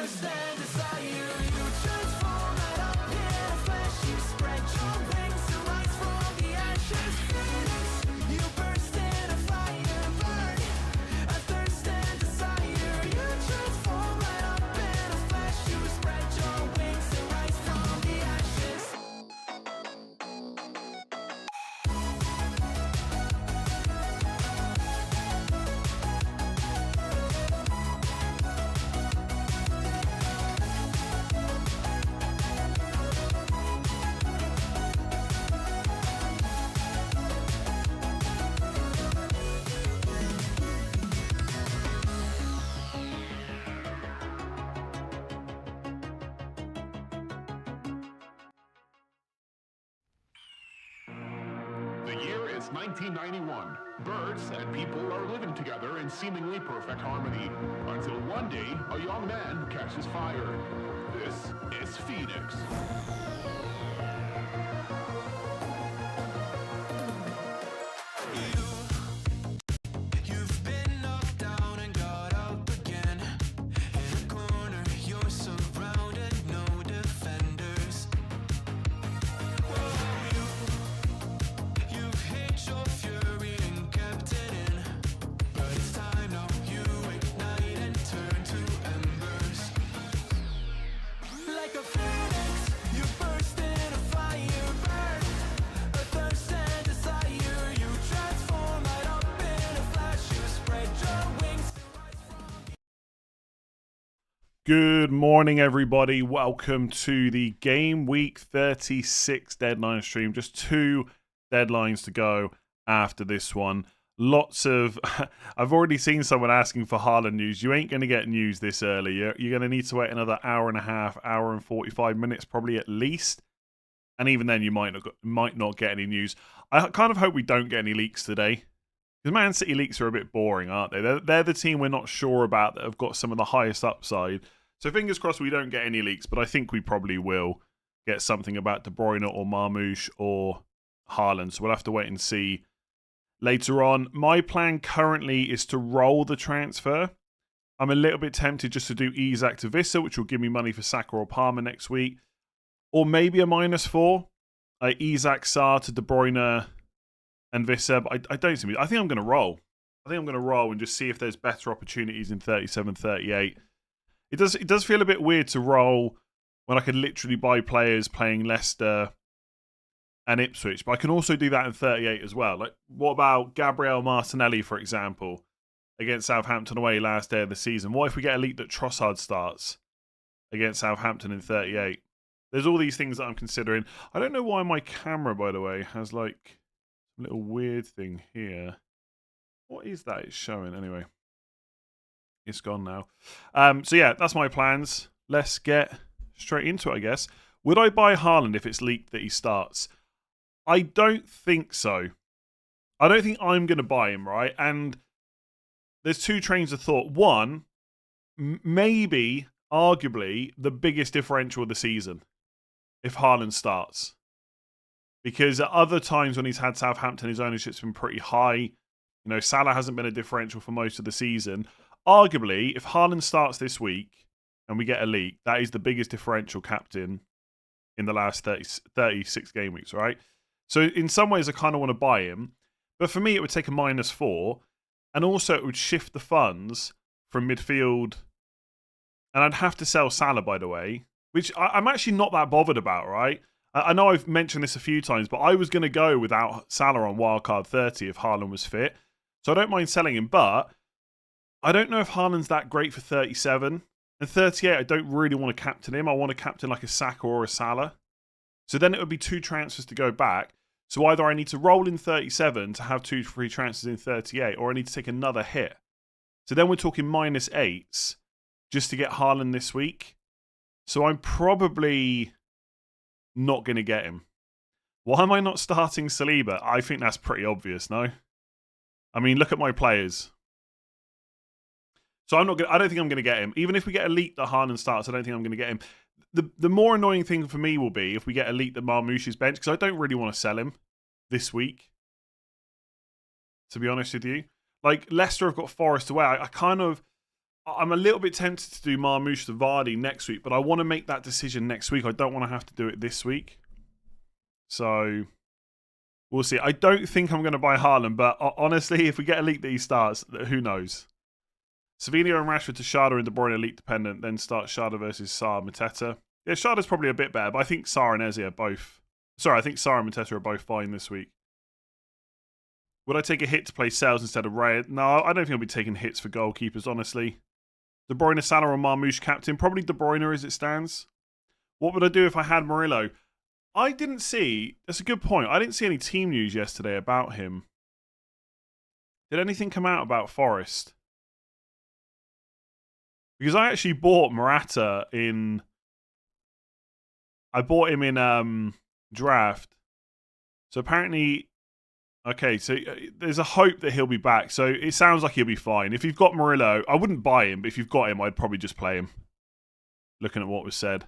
thirst and desire, you transform right up in a flash. You spread your wings to rise from the ashes. Phoenix, you burst in a fire, burn. A thirst and desire, you transform right up in a flash. You spread your wings to rise from the ashes. The year is 1991. Birds and people are living together in seemingly perfect harmony. Until one day, a young man catches fire. This is Phoenix. You've been knocked down and got up again. In a corner, you're surrounded, no defenders. You've hit your fury and kept it in. But it's time now, you ignite and turn to embers. Like a phoenix, you burst in a fire, burn. A thirst and desire, you transform right up in a flash. You spread your wings. Good morning, everybody. Welcome to the Game Week 36 deadline stream. Just 2 deadlines to go after this one. Lots of... I've already seen someone asking for Haaland news. You ain't going to get news this early. You're going to need to wait another hour and a half, hour and 45 minutes, probably at least. And even then, you might not get any news. I kind of hope we don't get any leaks today. Because Man City leaks are a bit boring, aren't they? They're the team we're not sure about that have got some of the highest upside. So fingers crossed we don't get any leaks, but I think we probably will get something about De Bruyne or Marmoush or Haaland. So we'll have to wait and see later on. My plan currently is to roll the transfer. I'm a little bit tempted just to do Isak to Vissa, which will give me money for Saka or Palmer next week. Or maybe a -4. Isak, Sarr to De Bruyne and Vissa. But I don't see. I think I'm going to roll. I think I'm going to roll and just see if there's better opportunities in 37, 38. It does feel a bit weird to roll when I could literally buy players playing Leicester and Ipswich, but I can also do that in 38 as well. Like, what about Gabriel Martinelli, for example, against Southampton away last day of the season? What if we get a leak that Trossard starts against Southampton in 38? There's all these things that I'm considering. I don't know why my camera, by the way, has like a little weird thing here. What is that it's showing anyway? It's gone now. So yeah, that's my plans. Let's get straight into it, I guess. Would I buy Haaland if it's leaked that he starts? I don't think so. I don't think I'm going to buy him, right? And there's 2 trains of thought. One, maybe, arguably, the biggest differential of the season if Haaland starts. Because at other times when he's had Southampton, his ownership's been pretty high. You know, Salah hasn't been a differential for most of the season. Arguably, if Haaland starts this week and we get a leak, that is the biggest differential captain in the last 36 game weeks, right? So in some ways, I kind of want to buy him. But for me, it would take a -4. And also, it would shift the funds from midfield. And I'd have to sell Salah, by the way, which I'm actually not that bothered about, right? I know I've mentioned this a few times, but I was going to go without Salah on wildcard 30 if Haaland was fit. So I don't mind selling him, but I don't know if Haaland's that great for 37. And 38, I don't really want to captain him. I want to captain like a Saka or a Salah. So then it would be 2 transfers to go back. So either I need to roll in 37 to have 2 free transfers in 38, or I need to take another hit. So then we're talking -8s just to get Haaland this week. So I'm probably not going to get him. Why am I not starting Saliba? I think that's pretty obvious, no? I mean, look at my players. So I don't think I'm going to get him. Even if we get a leak that Haaland starts, I don't think I'm going to get him. The more annoying thing for me will be if we get a leak that Marmoush is benched, because I don't really want to sell him this week, to be honest with you. Like, Leicester have got Forest away. I kind of... I'm a little bit tempted to do Marmoush to Vardy next week, but I want to make that decision next week. I don't want to have to do it this week. So we'll see. I don't think I'm going to buy Haaland, but honestly, if we get a leak that he starts, who knows? Savinho and Rashford to Shada and De Bruyne elite dependent, then start Shada versus Sarr and Mateta. Yeah, Shada's probably a bit better, but I think Sarr and Eze are both... Sorry, I think Sarr and Mateta are both fine this week. Would I take a hit to play Sales instead of Ray? No, I don't think I'll be taking hits for goalkeepers, honestly. De Bruyne, Salah or Marmoush captain? Probably De Bruyne as it stands. What would I do if I had Murillo? I didn't see... That's a good point. I didn't see any team news yesterday about him. Did anything come out about Forest? Because I actually bought Morata in... I bought him in draft. So apparently... Okay, so there's a hope that he'll be back. So it sounds like he'll be fine. If you've got Murillo, I wouldn't buy him, but if you've got him, I'd probably just play him. Looking at what was said.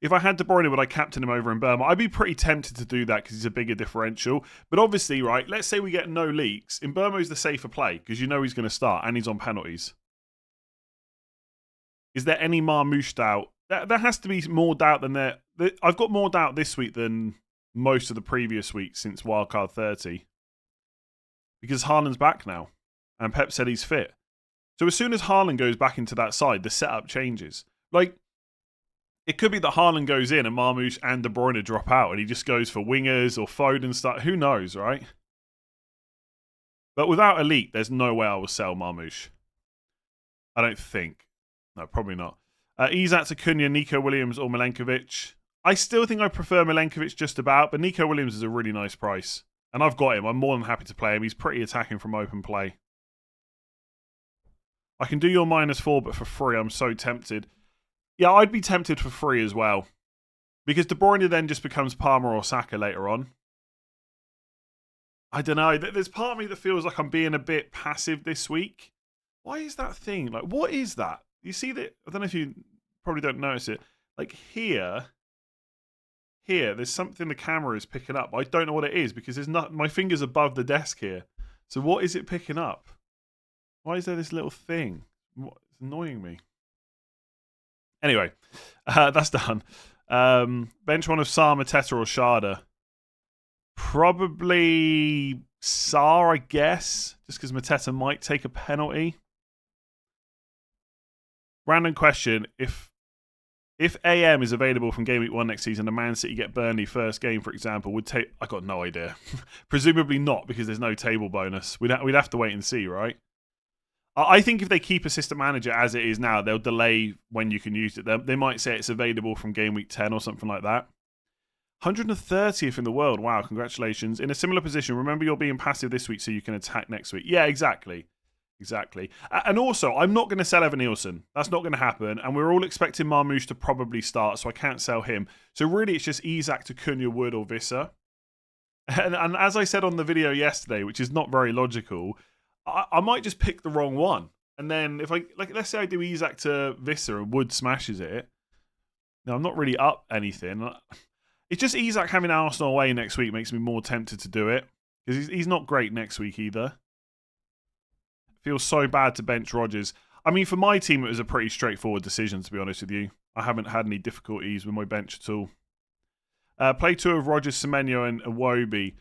If I had De Bruyne, would I captain him over in Burma? I'd be pretty tempted to do that because he's a bigger differential. But obviously, right, let's say we get no leaks. In Burma is the safer play because you know he's going to start and he's on penalties. Is there any Marmoush doubt? There has to be more doubt than there. I've got more doubt this week than most of the previous weeks since Wildcard 30. Because Haaland's back now. And Pep said he's fit. So as soon as Haaland goes back into that side, the setup changes. Like, it could be that Haaland goes in and Marmoush and De Bruyne drop out and he just goes for wingers or Foden stuff. Who knows, right? But without elite, there's no way I will sell Marmoush. I don't think. No, probably not. Isak, Acuna, Nico Williams or Milenkovic. I still think I prefer Milenkovic just about, but Nico Williams is a really nice price. And I've got him. I'm more than happy to play him. He's pretty attacking from open play. I can do your -4, but for free, I'm so tempted. Yeah, I'd be tempted for free as well. Because De Bruyne then just becomes Palmer or Saka later on. I don't know. There's part of me that feels like I'm being a bit passive this week. Why is that thing? Like, what is that? You see that? I don't know if you probably don't notice it. Like here, there's something the camera is picking up. I don't know what it is because there's not. My finger's above the desk here. So what is it picking up? Why is there this little thing? It's annoying me. Anyway, that's done. Bench one of Sarr, Mateta or Shada. Probably Sarr, I guess. Just because Mateta might take a penalty. Random question. If AM is available from Game Week 1 next season, and Man City get Burnley first game, for example, would take... I got no idea. Presumably not, because there's no table bonus. We'd have to wait and see, right? I think if they keep Assistant Manager as it is now, they'll delay when you can use it. They might say it's available from Game Week 10 or something like that. 130th in the world. Wow, congratulations. In a similar position, remember you're being passive this week so you can attack next week. Yeah, exactly. Exactly. And also, I'm not going to sell Evan Nielsen. That's not going to happen. And we're all expecting Marmoush to probably start, so I can't sell him. So really, it's just Isak to Cunha, Wood, or Visser. And as I said on the video yesterday, which is not very logical, I might just pick the wrong one. And then if let's say I do Isak to Visser and Wood smashes it. Now, I'm not really up anything. It's just Isak having Arsenal away next week makes me more tempted to do it. Because he's not great next week either. Feels so bad to bench Rodgers. I mean, for my team, it was a pretty straightforward decision, to be honest with you. I haven't had any difficulties with my bench at all. Play two of Rodgers, Semenyo, and Iwobi.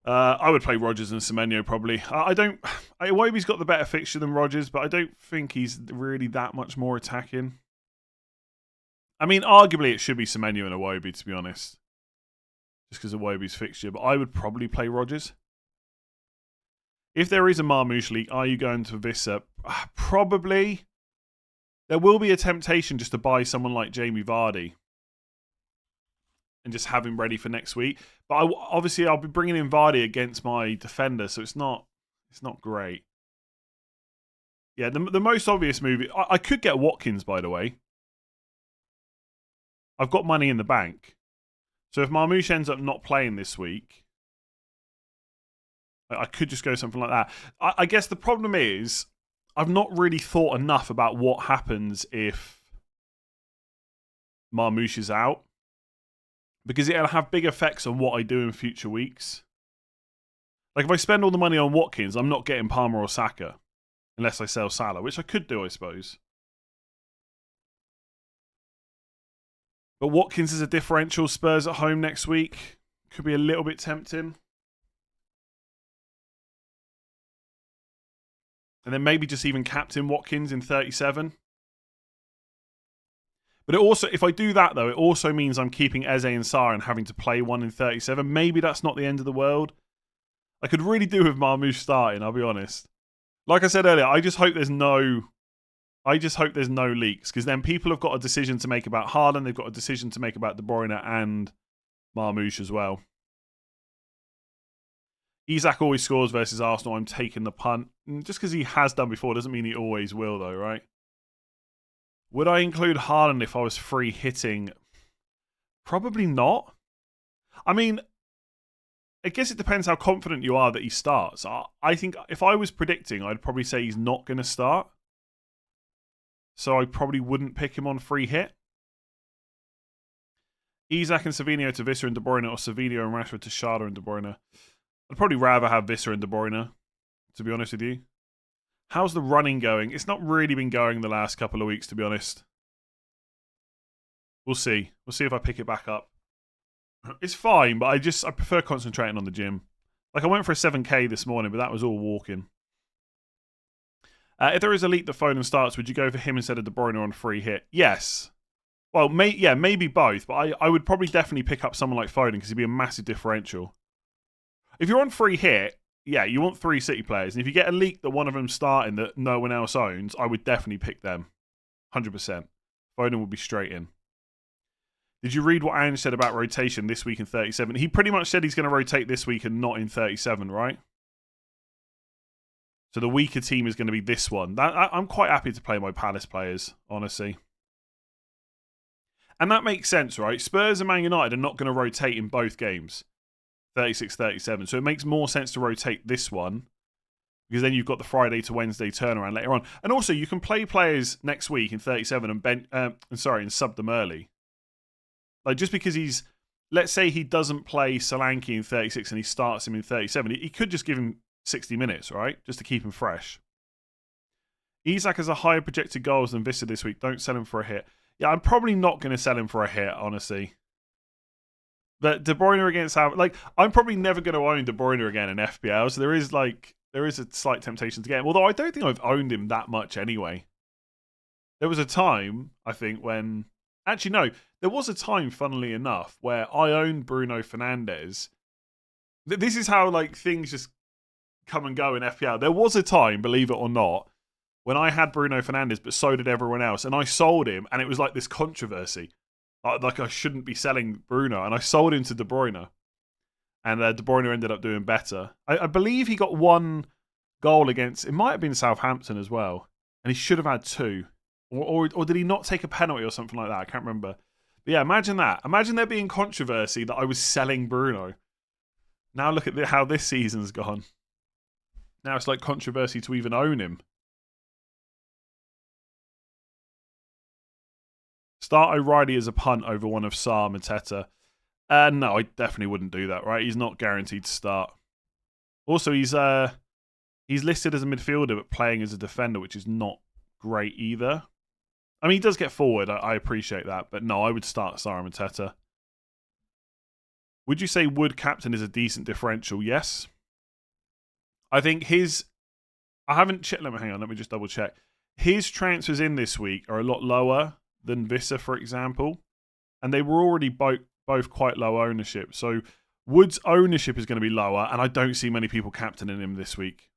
I would play Rodgers and Semenyo probably. Iwobi's got the better fixture than Rodgers, but I don't think he's really that much more attacking. I mean, arguably it should be Semenyo and Iwobi, to be honest. Just because of Iwobi's fixture, but I would probably play Rodgers. If there is a Marmoush leak, are you going to Visser? Probably. There will be a temptation just to buy someone like Jamie Vardy and just have him ready for next week. But obviously, I'll be bringing in Vardy against my defender, so it's not great. Yeah, the most obvious move... I could get Watkins, by the way. I've got money in the bank. So if Marmoush ends up not playing this week... I could just go something like that. I guess the problem is I've not really thought enough about what happens if Marmoush is out. Because it'll have big effects on what I do in future weeks. Like if I spend all the money on Watkins, I'm not getting Palmer or Saka. Unless I sell Salah, which I could do, I suppose. But Watkins is a differential. Spurs at home next week. Could be a little bit tempting. And then maybe just even captain Watkins in 37. But it also, if I do that though, it also means I'm keeping Eze and Sarr and having to play one in 37. Maybe that's not the end of the world. I could really do with Marmoush starting, I'll be honest. Like I said earlier, I just hope there's no leaks, because then people have got a decision to make about Haaland, they've got a decision to make about De Bruyne and Marmoush as well. Isak always scores versus Arsenal. I'm taking the punt. Just because he has done before doesn't mean he always will, though, right? Would I include Haaland if I was free hitting? Probably not. I mean, I guess it depends how confident you are that he starts. I think if I was predicting, I'd probably say he's not going to start. So I probably wouldn't pick him on free hit. Isak and Savinho to Visser and De Bruyne, or Savinho and Rashford to Schade and De Bruyne. I'd probably rather have Visser and De Bruyne, to be honest with you. How's the running going? It's not really been going the last couple of weeks, to be honest. We'll see. We'll see if I pick it back up. It's fine, but I prefer concentrating on the gym. Like, I went for a 7k this morning, but that was all walking. If there is a leak that Foden starts, would you go for him instead of De Bruyne on free hit? Yes. Well, maybe both, but I would probably definitely pick up someone like Foden because he'd be a massive differential. If you're on free hit, yeah, you want 3 City players. And if you get a leak that one of them's starting that no one else owns, I would definitely pick them. 100%. Foden would be straight in. Did you read what Ange said about rotation this week in 37? He pretty much said he's going to rotate this week and not in 37, right? So the weaker team is going to be this one. I'm quite happy to play my Palace players, honestly. And that makes sense, right? Spurs and Man United are not going to rotate in both games. 36-37. So it makes more sense to rotate this one, because then you've got the Friday to Wednesday turnaround later on. And also, you can play players next week in 37 and sub them early. Like, just because let's say he doesn't play Solanke in 36 and he starts him in 37, he could just give him 60 minutes, right? Just to keep him fresh. Isak has a higher projected goals than Visser this week. Don't sell him for a hit. Yeah, I'm probably not going to sell him for a hit, honestly. But De Bruyne against I'm probably never going to own De Bruyne again in FPL, so there is a slight temptation to get him. Although I don't think I've owned him that much anyway. There was a time, I think, when... Actually, no. There was a time, funnily enough, where I owned Bruno Fernandes. This is how things just come and go in FPL. There was a time, believe it or not, when I had Bruno Fernandes, but so did everyone else. And I sold him, and it was like this controversy. Like I shouldn't be selling Bruno. And I sold him to De Bruyne. And De Bruyne ended up doing better. I believe he got 1 goal against... It might have been Southampton as well. And he should have had 2. Or did he not take a penalty or something like that? I can't remember. But yeah, imagine that. Imagine there being controversy that I was selling Bruno. Now look at how this season's gone. Now it's like controversy to even own him. Start O'Reilly as a punt over one of Sarr, Mateta. No, I definitely wouldn't do that, right? He's not guaranteed to start. Also, he's listed as a midfielder, but playing as a defender, which is not great either. I mean, he does get forward. I appreciate that. But no, I would start Sarr and Mateta. Would you say Wood captain is a decent differential? Yes. I think I haven't checked. Hang on, let me just double check. His transfers in this week are a lot lower than Visser, for example. And they were already both quite low ownership. So Wood's ownership is going to be lower, and I don't see many people captaining him this week.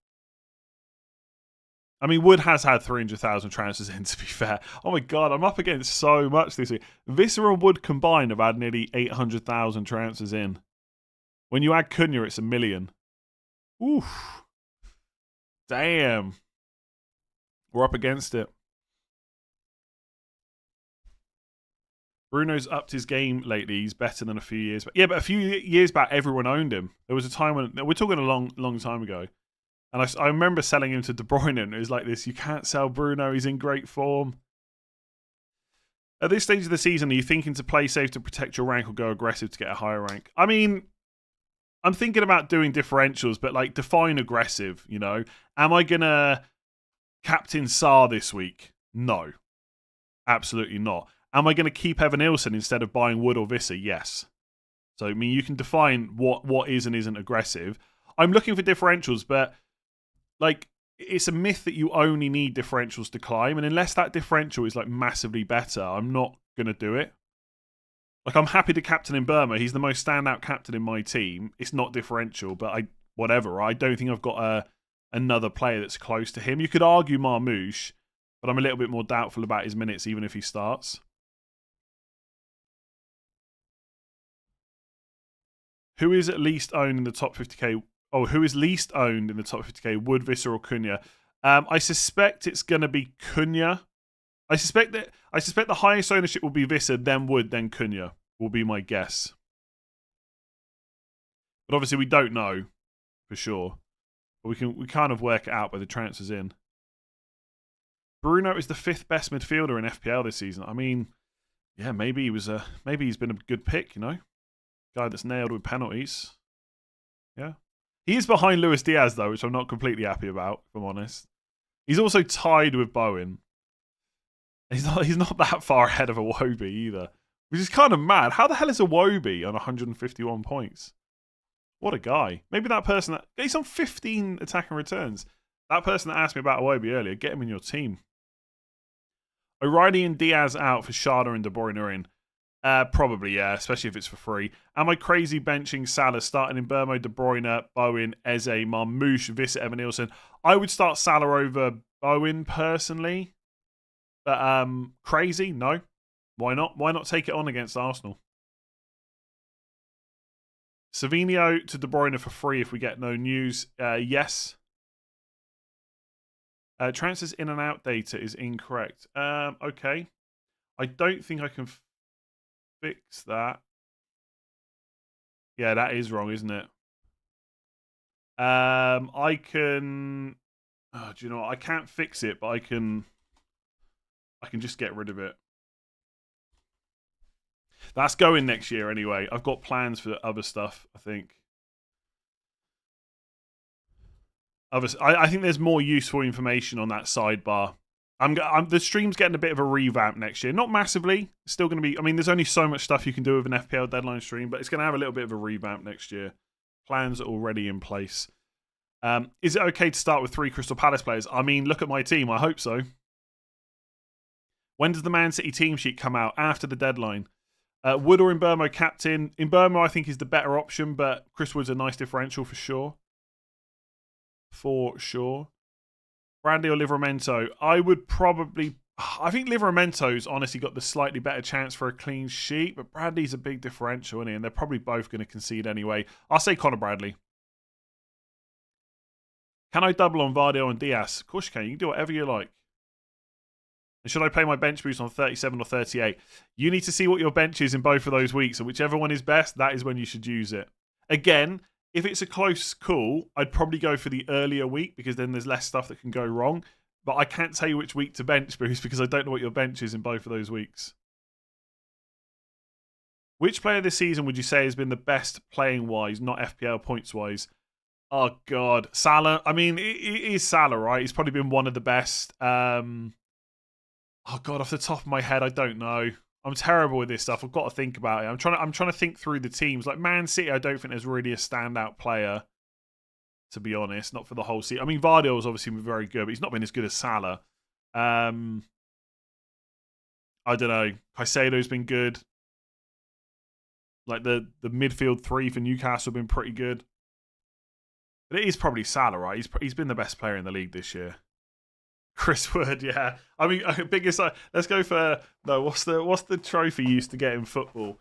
I mean, Wood has had 300,000 transfers in, to be fair. Oh my God, I'm up against so much this week. Visser and Wood combined have had nearly 800,000 transfers in. When you add Cunha, it's 1 million. Oof. Damn. We're up against it. Bruno's upped his game lately. He's better than a few years back. Yeah, but a few years back, everyone owned him. There was a time when... We're talking a long time ago. And I remember selling him to De Bruyne, and it was like this, you can't sell Bruno, he's in great form. At this stage of the season, are you thinking to play safe to protect your rank or go aggressive to get a higher rank? I mean, I'm thinking about doing differentials, but define aggressive, you know? Am I going to Captain Saar this week? No. Absolutely not. Am I going to keep Evan Nilsson instead of buying Wood or Visser? Yes. So, I mean, you can define what is and isn't aggressive. I'm looking for differentials, but, like, it's a myth that you only need differentials to climb. And unless that differential is, like, massively better, I'm not going to do it. Like, I'm happy to captain in Burma. He's the most standout captain in my team. It's not differential, but whatever. I don't think I've got another player that's close to him. You could argue Marmoush, but I'm a little bit more doubtful about his minutes, even if he starts. Who is at least owned in the top 50k? Oh, who is least owned in the top 50k? Wood, Visser, or Cunha? I suspect it's going to be Cunha. I suspect the highest ownership will be Visser, then Wood, then Cunha. Will be my guess. But obviously we don't know for sure. But we kind of work it out by the transfers in. Bruno is the 5th best midfielder in FPL this season. I mean, yeah, maybe he's been a good pick, you know. Guy that's nailed with penalties. Yeah. He is behind Luis Diaz, though, which I'm not completely happy about, if I'm honest. He's also tied with Bowen. He's not that far ahead of Iwobi either, which is kind of mad. How the hell is Iwobi on 151 points? What a guy. Maybe that person... He's on 15 attacking returns. That person that asked me about Iwobi earlier, get him in your team. O'Reilly and Diaz out for Schade and De Bruyne in. Probably, yeah, especially if it's for free. Am I crazy benching Salah, starting in Burmo, De Bruyne, Bowen, Eze, Marmoush, Visser, Evan Nilsson? I would start Salah over Bowen, personally. But crazy? No. Why not? Why not take it on against Arsenal? Savinho to De Bruyne for free if we get no news. Yes. Transfers in and out data is incorrect. Okay. I don't think I can fix that. Yeah, that is wrong, isn't it? I can... Oh, do you know what? I can't fix it, but I can just get rid of it. That's going next year anyway. I've got plans for other stuff, I think. I think there's more useful information on that sidebar. The stream's getting a bit of a revamp next year. Not massively. It's still going to be... I mean, there's only so much stuff you can do with an FPL deadline stream, but it's going to have a little bit of a revamp next year. Plans are already in place. Is it okay to start with 3 Crystal Palace players? I mean, look at my team. I hope so. When does the Man City team sheet come out? After the deadline. Wood or Mbeumo captain? Mbeumo, I think, is the better option, but Chris Wood's a nice differential for sure. For sure. Brandy or Livramento? I would probably... I think Livramento's honestly got the slightly better chance for a clean sheet, but Bradley's a big differential, isn't he? And they're probably both going to concede anyway. I'll say Conor Bradley. Can I double on Vardy and Diaz? Of course you can. You can do whatever you like. And should I play my bench boost on 37 or 38? You need to see what your bench is in both of those weeks, and whichever one is best, that is when you should use it. Again, if it's a close call, I'd probably go for the earlier week because then there's less stuff that can go wrong. But I can't tell you which week to bench boost because I don't know what your bench is in both of those weeks. Which player this season would you say has been the best playing-wise, not FPL points-wise? Oh, God. Salah. I mean, it is Salah, right? He's probably been one of the best. Oh, God, off the top of my head, I don't know. I'm terrible with this stuff. I've got to think about it. I'm trying to think through the teams. Like Man City, I don't think there's really a standout player, to be honest. Not for the whole season. I mean, Vardio's obviously been very good, but he's not been as good as Salah. I don't know. Caicedo's been good. Like the midfield 3 for Newcastle have been pretty good. But it is probably Salah, right? He's been the best player in the league this year. Chris Wood, yeah. I mean, biggest. Let's go for no. What's the trophy you used to get in football?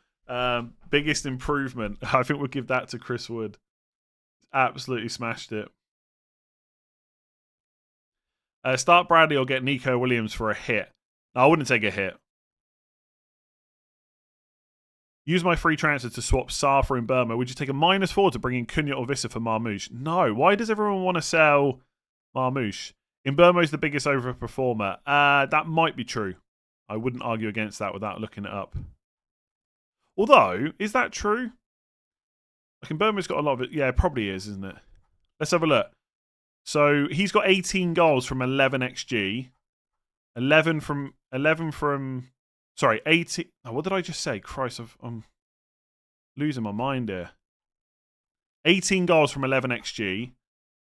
Biggest improvement. I think we'll give that to Chris Wood. Absolutely smashed it. Start Bradley or get Nico Williams for a hit. No, I wouldn't take a hit. Use my free transfer to swap Saar for Mbeumo. Would you take a -4 to bring in Cunha or Visser for Marmoush? No. Why does everyone want to sell Marmoush? Mbeumo's the biggest overperformer. That might be true. I wouldn't argue against that without looking it up. Although, is that true? Like Mbeumo's got a lot of it. Yeah, it probably is, isn't it? Let's have a look. So he's got 18 goals from 11 XG. 18. Oh, what did I just say? Christ, I'm losing my mind here. 18 goals from 11 XG.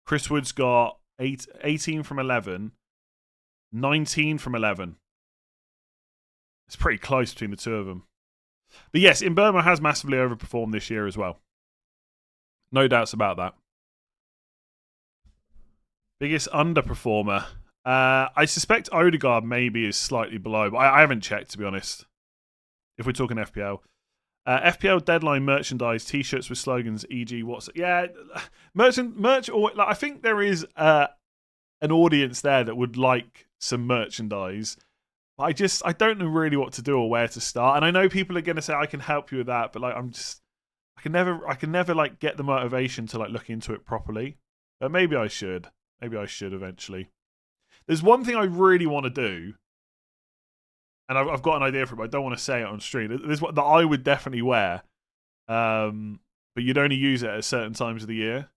Chris Wood's got 18 from 11. 19 from 11. It's pretty close between the two of them. But yes, Mbeumo has massively overperformed this year as well. No doubts about that. Biggest underperformer. I suspect Odegaard maybe is slightly below, but I haven't checked, to be honest. If we're talking FPL. FPL deadline merchandise, t-shirts with slogans, e.g. what's... Yeah, merch... Or, like, I think there is an audience there that would like some merchandise. I don't know really what to do or where to start. And I know people are going to say I can help you with that, but like I can never like get the motivation to like look into it properly. But maybe I should. Maybe I should eventually. There's one thing I really want to do, and I've got an idea for it, but I don't want to say it on stream. There's what that I would definitely wear, but you'd only use it at certain times of the year.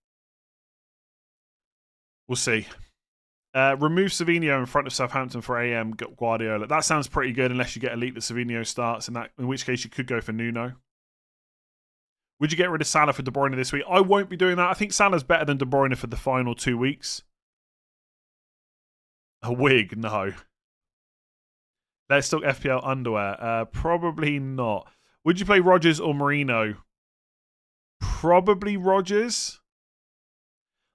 We'll see. Remove Savinho in front of Southampton for AM Guardiola. That sounds pretty good unless you get elite that Savinho starts, in which case you could go for Nuno. Would you get rid of Salah for De Bruyne this week? I won't be doing that. I think Salah's better than De Bruyne for the final 2 weeks. A wig? No. Let's talk FPL underwear. Probably not. Would you play Rodgers or Merino? Probably Rodgers.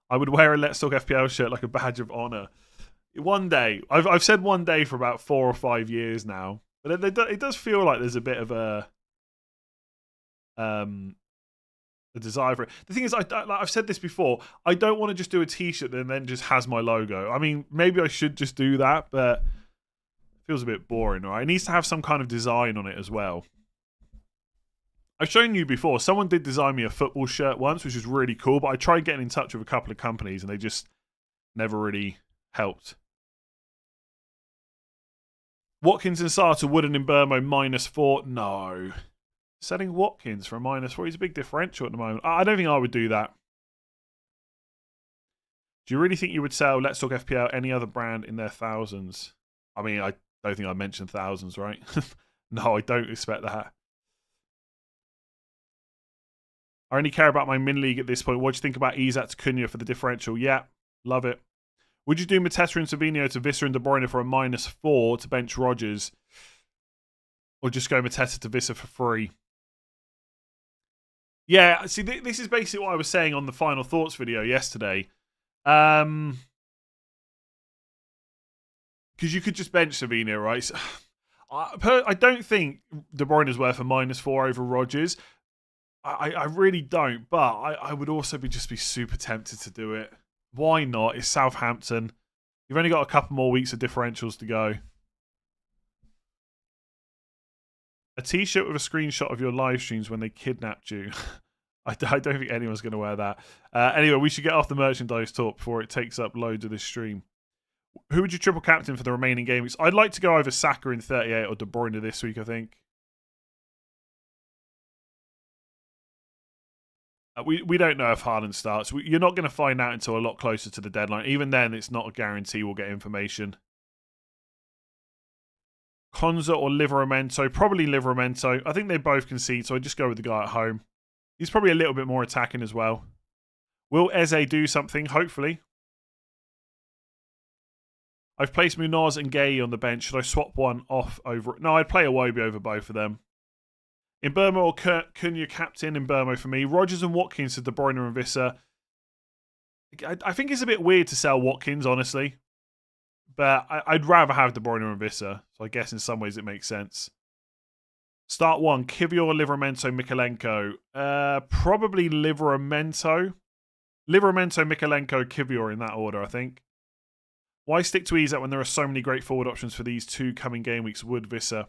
I would wear a Let's Talk FPL shirt like a badge of honor. One day. I've said one day for about 4 or 5 years now. But it does feel like there's a bit of a desire for it. The thing is, I've said this before. I don't want to just do a t-shirt that then just has my logo. I mean, maybe I should just do that, but it feels a bit boring, right? It needs to have some kind of design on it as well. I've shown you before. Someone did design me a football shirt once, which was really cool, but I tried getting in touch with a couple of companies and they just never really helped. Watkins and Sartor, Wood and Mbeumo -4. No. Selling Watkins for a -4. He's a big differential at the moment. I don't think I would do that. Do you really think you would sell Let's Talk FPL any other brand in their thousands? I mean, I don't think I mentioned thousands, right? No, I don't expect that. I only care about my min league at this point. What do you think about Isak to Cunha for the differential? Yeah, love it. Would you do Mateta and Savinho to Visser and De Bruyne for a -4 to bench Rodgers? Or just go Mateta to Visser for free? Yeah, see, this is basically what I was saying on the Final Thoughts video yesterday. Because you could just bench Savinho, right? So, I don't think De Bruyne is worth a -4 over Rodgers. I really don't, but I would also just be super tempted to do it. Why not? It's Southampton. You've only got a couple more weeks of differentials to go. A t-shirt with a screenshot of your live streams when they kidnapped you. I don't think anyone's going to wear that. Anyway, we should get off the merchandise talk before it takes up loads of this stream. Who would you triple captain for the remaining game weeks? I'd like to go over Saka in 38 or De Bruyne this week, I think. We don't know if Haaland starts. You're not going to find out until a lot closer to the deadline. Even then, it's not a guarantee we'll get information. Konza or Livramento? Probably Livramento. I think they both concede, so I just go with the guy at home. He's probably a little bit more attacking as well. Will Eze do something? Hopefully. I've placed Munoz and Gay on the bench. Should I swap one off over... No, I'd play Iwobi over both of them. Mbeumo or Cunha captain? Mbeumo for me. Rodgers and Watkins to De Bruyne and Visser. I think it's a bit weird to sell Watkins, honestly. But I'd rather have De Bruyne and Visser. So I guess in some ways it makes sense. Start one. Kivior, Livramento, Mikalenko. Probably Livramento. Livramento, Mikalenko, Kivior in that order, I think. Why stick to Isak when there are so many great forward options for these 2 coming game weeks? Wood, Visser.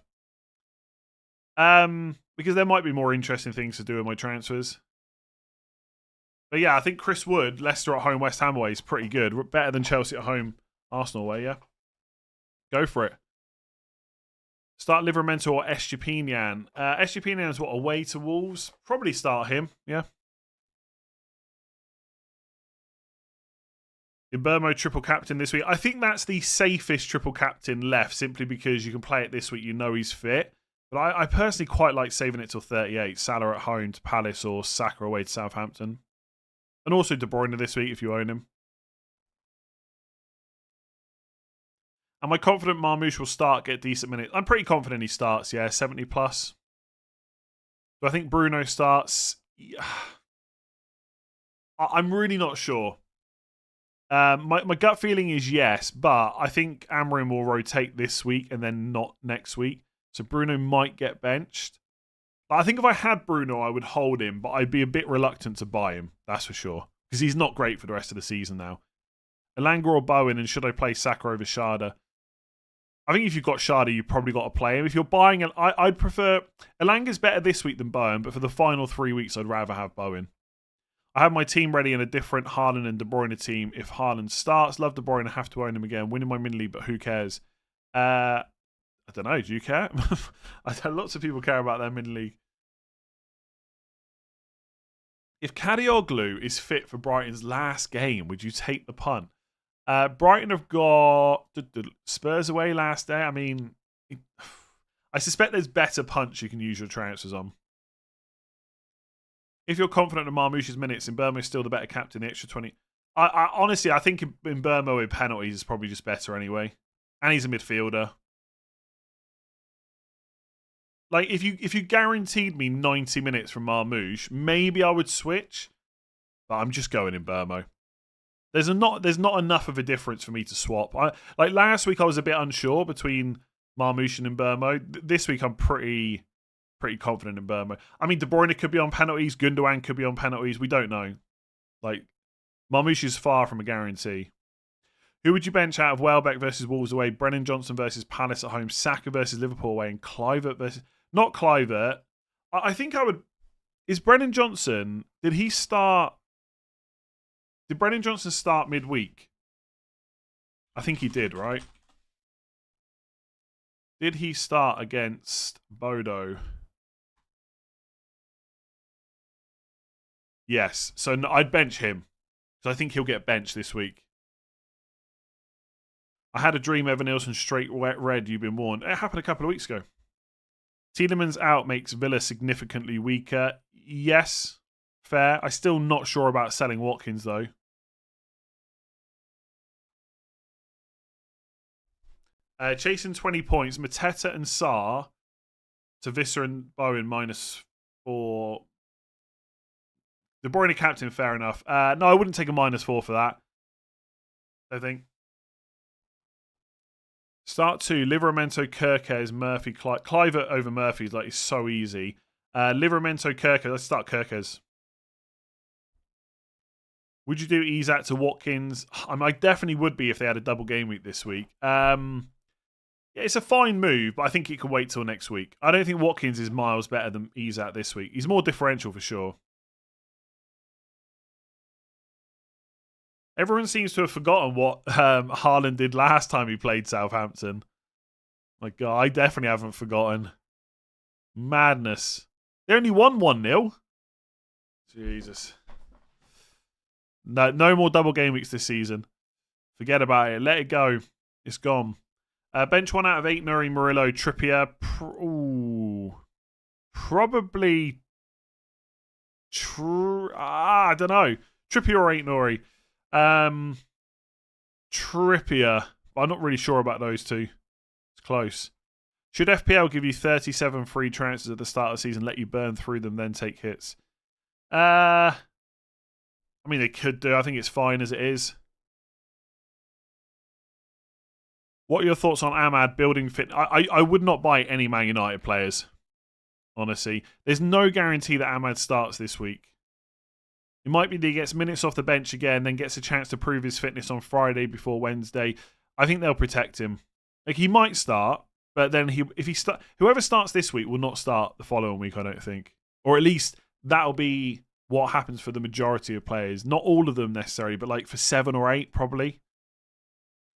Because there might be more interesting things to do in my transfers. But yeah, I think Chris Wood, Leicester at home, West Ham away is pretty good. Better than Chelsea at home, Arsenal away, yeah? Go for it. Start Livramento or Estupinian. Estupinian is what, away to Wolves? Probably start him, yeah? Imbermo triple captain this week. I think that's the safest triple captain left, simply because you can play it this week. You know he's fit. But I personally quite like saving it till 38. Salah at home to Palace or Saka away to Southampton. And also De Bruyne this week if you own him. Am I confident Marmoush will start, get decent minutes? I'm pretty confident he starts, yeah, 70 plus. Do I think Bruno starts? Yeah. I'm really not sure. My gut feeling is yes, but I think Amorim will rotate this week and then not next week. So Bruno might get benched. I think if I had Bruno, I would hold him, but I'd be a bit reluctant to buy him. That's for sure. Because he's not great for the rest of the season now. Elanga or Bowen, and should I play Saka over Shada? I think if you've got Shada, you've probably got to play him. If you're buying it, I'd prefer... Elanga's better this week than Bowen, but for the final 3 weeks, I'd rather have Bowen. I have my team ready in a different Haaland and De Bruyne team. If Haaland starts, love De Bruyne, I have to own him again. Winning my mini league, but who cares? I don't know. Do you care? Lots of people care about their mini league. If Kadioglu is fit for Brighton's last game, would you take the punt? Brighton have got Spurs away last day. I mean, I suspect there's better punts you can use your transfers on. If you're confident in Marmoush's minutes, Mbeumo is still the better captain, the extra 20. I honestly, I think Mbeumo with penalties is probably just better anyway. And he's a midfielder. Like, if you guaranteed me 90 minutes from Marmoush, maybe I would switch. But I'm just going Mbeumo. There's not enough of a difference for me to swap. Like last week, I was a bit unsure between Marmoush and Mbeumo. This week, I'm pretty confident in Mbeumo. I mean, De Bruyne could be on penalties. Gundogan could be on penalties. We don't know. Like, Marmoush is far from a guarantee. Who would you bench out of Welbeck versus Wolves away, Brennan Johnson versus Palace at home, Saka versus Liverpool away, and Kluivert versus... Not Kluivert. I think I would... Is Brennan Johnson... Did he start... Did Brennan Johnson start midweek? I think he did, right? Did he start against Bodo? Yes. So I'd bench him. Because I think he'll get benched this week. I had a dream Evan Nilsson straight red, you've been warned. It happened a couple of weeks ago. Tielemans out makes Villa significantly weaker. Yes, fair. I'm still not sure about selling Watkins, though. Chasing 20 points. Mateta and Sarr to Visser and Bowen -4. De Bruyne captain, fair enough. No, I wouldn't take a -4 for that. I think. Start 2, Livramento, Kirkes, Murphy, Kluivert over Murphy is so easy. Livramento, Kirkes, let's start Kirkes. Would you do Isak to Watkins? I definitely would be if they had a double game week this week. Yeah, it's a fine move, but I think it can wait till next week. I don't think Watkins is miles better than Isak this week. He's more differential for sure. Everyone seems to have forgotten what Haaland did last time he played Southampton. My God, I definitely haven't forgotten. Madness. They only won 1-0. Jesus. No more double game weeks this season. Forget about it. Let it go. It's gone. Bench 1 out of 8, Nuri, Murillo, Trippier. Probably... I don't know. Trippier or 8, Nuri. Trippier. But I'm not really sure about those two. It's close. Should FPL give you 37 free transfers at the start of the season, let you burn through them, then take hits? I mean, they could do. I think it's fine as it is. What are your thoughts on Ahmad building fit? I would not buy any Man United players, honestly. There's no guarantee that Ahmad starts this week. It might be that he gets minutes off the bench again, then gets a chance to prove his fitness on Friday before Wednesday. I think they'll protect him. Like, he might start, but then whoever starts this week will not start the following week, I don't think. Or at least that'll be what happens for the majority of players. Not all of them necessarily, but like for 7 or 8 probably.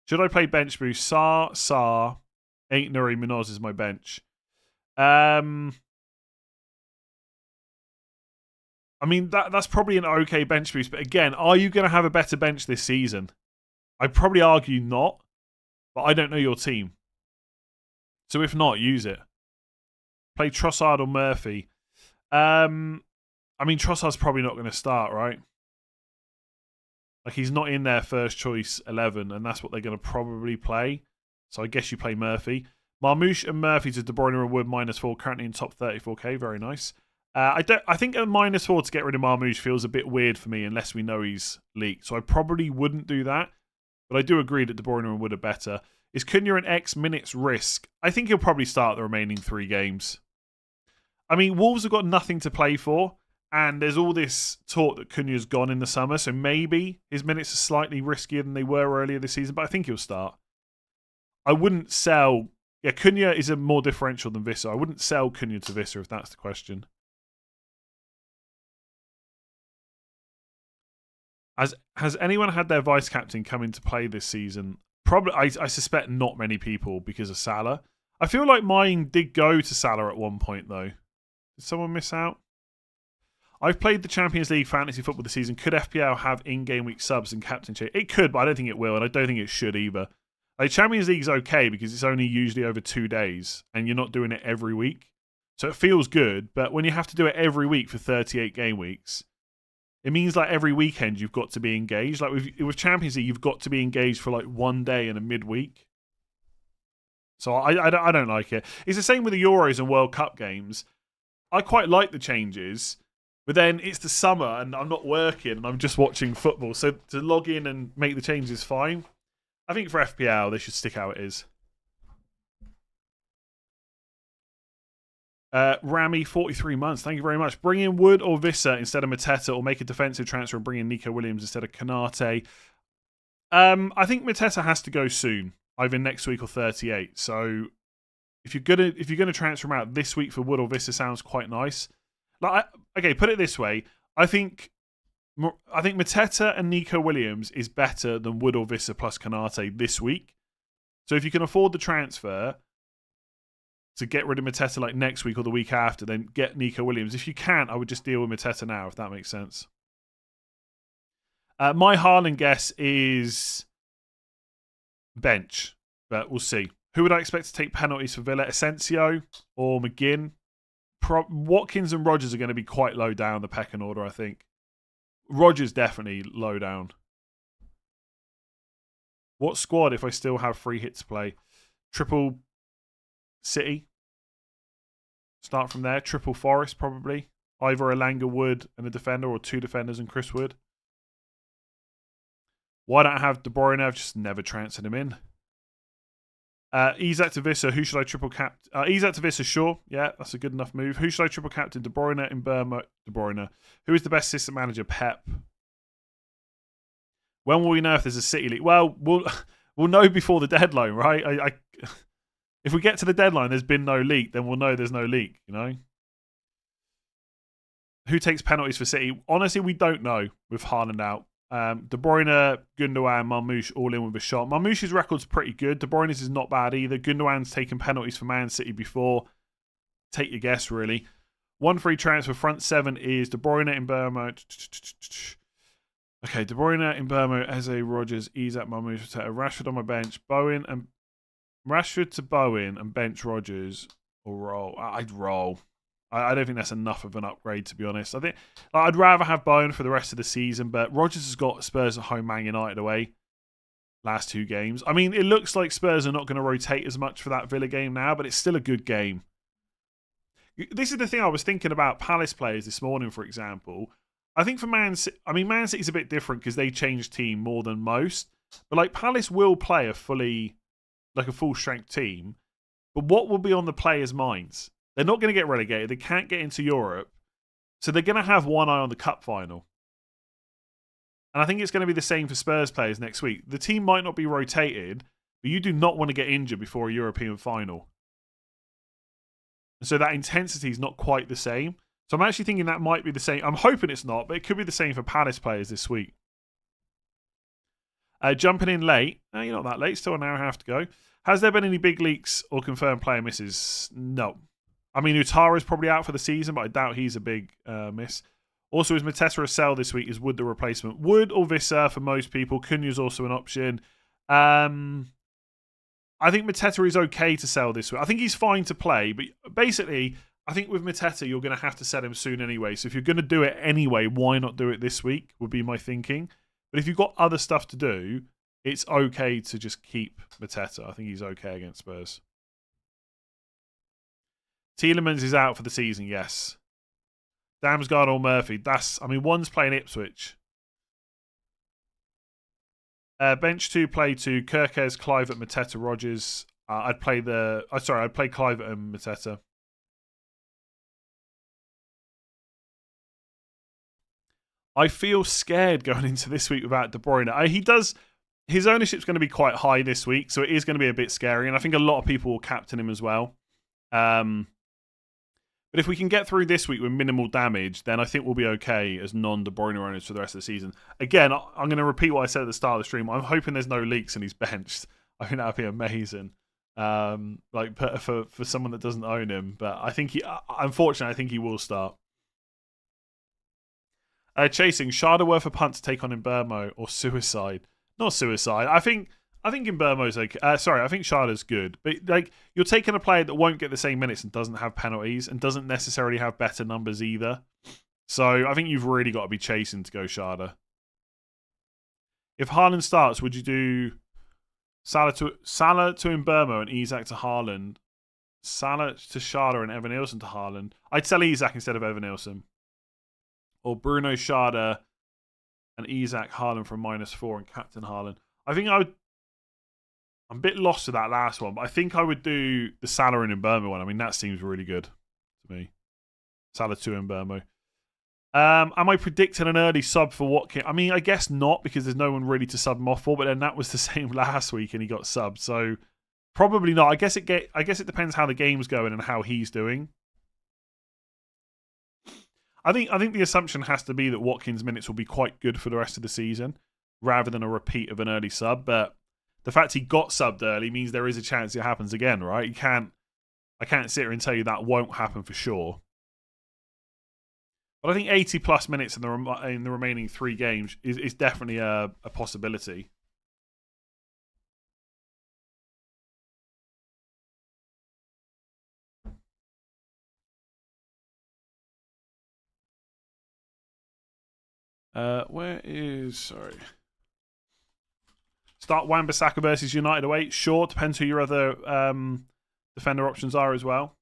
Should I play bench boost? Sarr, 8 Nuri, Minoz is my bench. I mean, that's probably an okay bench boost. But again, are you going to have a better bench this season? I'd probably argue not, but I don't know your team. So if not, use it. Play Trossard or Murphy. I mean, Trossard's probably not going to start, right? Like, he's not in their first choice 11, and that's what they're going to probably play. So I guess you play Murphy. Marmoush and Murphy to De Bruyne and Wood -4, currently in top 34k. Very nice. I think a -4 to get rid of Marmoush feels a bit weird for me unless we know he's leaked. So I probably wouldn't do that. But I do agree that De Bruyne and Wood are better. Is Cunha an X minutes risk? I think he'll probably start the remaining 3 games. I mean, Wolves have got nothing to play for. And there's all this talk that Cunha's gone in the summer. So maybe his minutes are slightly riskier than they were earlier this season. But I think he'll start. I wouldn't sell... Yeah, Cunha is a more differential than Visser. I wouldn't sell Cunha to Visser if that's the question. Has anyone had their vice captain come into play this season? Probably, I suspect not many people because of Salah. I feel like mine did go to Salah at one point, though. Did someone miss out? I've played the Champions League fantasy football this season. Could FPL have in-game week subs and captaincy? It could, but I don't think it will, and I don't think it should either. Like, Champions League is okay because it's only usually over 2 days, and you're not doing it every week. So it feels good, but when you have to do it every week for 38 game weeks, it means like every weekend you've got to be engaged. Like with Champions League, you've got to be engaged for like 1 day and a midweek. So I don't like it. It's the same with the Euros and World Cup games. I quite like the changes, but then it's the summer and I'm not working and I'm just watching football. So to log in and make the changes is fine. I think for FPL, they should stick how it is. Rami, 43 months. Thank you very much. Bring in Wood or Visser instead of Mateta, or make a defensive transfer and bring in Nico Williams instead of Konate. I think Mateta has to go soon, either next week or 38. So if you're gonna transfer him out this week for Wood or Visser, sounds quite nice. Like, okay, put it this way. I think Mateta and Nico Williams is better than Wood or Visser plus Konate this week. So if you can afford the transfer to get rid of Mateta like next week or the week after, then get Nico Williams. If you can't, I would just deal with Mateta now, if that makes sense. My Haaland guess is bench, but we'll see. Who would I expect to take penalties for Villa? Asensio or McGinn? Watkins and Rodgers are going to be quite low down the pecking order, I think. Rodgers definitely low down. What squad if I still have 3 hits to play? Triple City. Start from there. Triple Forest, probably. Either a Langer Wood and a defender, or 2 defenders and Chris Wood. Why don't I have De Bruyne? I've just never transferred him in. Isak to Visser. Who should I triple cap? Isak to Visser, sure. Yeah, that's a good enough move. Who should I triple captain? De Bruyne in Burma. De Bruyne. Who is the best assistant manager? Pep. When will we know if there's a City league? Well, we'll know before the deadline, right? If we get to the deadline, there's been no leak, then we'll know there's no leak, you know? Who takes penalties for City? Honestly, we don't know with Haaland out. De Bruyne, Gundogan, Marmoush all in with a shot. Marmoush's record's pretty good. De Bruyne's is not bad either. Gundogan's taken penalties for Man City before. Take your guess, really. 1 free transfer. Front 7 is De Bruyne in Burma. Okay, De Bruyne in Burma, Eze, Rodgers, Isak, Marmoush, Rashford on my bench, Bowen and Rashford to Bowen and bench Rodgers or roll. I'd roll. I don't think that's enough of an upgrade, to be honest. I think I'd rather have Bowen for the rest of the season, but Rodgers has got Spurs at home, Man United away. Last 2 games. I mean, it looks like Spurs are not going to rotate as much for that Villa game now, but it's still a good game. This is the thing I was thinking about Palace players this morning, for example. I think for Man City, Man City's a bit different because they change team more than most. But like Palace will play a full strength team. But what will be on the players' minds? They're not going to get relegated. They can't get into Europe. So they're going to have one eye on the cup final. And I think it's going to be the same for Spurs players next week. The team might not be rotated, but you do not want to get injured before a European final. And so that intensity is not quite the same. So I'm actually thinking that might be the same. I'm hoping it's not, but it could be the same for Palace players this week. Jumping in late. No, you're not that late. Still an hour and a half to go. Has there been any big leaks or confirmed player misses? No. I mean, Utara is probably out for the season, but I doubt he's a big miss. Also, is Mateta a sell this week? Is Wood the replacement? Wood or Visser for most people. Cunha's also an option. I think Mateta is okay to sell this week. I think he's fine to play, but basically, I think with Mateta, you're going to have to sell him soon anyway. So if you're going to do it anyway, why not do it this week, would be my thinking. But if you've got other stuff to do, it's okay to just keep Mateta. I think he's okay against Spurs. Tielemans is out for the season, yes. Damsgaard or Murphy. One's playing Ipswich. Bench 2, play 2. Kirkes, Clivert, Mateta, Rogers. I'd play Clivert and Mateta. I feel scared going into this week without De Bruyne. His ownership's going to be quite high this week, so it is going to be a bit scary, and I think a lot of people will captain him as well. But if we can get through this week with minimal damage, then I think we'll be okay as non-De Bruyne owners for the rest of the season. Again, I'm going to repeat what I said at the start of the stream. I'm hoping there's no leaks and he's benched. I think that would be amazing. For someone that doesn't own him. But unfortunately, I think he will start. Chasing, Sharda worth a punt to take on Imbermo or suicide? Not suicide. I think Imbermo's okay. I think Sharda's good. But you're taking a player that won't get the same minutes and doesn't have penalties and doesn't necessarily have better numbers either. So I think you've really got to be chasing to go Sharda. If Haaland starts, would you do Salah to Imbermo and Isak to Haaland? Salah to Sharda and Evan Nilsson to Haaland? I'd sell Isak instead of Evan Nilsson. Or Bruno Sharda and Isak Haaland from -4 and captain Haaland. I'm a bit lost with that last one, but I think I would do the Salah and Imbermo one. I mean, that seems really good to me. Salah to Imbermo. Am I predicting an early sub for Watkins? I mean, I guess not, because there's no one really to sub him off for, but then that was the same last week and he got subbed, so probably not. I guess it depends how the game's going and how he's doing. I think the assumption has to be that Watkins' minutes will be quite good for the rest of the season, rather than a repeat of an early sub, but the fact he got subbed early means there is a chance it happens again, right? I can't sit here and tell you that won't happen for sure. But I think 80 plus minutes in the remaining 3 games is definitely a possibility. Sorry. Start Wan-Bissaka versus United away. Sure, depends who your other defender options are as well.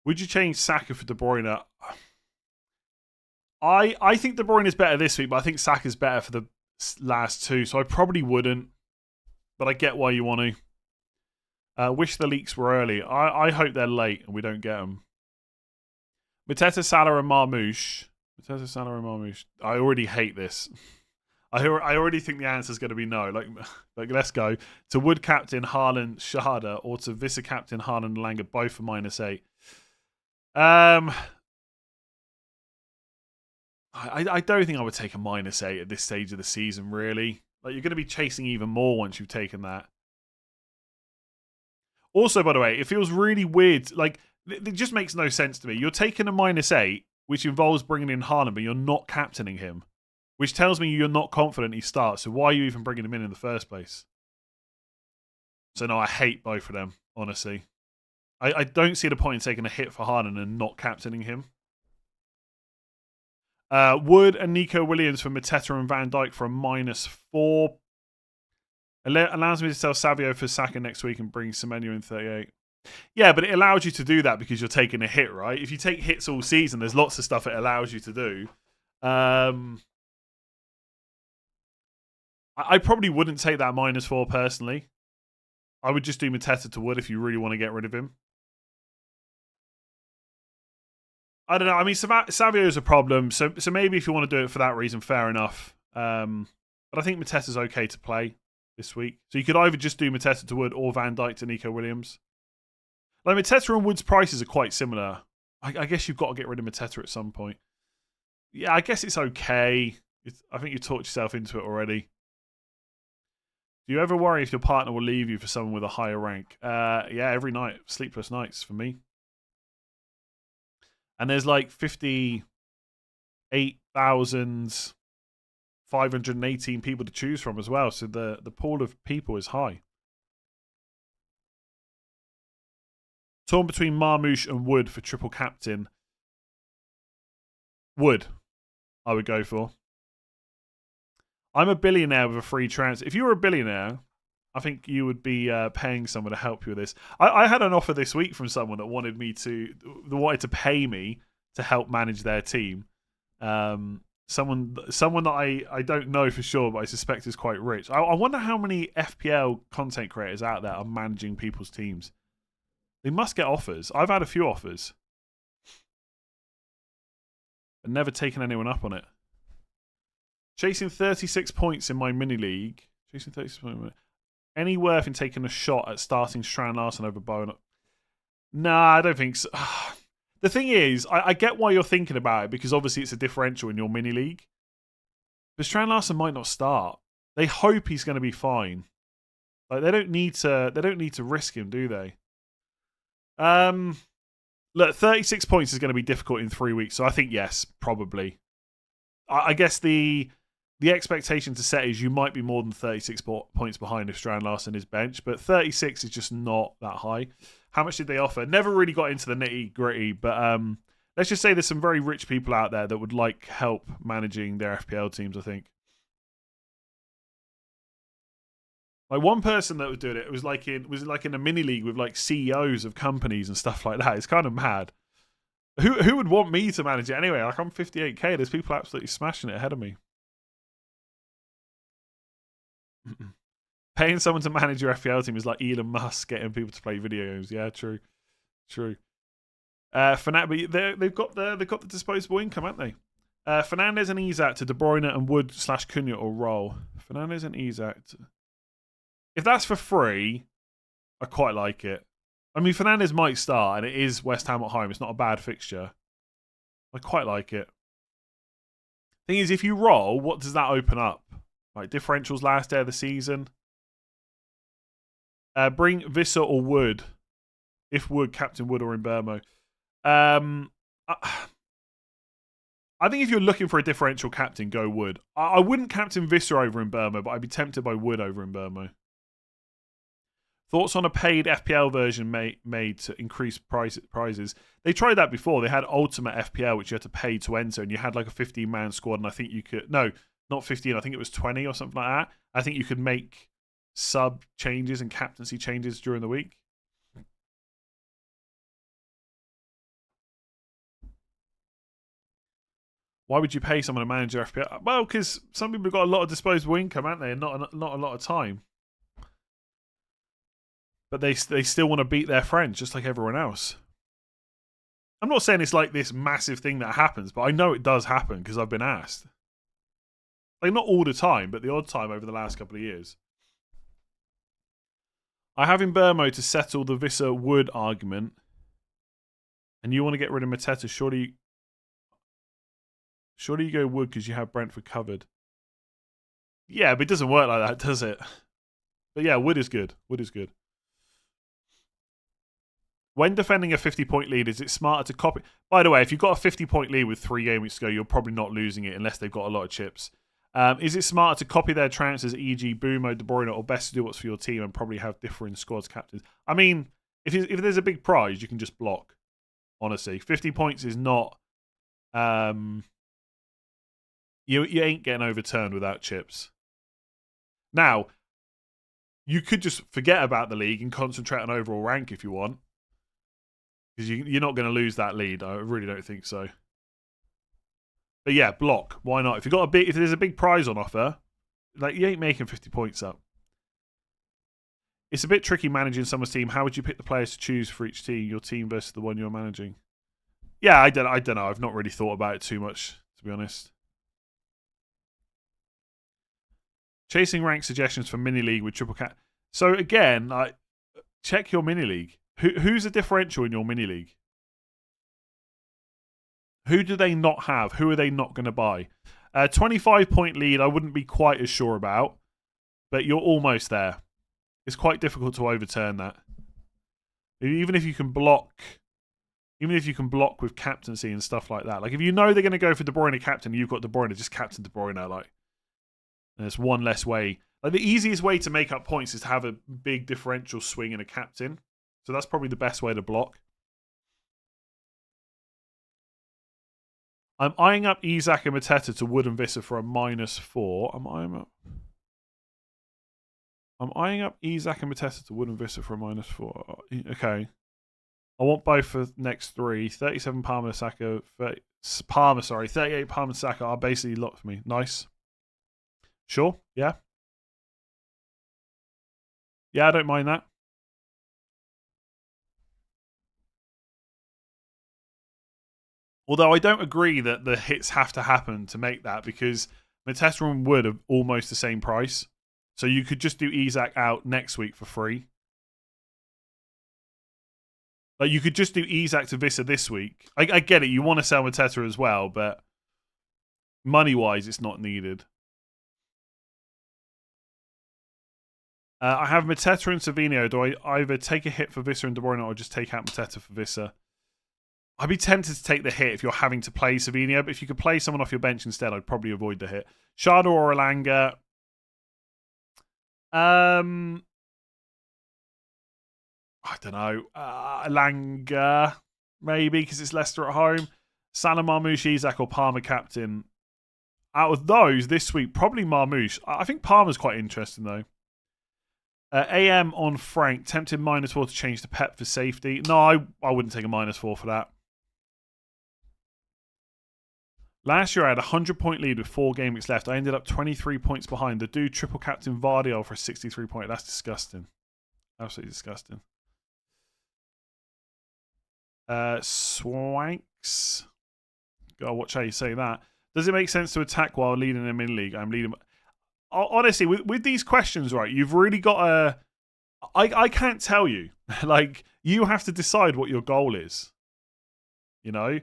Would you change Saka for De Bruyne? I think De Bruyne is better this week, but I think Saka's better for the last 2, so I probably wouldn't. But I get why you want to. Wish the leaks were early. I hope they're late and we don't get them. Mateta, Salah, and Marmoush. Mateta, Salah, and Marmoush. I already hate this. I already think the answer is going to be no. Like let's go to Wood captain Haaland, Shahada, or to Visser captain Haaland, Langer, both for -8. I don't think I would take a -8 at this stage of the season. Really, like you're going to be chasing even more once you've taken that. Also, by the way, it feels really weird. Like, it just makes no sense to me. You're taking a -8, which involves bringing in Haaland, but you're not captaining him, which tells me you're not confident he starts. So why are you even bringing him in the first place? So no, I hate both of them, honestly. I don't see the point in taking a hit for Haaland and not captaining him. Wood and Nico Williams for Mateta and Van Dijk for a -4. Allows me to sell Savio for Saka next week and bring Semenyo in 38. Yeah, but it allows you to do that because you're taking a hit, right? If you take hits all season, there's lots of stuff it allows you to do. I probably wouldn't take that -4 personally. I would just do Mateta to Wood if you really want to get rid of him. I don't know. I mean, Savio is a problem, so maybe if you want to do it for that reason, fair enough. But I think Mateta's okay to play this week. So you could either just do Mateta to Wood or Van Dijk to Nico Williams. Like Mateta and Wood's prices are quite similar. I guess you've got to get rid of Mateta at some point. Yeah, I guess it's okay. I think you talked yourself into it already. Do you ever worry if your partner will leave you for someone with a higher rank? Yeah, every night. Sleepless nights for me. And there's like 58,518 people to choose from as well. So the pool of people is high. Torn between Marmouche and Wood for triple captain. Wood, I would go for. I'm a billionaire with a free transfer. If you were a billionaire, I think you would be paying someone to help you with this. I had an offer this week from someone that wanted to pay me to help manage their team. Someone that I don't know for sure, but I suspect is quite rich. I wonder how many FPL content creators out there are managing people's teams. They must get offers. I've had a few offers, but never taken anyone up on it. Chasing 36 points in my mini league. Chasing 36 points. Any worth in taking a shot at starting Strand Larsen over Bowen? Nah, I don't think so. The thing is, I get why you're thinking about it, because obviously it's a differential in your mini league. But Strand Larsen might not start. They hope he's going to be fine. Like they don't need to risk him, do they? Look, 36 points is going to be difficult in 3 weeks, so I think yes, probably. I guess the expectation to set is you might be more than 36 points behind if Strand Larsen is bench, but 36 is just not that high. How much did they offer? Never really got into the nitty gritty, but let's just say there's some very rich people out there that would like help managing their FPL teams, I think. Like one person that was doing it was like in a mini league with like CEOs of companies and stuff like that. It's kind of mad. Who would want me to manage it anyway? Like I'm 58k. There's people absolutely smashing it ahead of me. Paying someone to manage your FPL team is like Elon Musk getting people to play video games. Yeah, true. For now, but they've got the disposable income, haven't they? Fernandes and Isak to De Bruyne and Wood / Cunha or roll. Fernandes and Isak. If that's for free, I quite like it. I mean, Fernandes might start, and it is West Ham at home. It's not a bad fixture. I quite like it. Thing is, if you roll, what does that open up? Like differentials last day of the season. Bring Visser or Wood. If Wood, Captain Wood or Mbermo. I think if you're looking for a differential captain, go Wood. I wouldn't captain Visser over Mbermo, but I'd be tempted by Wood over Mbermo. Thoughts on a paid FPL version made to increase prizes? They tried that before. They had Ultimate FPL, which you had to pay to enter, and you had like a 15-man squad, and I think you could... No, not 15. I think it was 20 or something like that. I think you could make sub changes and captaincy changes during the week. Why would you pay someone to manage your FPL? Well, because some people have got a lot of disposable income, haven't they? And not a lot of time. But they still want to beat their friends, just like everyone else. I'm not saying it's like this massive thing that happens, but I know it does happen because I've been asked. Like, not all the time, but the odd time over the last couple of years. I have in Burmo to settle the Visser Wood argument, and you want to get rid of Mateta. Surely you go Wood because you have Brentford covered. Yeah, but it doesn't work like that, does it? But yeah, Wood is good. Wood is good. When defending a 50-point lead, is it smarter to copy... By the way, if you've got a 50-point lead with 3 game weeks to go, you're probably not losing it unless they've got a lot of chips. Is it smarter to copy their transfers, e.g. Boomo, De Bruyne, or best to do what's for your team and probably have differing squads captains? I mean, if there's a big prize, you can just block. Honestly, 50 points is not... You ain't getting overturned without chips. Now, you could just forget about the league and concentrate on overall rank if you want. Because you're not going to lose that lead. I really don't think so. But yeah, block. Why not? If there's a big prize on offer, like you ain't making 50 points up. It's a bit tricky managing someone's team. How would you pick the players to choose for each team? Your team versus the one you're managing. Yeah, I don't know. I've not really thought about it too much, to be honest. Chasing rank suggestions for mini league with triple cat. So again, check your mini league. Who's a differential in your mini league? Who do they not have? Who are they not going to buy? 25-point lead, I wouldn't be quite as sure about. but you're almost there. It's quite difficult to overturn that. Even if you can block with captaincy and stuff like that. Like if you know they're going to go for De Bruyne captain, you've got De Bruyne, just captain De Bruyne. Like, and it's one less way. Like the easiest way to make up points is to have a big differential swing in a captain. So that's probably the best way to block. I'm eyeing up Isak and Mateta to Wood and Visser for a -4. I'm eyeing up Isak and Mateta to Wood and Visser for a -4. Okay. I want both for next 3. 37 Palmer Saka. 38 Palmer Saka are basically locked for me. Nice. Sure. Yeah. Yeah, I don't mind that. Although I don't agree that the hits have to happen to make that, because Mateta and Wood are almost the same price. So you could just do Isak out next week for free. Like you could just do Isak to Visser this week. I get it. You want to sell Mateta as well, but money-wise, it's not needed. I have Mateta and Savinho. Do I either take a hit for Visser and De Bruyne or just take out Mateta for Visser? I'd be tempted to take the hit if you're having to play Savinho, but if you could play someone off your bench instead, I'd probably avoid the hit. Shada or Elanga? I don't know. Elanga, maybe, because it's Leicester at home. Salah, Marmoush, Isak, or Palmer captain. Out of those, this week, probably Marmoush. I think Palmer's quite interesting, though. AM on Frank. Tempted -4 to change to Pep for safety. No, I wouldn't take a -4 for that. Last year, I had a 100-point lead with 4 game weeks left. I ended up 23 points behind. The dude triple captain Vardiol for a 63-point. That's disgusting. Absolutely disgusting. Swanks. Gotta watch how you say that. Does it make sense to attack while leading a mini-league? I'm leading... Honestly, with these questions, right, you've really got to... I can't tell you. Like, you have to decide what your goal is. You know?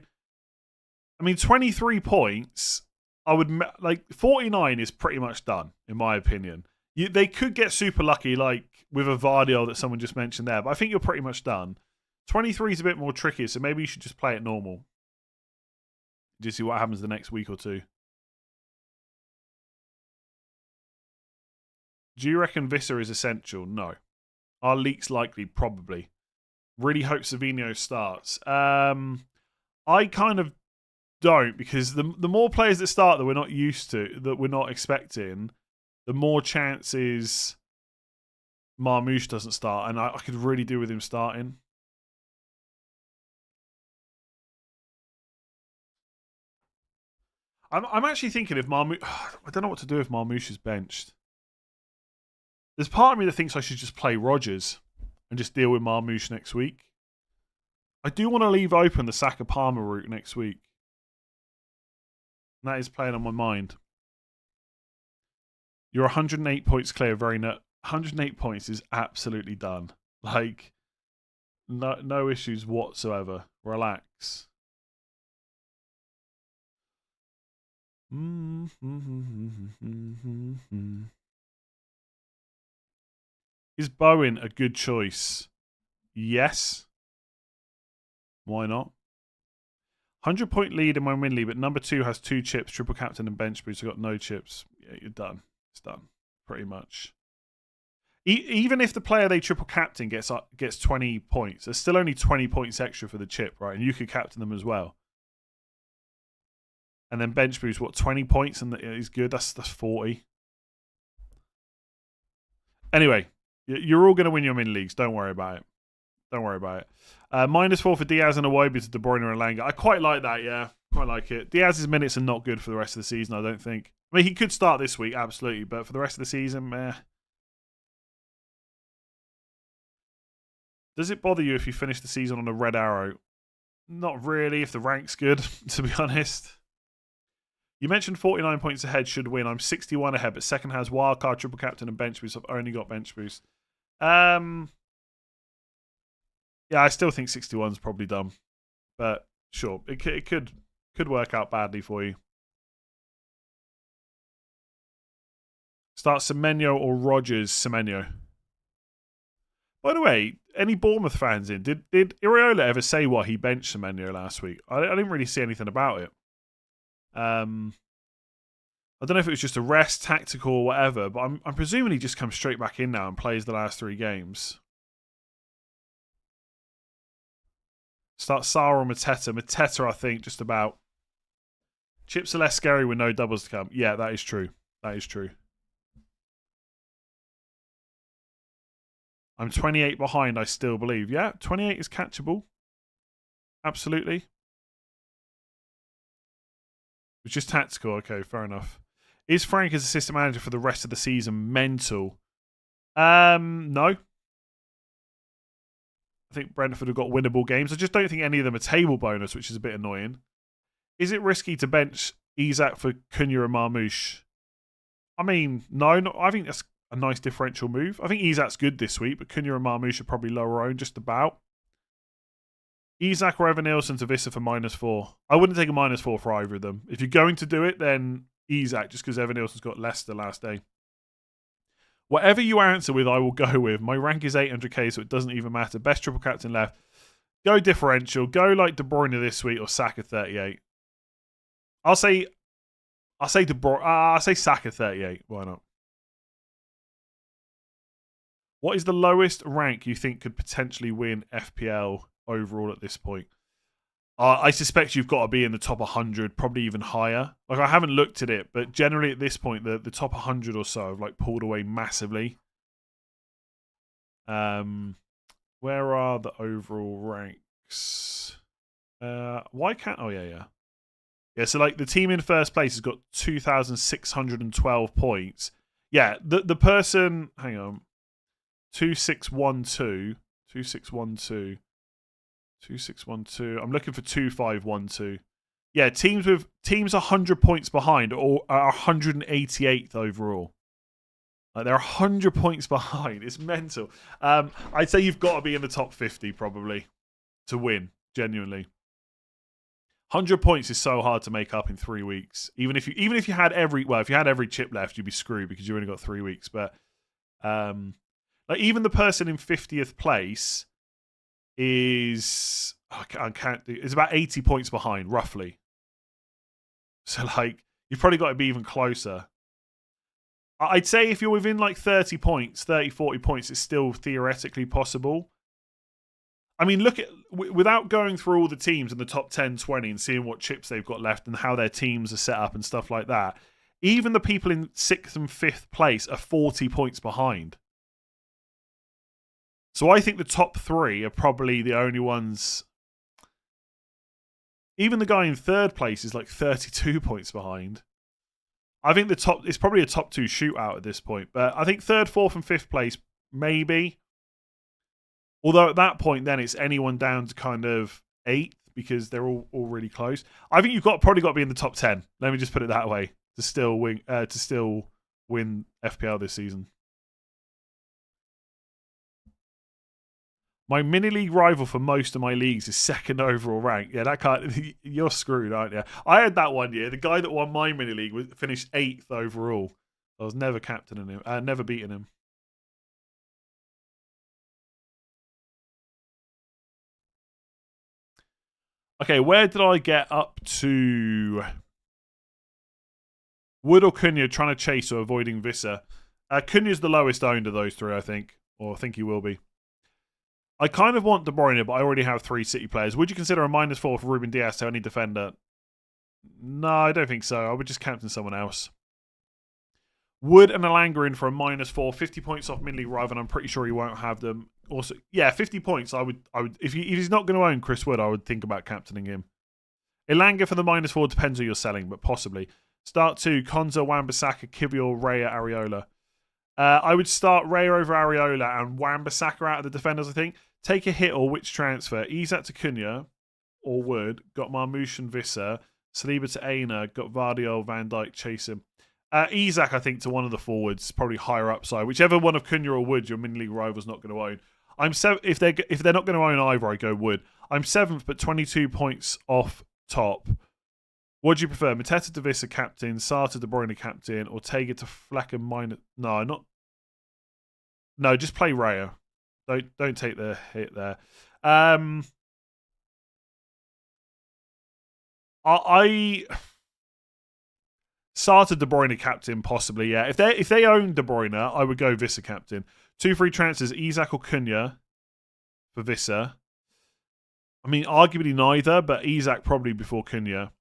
I mean, 23 points, I would... Like, 49 is pretty much done, in my opinion. They could get super lucky, like, with a Vardiol that someone just mentioned there, but I think you're pretty much done. 23 is a bit more tricky, so maybe you should just play it normal. Just see what happens the next week or two. Do you reckon Visser is essential? No. Are leaks likely? Probably. Really hope Savinho starts. I kind of don't, because the more players that start that we're not used to, that we're not expecting, the more chances Marmoush doesn't start, and I could really do with him starting. I'm actually thinking if Marmoush... I don't know what to do if Marmoush is benched. There's part of me that thinks I should just play Rodgers and just deal with Marmoush next week. I do want to leave open the Saka Palmer route next week. And that is playing on my mind. You're 108 points clear. 108 points is absolutely done. Like, no issues whatsoever. Relax. Is Bowen a good choice? Yes. Why not? 100-point lead in my win league, but number 2 has 2 chips, triple captain and bench boost. I've got no chips. Yeah, you're done. It's done. Pretty much. Even if the player they triple captain gets 20 points, there's still only 20 points extra for the chip, right? And you could captain them as well. And then bench boost, what, 20 points? And he's good. That's 40. Anyway, you're all going to win your mini leagues. Don't worry about it. Don't worry about it. -4 for Diaz and Iwobi to De Bruyne and Elanga. I quite like that, yeah. Quite like it. Diaz's minutes are not good for the rest of the season, I don't think. I mean, he could start this week, absolutely. But for the rest of the season, meh. Does it bother you if you finish the season on a red arrow? Not really, if the rank's good, to be honest. You mentioned 49 points ahead should win. I'm 61 ahead, but second has wildcard, triple captain, and bench boost. I've only got bench boost. Yeah, I still think 61 is probably dumb. But sure, it could work out badly for you. Start Semenyo or Rogers? Semenyo. By the way, any Bournemouth fans in? Did Iraola ever say why he benched Semenyo last week? I didn't really see anything about it. I don't know if it was just a rest, tactical, or whatever, but I'm presuming he just comes straight back in now and plays the last 3 games. Start Sarr or Mateta. Mateta, I think, just about. Chips are less scary with no doubles to come. Yeah, that is true. That is true. I'm 28 behind, I still believe. Yeah, 28 is catchable. Absolutely. It's just tactical. Okay, fair enough. Is Frank as assistant manager for the rest of the season mental? No. I think Brentford have got winnable games. I just don't think any of them are table bonus, which is a bit annoying. Is it risky to bench Isak for Cunha and Marmoush? I mean, no. I think that's a nice differential move. I think Isak's good this week, but Cunha and Marmoush are probably lower owned just about. Isak or Evan Nielsen to Vissa for -4. I wouldn't take a -4 for either of them. If you're going to do it, then Isak, just because Evan Nielsen's got Leicester last day. Whatever you answer with, I will go with. My rank is 800k, so it doesn't even matter. Best triple captain left. Go differential. Go like De Bruyne this week or Saka 38. I'll say De Bruyne. I'll say Saka 38. Why not? What is the lowest rank you think could potentially win FPL overall at this point? I suspect you've got to be in the top 100, probably even higher. Like, I haven't looked at it, but generally at this point, the top 100 or so have like pulled away massively. Where are the overall ranks? Why can't? Oh yeah. Yeah, so like the team in first place has got 2,612 points. Yeah, the person. Hang on. 2612. 2612. I'm looking for 2512. Yeah, teams 100 points behind or are 188th overall. Like, they're 100 points behind. It's mental. I'd say you've got to be in the top 50 probably to win. Genuinely, 100 points is so hard to make up in 3 weeks. Even if you had every chip left, you'd be screwed because you only got 3 weeks. But like even the person in 50th place is it's about 80 points behind roughly. So like you've probably got to be even closer. I'd say if you're within like 30 points, 30, 40 points, it's still theoretically possible. I mean, look at without going through all the teams in the top 10, 20 and seeing what chips they've got left and how their teams are set up and stuff like that. Even the people in 6th and 5th place are 40 points behind. So I think the top 3 are probably the only ones. Even the guy in 3rd place is like 32 points behind. I think it's probably a top 2 shootout at this point. But I think 3rd, 4th and 5th place, maybe. Although at that point, then it's anyone down to kind of 8th because they're all really close. I think you've probably got to be in the top 10. Let me just put it that way to still win FPL this season. My mini league rival for most of my leagues is 2nd overall rank. Yeah, that can't. You're screwed, aren't you? I had that one year. The guy that won my mini league finished 8th overall. I was never captaining him. Never beating him. Okay, where did I get up to? Wood or Cunha trying to chase or avoiding Vissa? Cunha's the lowest owned of those 3, I think. Or I think he will be. I kind of want De Bruyne, but I already have 3 City players. Would you consider a -4 for Ruben Dias to any defender? No, I don't think so. I would just captain someone else. Wood and Alanga in for a -4, 50 points off mid-league rival, and I'm pretty sure he won't have them. Also, yeah, 50 points. I would. If he's not going to own Chris Wood, I would think about captaining him. Elanga for the -4 depends who you're selling, but possibly. Start 2, Konza, Wan-Bissaka, Kivior, Raya, Areola. I would start Raya over Areola and Wan-Bissaka out of the defenders, I think. Take a hit or which transfer? Isak to Cunha or Wood. Got Marmoush and Vissa. Saliba to Aina. Got Vardiol, Van Dijk, chase him. Isak, I think, to one of the forwards. Probably higher upside. Whichever one of Cunha or Wood your mini-league rival's not going to own. If they're not going to own either, I go Wood. I'm 7th, but 22 points off top. What do you prefer? Mateta to Vissa captain, Sarr to De Bruyne captain, Ortega to Flecken minus... No, not... No, just play Raya. Don't take the hit there. I Sarr to De Bruyne captain, possibly, yeah. If they own De Bruyne, I would go Vissa captain. 2 free transfers, Isak or Cunha for Vissa. I mean, arguably neither, but Isak probably before Cunha.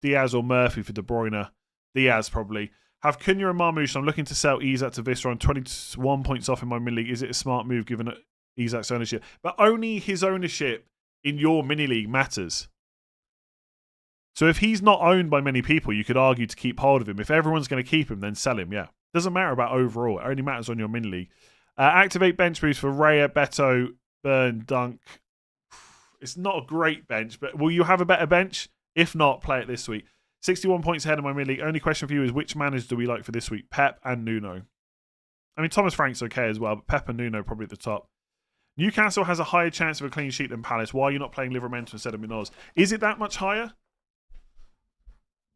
Diaz or Murphy for De Bruyne. Diaz probably. Have Cunha and Marmoush. I'm looking to sell Isak to Vissa on 21 points off in my mini league. Is it a smart move given Isak's ownership? But only his ownership in your mini league matters. So if he's not owned by many people, you could argue to keep hold of him. If everyone's going to keep him, then sell him, yeah. Doesn't matter about overall. It only matters on your mini league. Activate bench boost for Raya, Beto, Burn, Dunk. It's not a great bench, but will you have a better bench? If not, play it this week. 61 points ahead of my mini league. Only question for you is which managers do we like for this week? Pep and Nuno. I mean, Thomas Frank's okay as well, but Pep and Nuno probably at the top. Newcastle has a higher chance of a clean sheet than Palace. Why are you not playing Livramento instead of Munoz? Is it that much higher?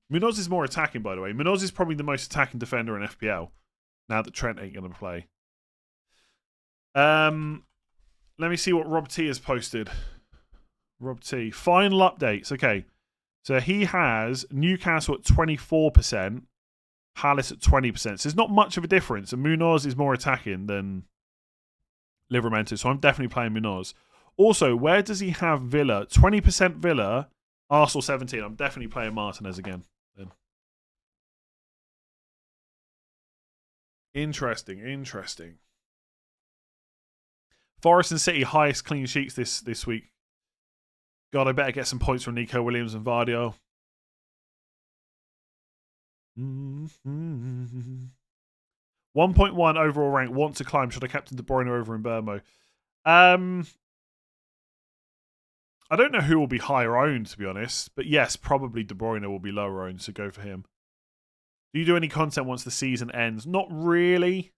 Munoz is more attacking, by the way. Munoz is probably the most attacking defender in FPL, now that Trent ain't going to play. Let me see what Rob T has posted. Rob T. Final updates. Okay. So he has Newcastle at 24%, Palace at 20%. So there's not much of a difference. And Munoz is more attacking than Livramento. So I'm definitely playing Munoz. Also, where does he have Villa? 20% Villa, Arsenal 17. I'm definitely playing Martinez again. Then. Interesting. Forest and City highest clean sheets this week. God, I better get some points from Nico Williams and Vardio. 1.1 overall rank. Want to climb. Should I captain De Bruyne over in Burmo? I don't know who will be higher owned, to be honest. But yes, probably De Bruyne will be lower owned, so go for him. Do you do any content once the season ends? Not really,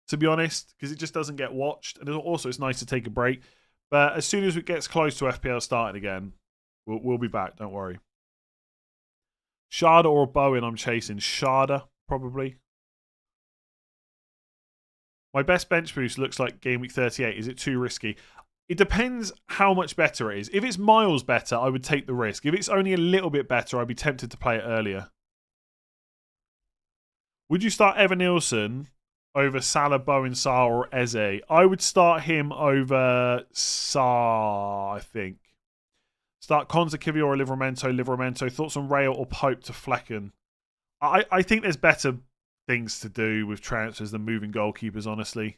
to be honest, because it just doesn't get watched. And also, it's nice to take a break. But as soon as it gets close to FPL starting again, we'll be back. Don't worry. Sharda or Bowen I'm chasing. Sharda, probably. My best bench boost looks like Game Week 38. Is it too risky? It depends how much better it is. If it's miles better, I would take the risk. If it's only a little bit better, I'd be tempted to play it earlier. Would you start Evan Nielsen over Salah, Bowen, Sarr, or Eze? I would start him over Sarr, I think. Start Konza, Kivior, or Livramento. Thoughts on Rail or Pope to Flecken? I think there's better things to do with transfers than moving goalkeepers, honestly.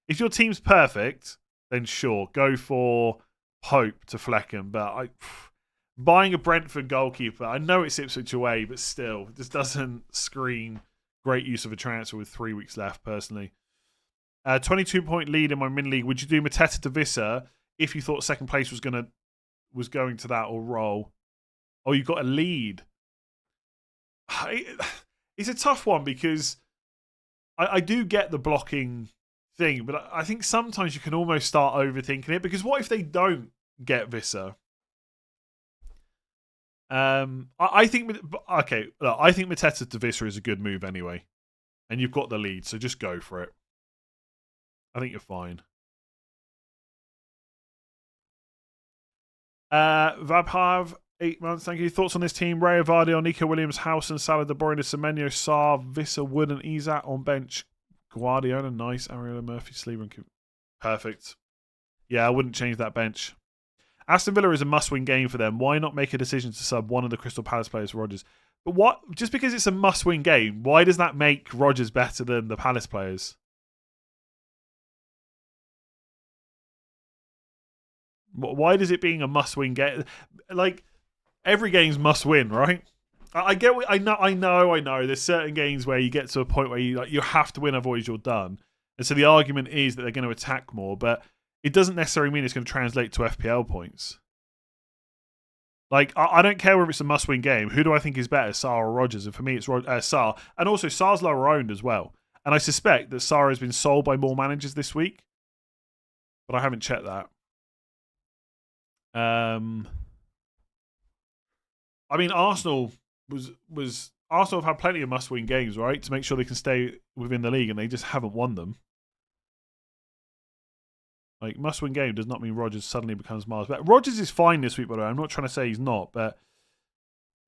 If your team's perfect, then sure, go for Pope to Flecken. But buying a Brentford goalkeeper, I know it's Ipswich away, but still, this doesn't scream great use of a transfer with 3 weeks left, personally. 22-point lead in my mini league. Would you do Mateta to Vissa if you thought second place was going to that or roll? Oh, you got a lead. It's a tough one because I do get the blocking thing, but I think sometimes you can almost start overthinking it because what if they don't get Vissa? I think Mateta to Vissa is a good move anyway, and you've got the lead, so just go for it. I think you're fine. Vabhav, 8 months. Thank you. Thoughts on this team? Ray Vardy, Nico Williams, House and Salah, De Bruyne, Semenyo, Sarr, Vissa, Wood, and Isak on bench. Guardiola, nice. Ariella, Murphy, Sleever, and perfect. Yeah, I wouldn't change that bench. Aston Villa is a must-win game for them. Why not make a decision to sub one of the Crystal Palace players for Rodgers? But what? Just because it's a must-win game, why does that make Rodgers better than the Palace players? Why does it being a must-win game? Like, every game's must-win, right? I get. I know. There's certain games where you get to a point where you have to win, otherwise you're done. And so the argument is that they're going to attack more, but it doesn't necessarily mean it's going to translate to FPL points. Like, I don't care whether it's a must-win game. Who do I think is better, Sarr or Rodgers? And for me, it's Sarr. And also, Sarr's lower owned as well. And I suspect that Sarr has been sold by more managers this week. But I haven't checked that. I I mean, Arsenal Arsenal have had plenty of must-win games, right, to make sure they can stay within the league, and they just haven't won them. Like, must-win game does not mean Rodgers suddenly becomes Mars. But Rodgers is fine this week, by the way. I'm not trying to say he's not, but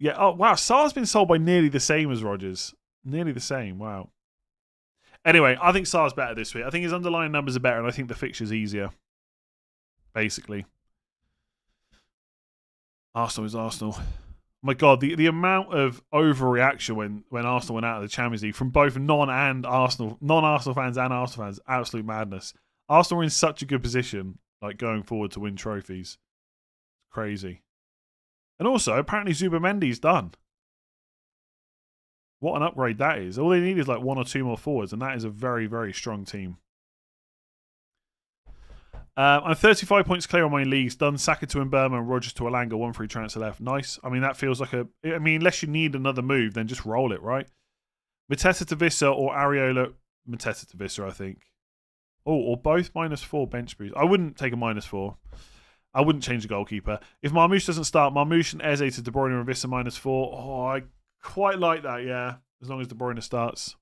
yeah. Oh wow, Sar's been sold by nearly the same as Rodgers. Nearly the same. Wow. Anyway, I think Sar's better this week. I think his underlying numbers are better, and I think the fixture's easier. Basically. Arsenal is Arsenal. My God, the amount of overreaction when Arsenal went out of the Champions League from both non-Arsenal fans and Arsenal fans, absolute madness. Arsenal are in such a good position, like going forward to win trophies. Crazy. And also, apparently Zubamendi's done. What an upgrade that is. All they need is like 1 or 2 more forwards, and that is a very, very strong team. I'm 35 points clear on my leagues. Done Saka to Mbeumo and Rodgers to Alanga. 1 free transfer left. Nice. I mean, that feels like unless you need another move, then just roll it, right? Mateta to Vissa or Areola. Mateta to Vissa, I think. Oh, or both -4 bench boost. I wouldn't take a -4. I wouldn't change the goalkeeper. If Marmoush doesn't start, Marmoush and Eze to De Bruyne and Vissa -4. Oh, I quite like that, yeah. As long as De Bruyne starts.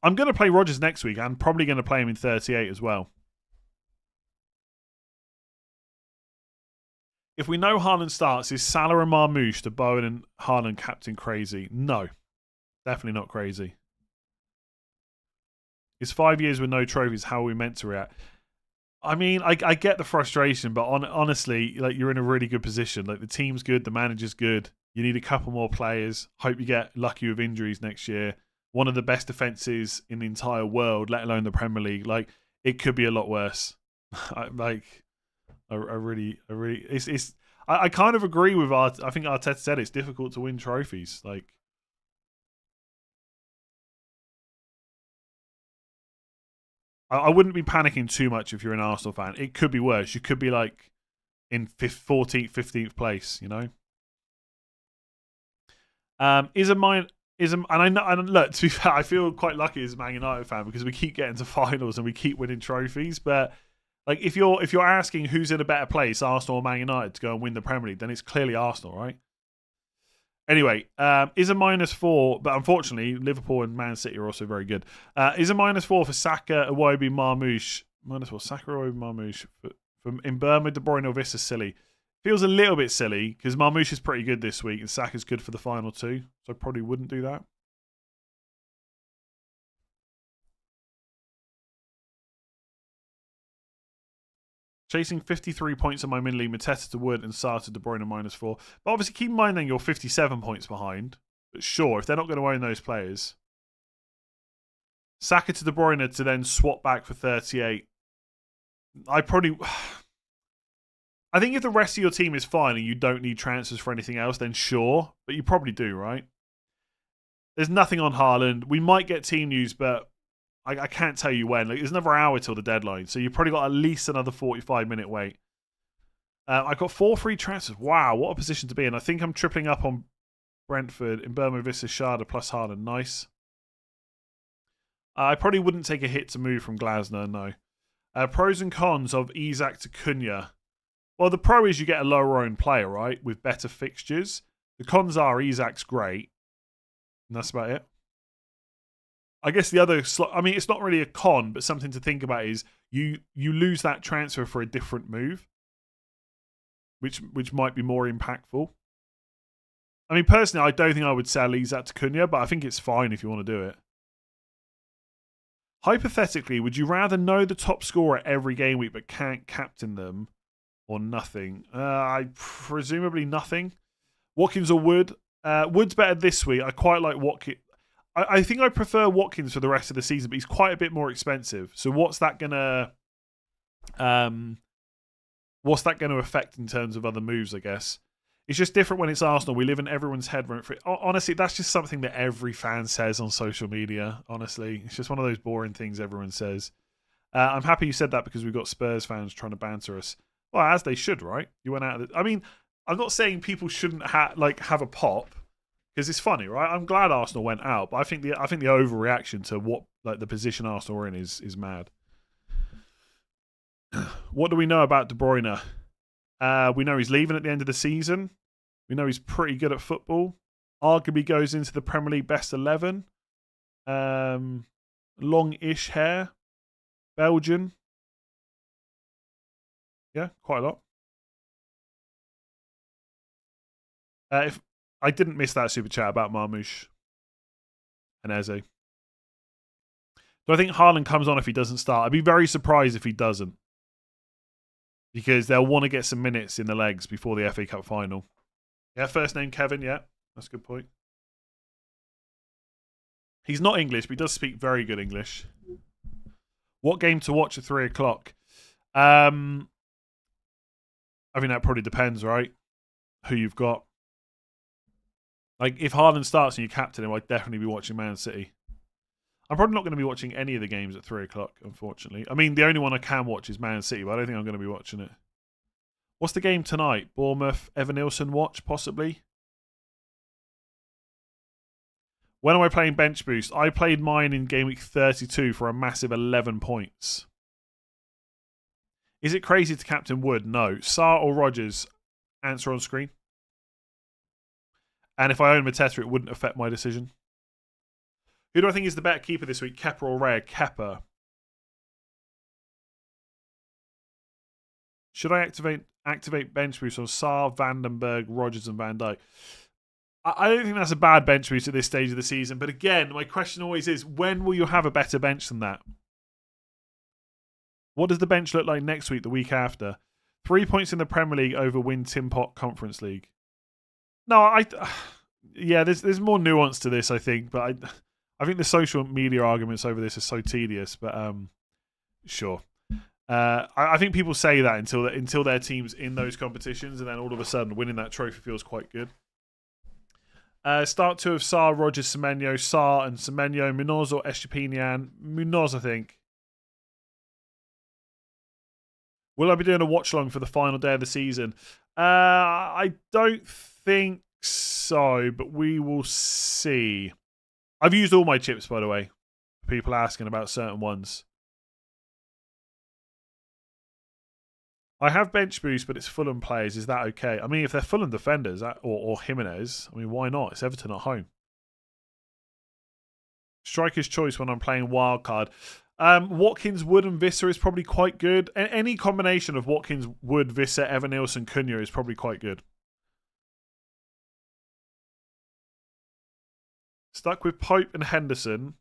I'm going to play Rodgers next week. I'm probably going to play him in 38 as well. If we know Haaland starts, is Salah and Marmoush to Bowen and Haaland captain crazy? No. Definitely not crazy. It's 5 years with no trophies. How are we meant to react? I mean, I get the frustration, but honestly, like, you're in a really good position. Like, the team's good, the manager's good. You need a couple more players. Hope you get lucky with injuries next year. One of the best defenses in the entire world, let alone the Premier League. Like, it could be a lot worse. I kind of agree with I think Arteta said it's difficult to win trophies. Like, I wouldn't be panicking too much if you're an Arsenal fan. It could be worse. You could be like in 14th, 15th place, you know? And look, to be fair, I feel quite lucky as a Man United fan because we keep getting to finals and we keep winning trophies. But like, if you're asking who's in a better place, Arsenal or Man United, to go and win the Premier League, then it's clearly Arsenal, right? Anyway, is a -4, but unfortunately, Liverpool and Man City are also very good. Is a -4 for Saka, Iwobi, Marmoush. -4, Saka, Iwobi, Marmoush. From Mbeumo, De Bruyne, or Vissa, silly. Feels a little bit silly because Marmoush is pretty good this week and Saka's good for the final 2, so I probably wouldn't do that. Chasing 53 points on my mini league, Mateta to Wood and Sarr to De Bruyne -4. But obviously keep in mind then you're 57 points behind. But sure, if they're not going to own those players. Saka to De Bruyne to then swap back for 38. I think if the rest of your team is fine and you don't need transfers for anything else, then sure. But you probably do, right? There's nothing on Haaland. We might get team news, but I can't tell you when. Like, there's another hour till the deadline, so you've probably got at least another 45-minute wait. I've got 4 free transfers. Wow, what a position to be in. I think I'm tripling up on Brentford, Mbeumo, Vissa, Sharda plus Haaland. Nice. I probably wouldn't take a hit to move from Glasner, no. Pros and cons of Isak to Cunha. Well, the pro is you get a lower owned player, right, with better fixtures. The cons are Isak's great, and that's about it. I guess the other, it's not really a con, but something to think about is you lose that transfer for a different move, which might be more impactful. I mean, personally, I don't think I would sell Isak to Cunha, but I think it's fine if you want to do it. Hypothetically, would you rather know the top scorer every game week but can't captain them, or nothing? Presumably nothing. Watkins or Wood? Wood's better this week. I quite like Watkins. I think I prefer Watkins for the rest of the season, but he's quite a bit more expensive. So what's that gonna affect in terms of other moves, I guess? It's just different when it's Arsenal. We live in everyone's head. Honestly, that's just something that every fan says on social media, honestly. It's just one of those boring things everyone says. I'm happy you said that because we've got Spurs fans trying to banter us. Well, as they should, right? You went out of it. I mean, I'm not saying people shouldn't have a pop, because it's funny, right? I'm glad Arsenal went out, but I think the overreaction to what the position Arsenal are in is mad. What do we know about De Bruyne? We know he's leaving at the end of the season. We know he's pretty good at football. Arguably goes into the Premier League best 11. Long-ish hair. Belgian. Yeah, quite a lot. If I didn't miss that super chat about Marmoush and Eze. Do I think Haaland comes on if he doesn't start? I'd be very surprised if he doesn't. Because they'll want to get some minutes in the legs before the FA Cup final. Yeah, first name Kevin, yeah. That's a good point. He's not English, but he does speak very good English. What game to watch at 3 o'clock? I mean, that probably depends, right? Who you've got. Like, if Haaland starts and you captain him, I'd definitely be watching Man City. I'm probably not going to be watching any of the games at 3 o'clock, unfortunately. I mean, the only one I can watch is Man City, but I don't think I'm going to be watching it. What's the game tonight? Bournemouth, Evan-Nilsson watch, possibly? When am I playing Bench Boost? I played mine in Game Week 32 for a massive 11 points. Is it crazy to captain Wood? No. Sarr or Rodgers? Answer on screen. And if I own Mateta, it wouldn't affect my decision. Who do I think is the better keeper this week? Kepa or Raya? Kepa. Should I activate bench boost on Sarr, Vandenberg, Rodgers and Van Dijk? I don't think that's a bad bench boost at this stage of the season. But again, my question always is, when will you have a better bench than that? What does the bench look like next week, the week after? 3 points in the Premier League over win Tim Pot Conference League. No, yeah, there's more nuance to this, I think. But I think the social media arguments over this are so tedious. But sure. I think people say that until their team's in those competitions, and then all of a sudden winning that trophy feels quite good. Start 2 of Sarr, Rodgers, Semenyo, Sarr and Semenyo, Munoz or Eshapinian. Munoz, I think. Will I be doing a watch along for the final day of the season? I don't think so, but we will see. I've used all my chips, by the way. People asking about certain ones. I have bench boost, but it's Fulham players. Is that okay? I mean, if they're Fulham defenders or Jimenez, I mean, why not? It's Everton at home. Striker's choice when I'm playing wildcard. Watkins, Wood and Visser is probably quite good. Any combination of Watkins, Wood, Visser, Evan-Nilsson, Cunha is probably quite good. Stuck with Pope and Henderson.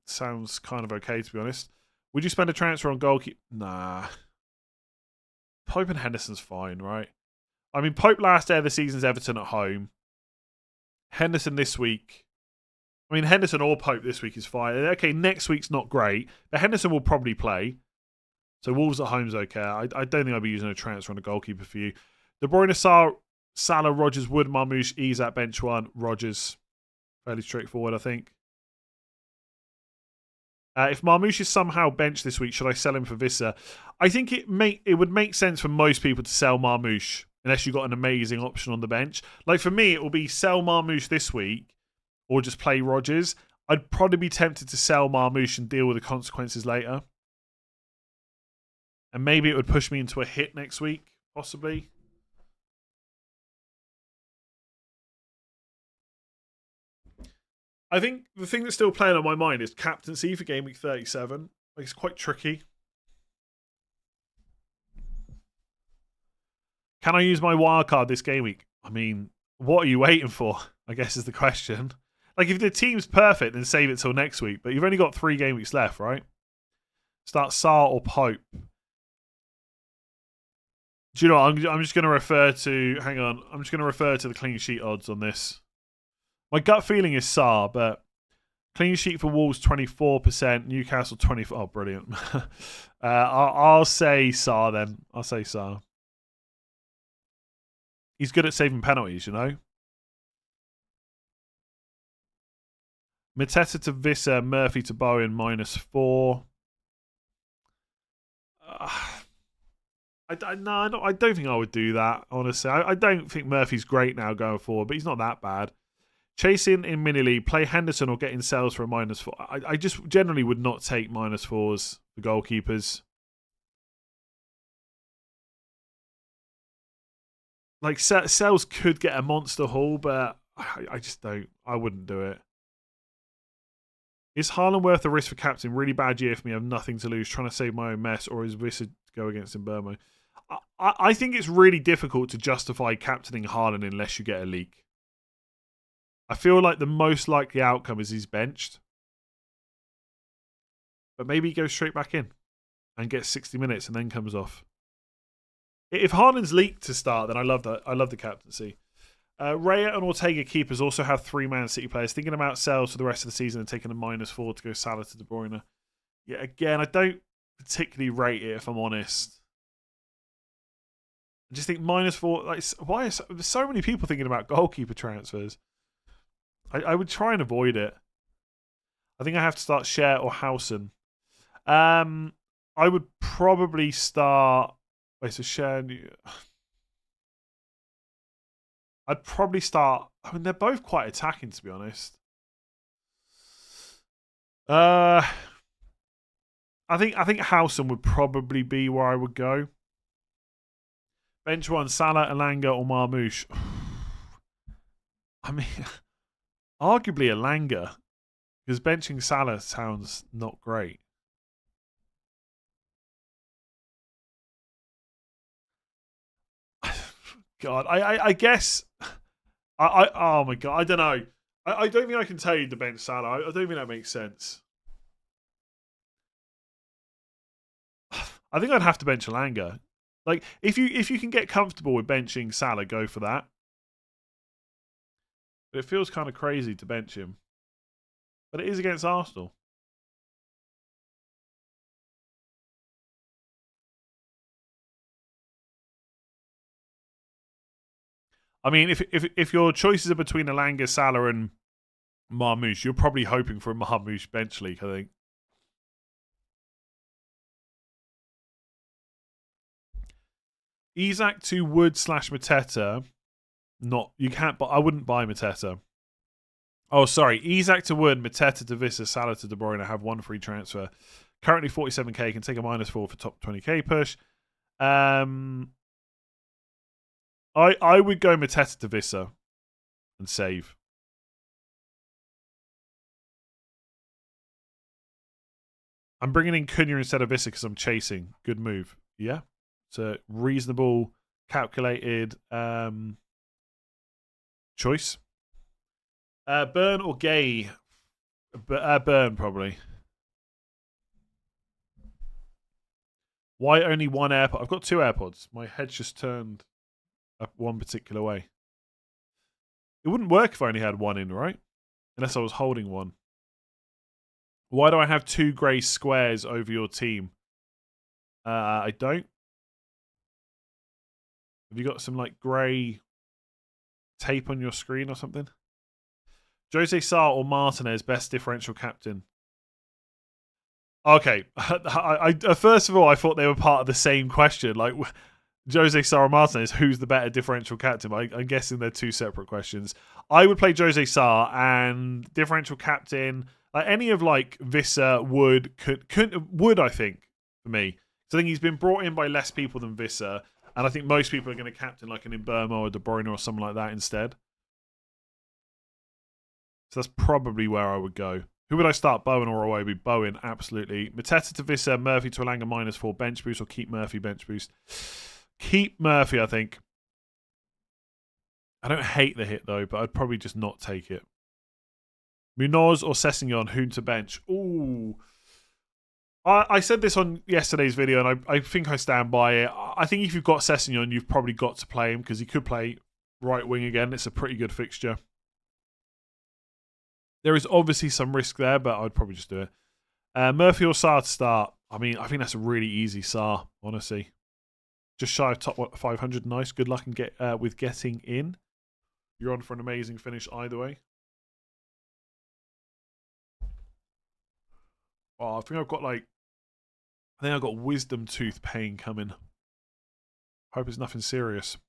Sounds kind of okay, to be honest. Would you spend a transfer on goalkeeper? Nah. Pope and Henderson's fine, right? I mean, Pope last day of the season's Everton at home. Henderson this week. I mean, Henderson or Pope this week is fine. Okay, next week's not great, but Henderson will probably play. So Wolves at home's okay. I don't think I'll be using a transfer on a goalkeeper for you. De Bruyne, Salah, Rodgers, Wood, Marmoush, ease at bench 1. Rodgers. Fairly straightforward, I think. If Marmoush is somehow benched this week, should I sell him for Visser? I think it would make sense for most people to sell Marmoush, unless you've got an amazing option on the bench. Like for me, it will be sell Marmoush this week, or just play Rodgers. I'd probably be tempted to sell Marmoush and deal with the consequences later. And maybe it would push me into a hit next week, possibly. I think the thing that's still playing on my mind is captaincy for Game Week 37. Like, it's quite tricky. Can I use my wildcard this game week? I mean, what are you waiting for? I guess is the question. Like, if the team's perfect, then save it till next week. But you've only got 3 game weeks left, right? Start Sarr or Pope. Do you know what? I'm just going to refer to... Hang on. I'm just going to refer to the clean sheet odds on this. My gut feeling is Sarr, but clean sheet for Wolves 24%, Newcastle 24%. Oh, brilliant. I'll say Sarr then. I'll say Sarr. He's good at saving penalties, you know. Mateta to Visser, Murphy to Bowen -4. I don't think I would do that, honestly. I don't think Murphy's great now going forward, but he's not that bad. Chasing in mini league, play Henderson or get in sales for a -4. I just generally would not take -4s for goalkeepers. Like, Sells could get a monster haul, but I just don't. I wouldn't do it. Is Haaland worth the risk for captain? Really bad year for me. I have nothing to lose. Trying to save my own mess, or is Vissa to go against Mbermo? I think it's really difficult to justify captaining Haaland unless you get a leak. I feel like the most likely outcome is he's benched. But maybe he goes straight back in and gets 60 minutes and then comes off. If Haaland's leaked to start, then I love that. I love the captaincy. Raya and Ortega keepers also have 3 Man City players. Thinking about sales for the rest of the season and taking a -4 to go Salah to De Bruyne. Yeah, again, I don't particularly rate it, if I'm honest. I just think -4. Like, why are so many people thinking about goalkeeper transfers? I would try and avoid it. I think I have to start Cher or Howson. I would probably start. Wait, so Cher. I'd probably start. I mean, they're both quite attacking, to be honest. I think Howson would probably be where I would go. Bench one: Salah, Elanga, or Marmoush. I mean, arguably Elanga, because benching Salah sounds not great. God, I guess. Oh my God, I don't know. I don't think I can tell you to bench Salah. I don't think that makes sense. I think I'd have to bench Elanga. Like, if you can get comfortable with benching Salah, go for that. But it feels kind of crazy to bench him. But it is against Arsenal. I mean, if your choices are between Elanga, Salah, and Marmoush, you're probably hoping for a Marmoush bench league, I think. Isak to Wood / Mateta. Not, you can't, but I wouldn't buy Mateta. Oh, sorry. Isak to Wood, Mateta to Vissa, Salah to De Bruyne. Have 1 free transfer. Currently 47k. Can take a -4 for top 20k push. I would go Mateta to Vissa and save. I'm bringing in Cunha instead of Vissa because I'm chasing. Good move. Yeah. It's a reasonable, calculated choice. Burn or Gay? Burn, probably. Why only 1 AirPod? I've got 2 AirPods. My head's just turned up one particular way. It wouldn't work if I only had 1 in, right? Unless I was holding one. Why do I have 2 grey squares over your team? I don't. Have you got some like grey tape on your screen or something? Jose Sarr or Martinez, best differential captain? Okay. First of all, I thought they were part of the same question. Like, Jose Sarr or Martinez, who's the better differential captain? I'm guessing they're 2 separate questions. I would play Jose Sarr, and differential captain, like any of like Vissa, Wood, Wood, I think, for me. So I think he's been brought in by less people than Vissa, and I think most people are going to captain like an Mbermo or De Bruyne or something like that instead. So that's probably where I would go. Who would I start, Bowen or Iwobi? Bowen, absolutely. Mateta to Vissa, Murphy to Elanga -4 bench boost, or keep Murphy bench boost? Keep Murphy, I think. I don't hate the hit though, but I'd probably just not take it. Munoz or Sessegnon, who to bench? Ooh. I said this on yesterday's video, and I think I stand by it. I think if you've got Sessegnon, you've probably got to play him because he could play right wing again. It's a pretty good fixture. There is obviously some risk there, but I'd probably just do it. Murphy or Sarr to start? I mean, I think that's a really easy Sarr, honestly. Just shy of top 500. Nice. Good luck with getting in. You're on for an amazing finish either way. Oh, I think I've got wisdom tooth pain coming. Hope it's nothing serious.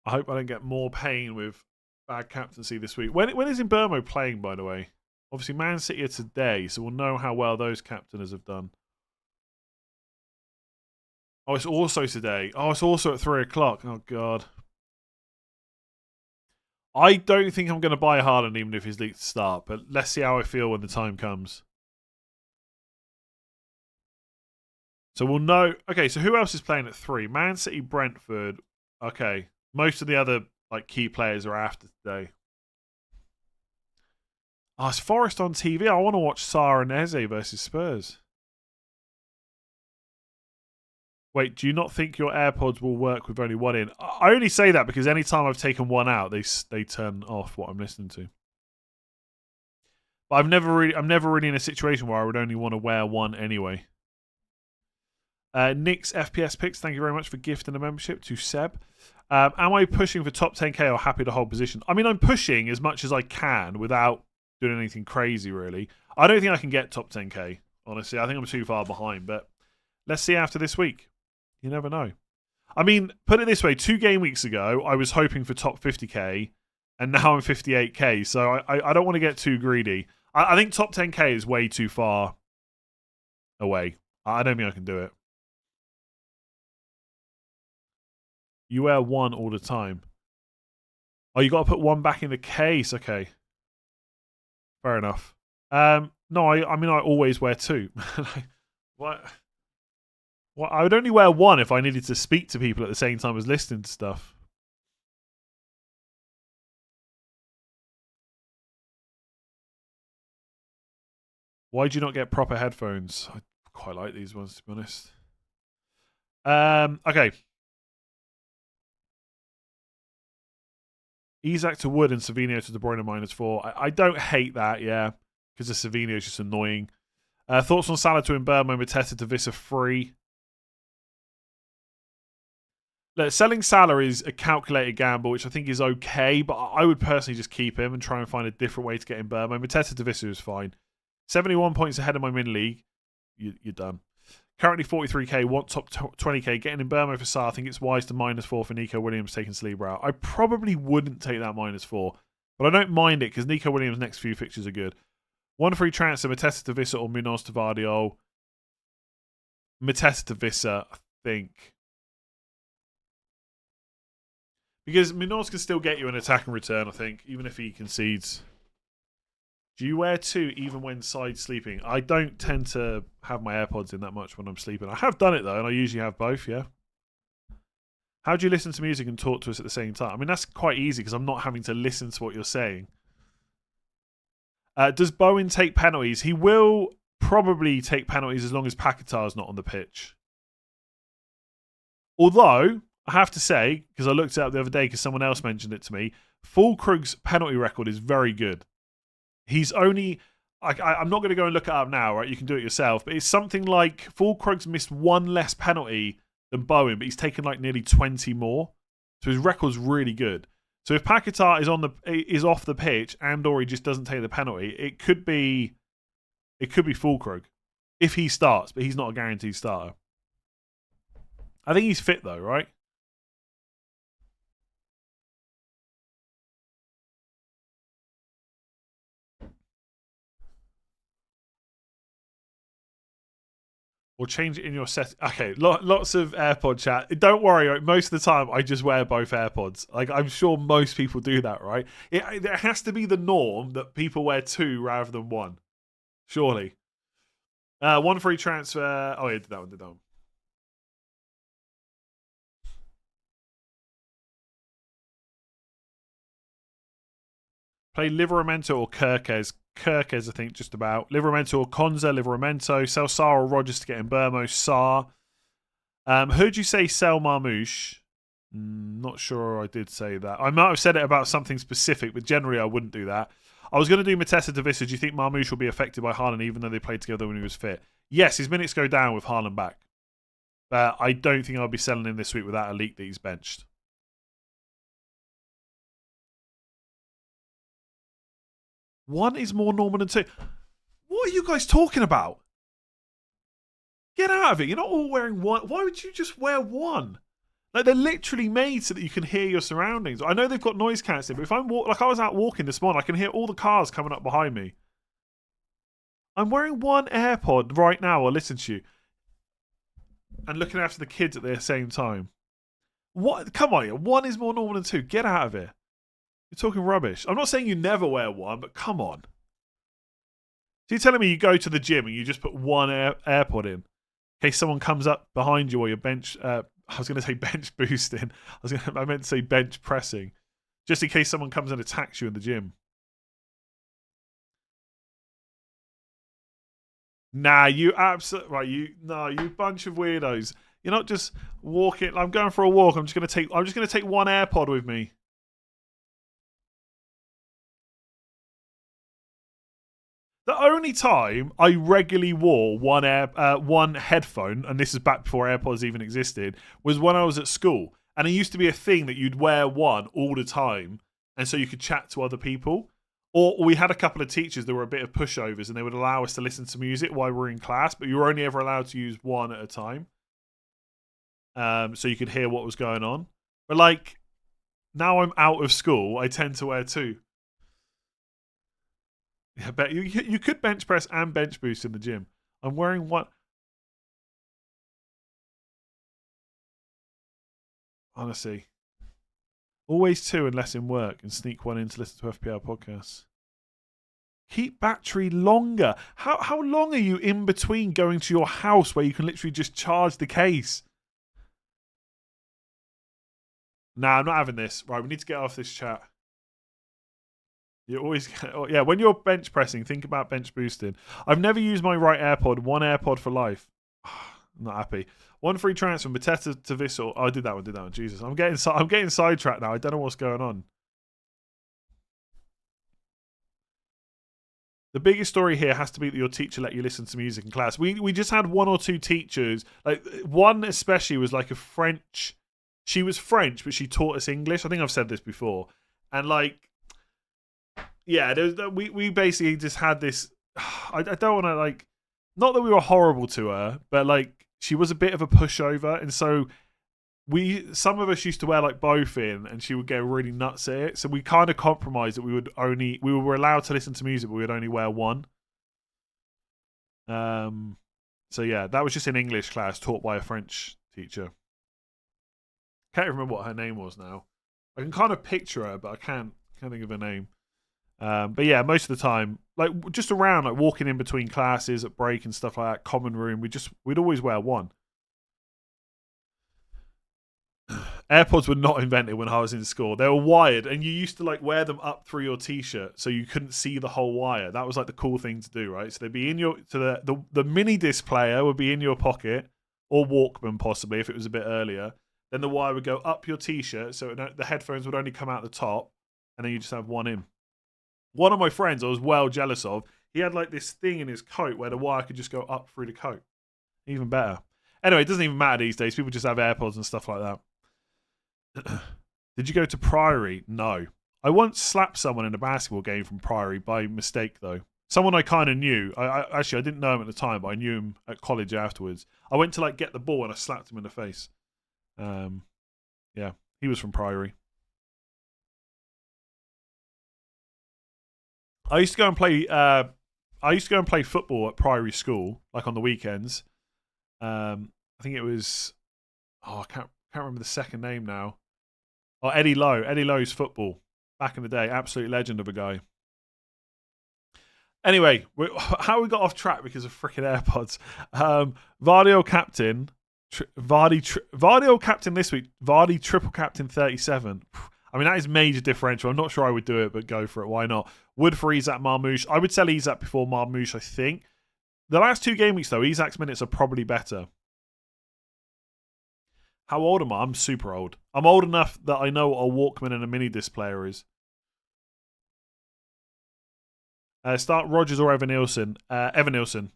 I hope I don't get more pain with bad captaincy this week. When is Mbermo playing, by the way? Obviously, Man City are today, so we'll know how well those captainers have done. Oh, it's also today. Oh, it's also at 3 o'clock. Oh, God. I don't think I'm going to buy Haaland even if he's leaked to start, but let's see how I feel when the time comes. So we'll know. Okay, so who else is playing at 3? Man City, Brentford. Okay. Most of the other key players are after today. Oh, it's Forest on TV. I want to watch Sarr and Eze versus Spurs. Wait, do you not think your AirPods will work with only one in? I only say that because anytime I've taken one out, they turn off what I'm listening to. But I'm never really in a situation where I would only want to wear one anyway. Nick's FPS picks, thank you very much for gifting a membership to Seb. Am I pushing for top 10k or happy to hold position? I mean, I'm pushing as much as I can without doing anything crazy, really. I don't think I can get top 10k, honestly. I think I'm too far behind, but let's see after this week. You never know. I mean, put it this way, 2 game weeks ago, I was hoping for top 50k, and now I'm 58k, so I don't want to get too greedy. I think top 10k is way too far away. I don't think I can do it. You wear one all the time. Oh, you got to put one back in the case. Okay. Fair enough. No, I mean, I always wear 2. What? Well, I would only wear 1 if I needed to speak to people at the same time as listening to stuff. Why do you not get proper headphones? I quite like these ones, to be honest. Okay. Isak to Wood and Savinho to De Bruyne -4. I don't hate that, yeah, because the Savinho is just annoying. Thoughts on Salah to Mbeumo, Mateta to Vissa free? Look, selling Salah is a calculated gamble, which I think is okay, but I would personally just keep him and try and find a different way to get Mbeumo. Mateta to Vissa is fine. 71 points ahead of my min league. You're done. Currently 43k, want top 20k. Getting Mbeumo for Salah, I think it's wise to -4 for Nico Williams taking Saliba out. I probably wouldn't take that -4, but I don't mind it because Nico Williams' next few fixtures are good. 1 free transfer, Mateta to Vissa or Munoz to Vardiol. Mateta to Vissa, I think. Because Munoz can still get you an attack and return, I think, even if he concedes. Do you wear 2 even when side sleeping? I don't tend to have my AirPods in that much when I'm sleeping. I have done it, though, and I usually have both, yeah. How do you listen to music and talk to us at the same time? I mean, that's quite easy because I'm not having to listen to what you're saying. Does Bowen take penalties? He will probably take penalties as long as Paquetá's not on the pitch. Although, I have to say, because I looked it up the other day because someone else mentioned it to me, Fulkrug's penalty record is very good. He's only... I'm not going to go and look it up now, right? You can do it yourself. But it's something like Fulkrug's missed 1 less penalty than Bowen, but he's taken nearly 20 more. So his record's really good. So if Paquetá is off the pitch and/or he just doesn't take the penalty, it could be Fulkrug if he starts, but he's not a guaranteed starter. I think he's fit though, right? Or change it in your set. Okay, lots of AirPod chat. Don't worry, right? Most of the time I just wear both AirPods. I'm sure most people do that, right? It has to be the norm that people wear 2 rather than 1. Surely. 1 free transfer. Oh, yeah, did that one. Play Livramento or Kirkes. Kirkes, I think, just about. Livramento or Konza, Livramento. Sell Sarr or Rogers to get in Burmo. Sarr. Heard you say sell Marmouche? Not sure I did say that. I might have said it about something specific, but generally I wouldn't do that. I was going to do Mateta to Vissa. Do you think Marmouche will be affected by Haaland even though they played together when he was fit? Yes, his minutes go down with Haaland back. But I don't think I'll be selling him this week without a leak that he's benched. One is more normal than 2. What are you guys talking about? Get out of it. You're not all wearing 1. Why would you just wear 1? They're literally made so that you can hear your surroundings. I know they've got noise cancelling, but if I was out walking this morning, I can hear all the cars coming up behind me. I'm wearing 1 AirPod right now. I'll listen to you. and looking after the kids at the same time. What? Come on, one is more normal than two. Get out of here. You're talking rubbish. I'm not saying you never wear one, but come on. So you're telling me you go to the gym and you just put one AirPod in case someone comes up behind you or you're bench. I was going to say bench boosting. I meant to say bench pressing, just in case someone comes and attacks you in the gym. Nah, you absolutely right. You bunch of weirdos. You're not just walking. I'm going for a walk. I'm just going to take one AirPod with me. The only time I regularly wore one headphone, and this is back before AirPods even existed, was when I was at school. And it used to be a thing that you'd wear one all the time, and so you could chat to other people. Or we had a couple of teachers that were a bit of pushovers, and they would allow us to listen to music while we were in class, but you were only ever allowed to use one at a time. So you could hear what was going on. But like, now I'm out of school, I tend to wear two. Yeah, but you could bench press and bench boost in the gym. I'm wearing one. Honestly. Always two unless in work, and sneak one in to listen to FPL podcasts. Keep battery longer. How long are you in between going to your house where you can literally just charge the case? Nah, I'm not having this. Right, we need to get off this chat. You always, yeah. When you're bench pressing, think about bench boosting. I've never used my right AirPod. One AirPod for life. I'm not happy. One free transfer from Mateta to Vissel. Oh, I did that one. Jesus, I'm getting sidetracked now. I don't know what's going on. The biggest story here has to be that your teacher let you listen to music in class. We just had one or two teachers. Like one especially was like a French. She was French, but she taught us English. I think I've said this before. And like, yeah, we basically just had this. I don't want to like, not that we were horrible to her, but like she was a bit of a pushover, and so some of us used to wear like both in, and she would get really nuts at it. So we kind of compromised that we were allowed to listen to music, but we would only wear one. So yeah, that was just in English class taught by a French teacher. Can't remember what her name was now. I can kind of picture her, but I can't think of her name. But yeah, most of the time, like just around, like walking in between classes at break and stuff like that, common room, we'd always wear one. AirPods were not invented when I was in school. They were wired, and you used to like wear them up through your t-shirt, so you couldn't see the whole wire. That was like the cool thing to do, right? So they'd be in your the mini disc player would be in your pocket, or Walkman possibly if it was a bit earlier. Then the wire would go up your t-shirt, so the headphones would only come out the top, and then you just have one in. One of my friends I was well jealous of, he had like this thing in his coat where the wire could just go up through the coat. Even better. Anyway, it doesn't even matter these days. People just have AirPods and stuff like that. Did you go to Priory? No. I once slapped someone in a basketball game from Priory by mistake, though. Someone I kind of knew. I didn't know him at the time, but I knew him at college afterwards. I went to like get the ball and I slapped him in the face. Yeah, he was from Priory. I used to go and play football at Priory School, like on the weekends. I think it was. Oh, I can't remember the second name now. Oh, Eddie Lowe. Eddie Lowe's football back in the day, absolute legend of a guy. Anyway, how we got off track because of freaking AirPods. Vardio captain. Vardio captain this week. Vardy triple captain 37. I mean, that is major differential. I'm not sure I would do it, but go for it. Why not? Wood for Isak Marmoush. I would sell Isak before Marmoush, I think. The last 2 game weeks, though, Isak's minutes are probably better. How old am I? I'm super old. I'm old enough that I know what a Walkman and a mini disc player is. Start Rodgers or Evan Nielsen. Evan Nielsen.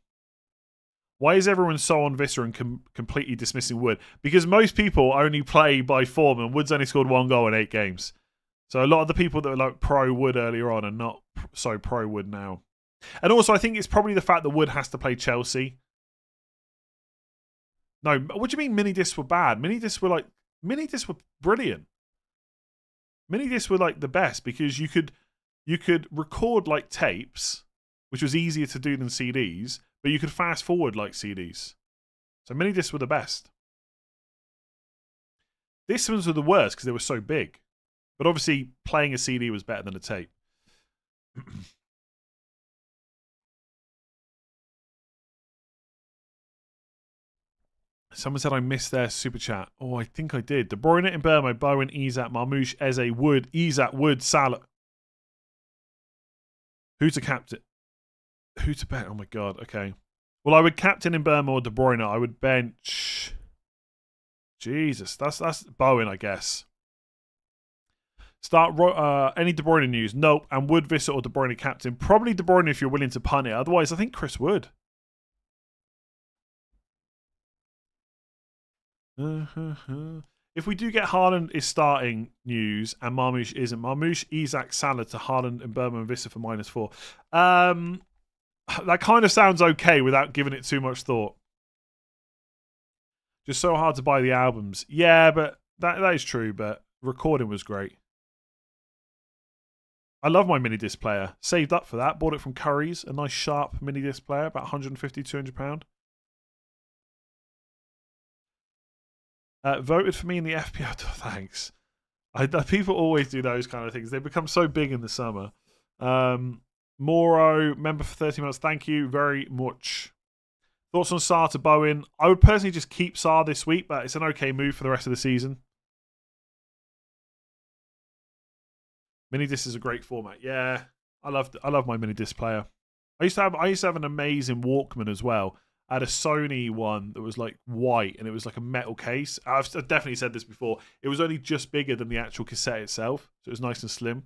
Why is everyone so on Visser and completely dismissing Wood? Because most people only play by form, and Wood's only scored 1 goal in 8 games. So a lot of the people that were like pro Wood earlier on are not so pro Wood now. And also, I think it's probably the fact that Wood has to play Chelsea. No, what do you mean mini discs were bad? Mini discs were brilliant. Mini discs were like the best because you could record like tapes, which was easier to do than CDs, but you could fast forward like CDs. So mini discs were the best. This ones were the worst because they were so big. But obviously, playing a CD was better than a tape. Someone said I missed their super chat. Oh, I think I did. De Bruyne in Burmo, Bowen, Isak, Marmoush, Eze, Wood, Isak, Wood, Salah. Who's the captain? Who to bet? Oh my god. Okay. Well, I would captain in Burma or De Bruyne. I would bench. Jesus, that's Bowen, I guess. Start any De Bruyne news? Nope. And Wood, Visser, or De Bruyne captain? Probably De Bruyne if you're willing to punt it. Otherwise, I think Chris Wood. If we do get Haaland is starting news and Marmoush isn't, Marmoush, Isak, Salah to Haaland and Burma and Visser for -4. That kind of sounds okay without giving it too much thought. Just so hard to buy the albums. Yeah, but that is true, but recording was great. I love my mini disc player. Saved up for that. Bought it from Curry's. A nice sharp mini disc player, about £150, £200. Voted for me in the FPL. Thanks. People always do those kind of things. They become so big in the summer. Moro, member for 30 months. Thank you very much. Thoughts on Sarr to Bowen? I would personally just keep Sarr this week, but it's an okay move for the rest of the season. Mini disc is a great format. Yeah, I love my mini disc player. I used to have an amazing Walkman as well. I had a Sony one that was like white and it was like a metal case. I've definitely said this before. It was only just bigger than the actual cassette itself. So it was nice and slim.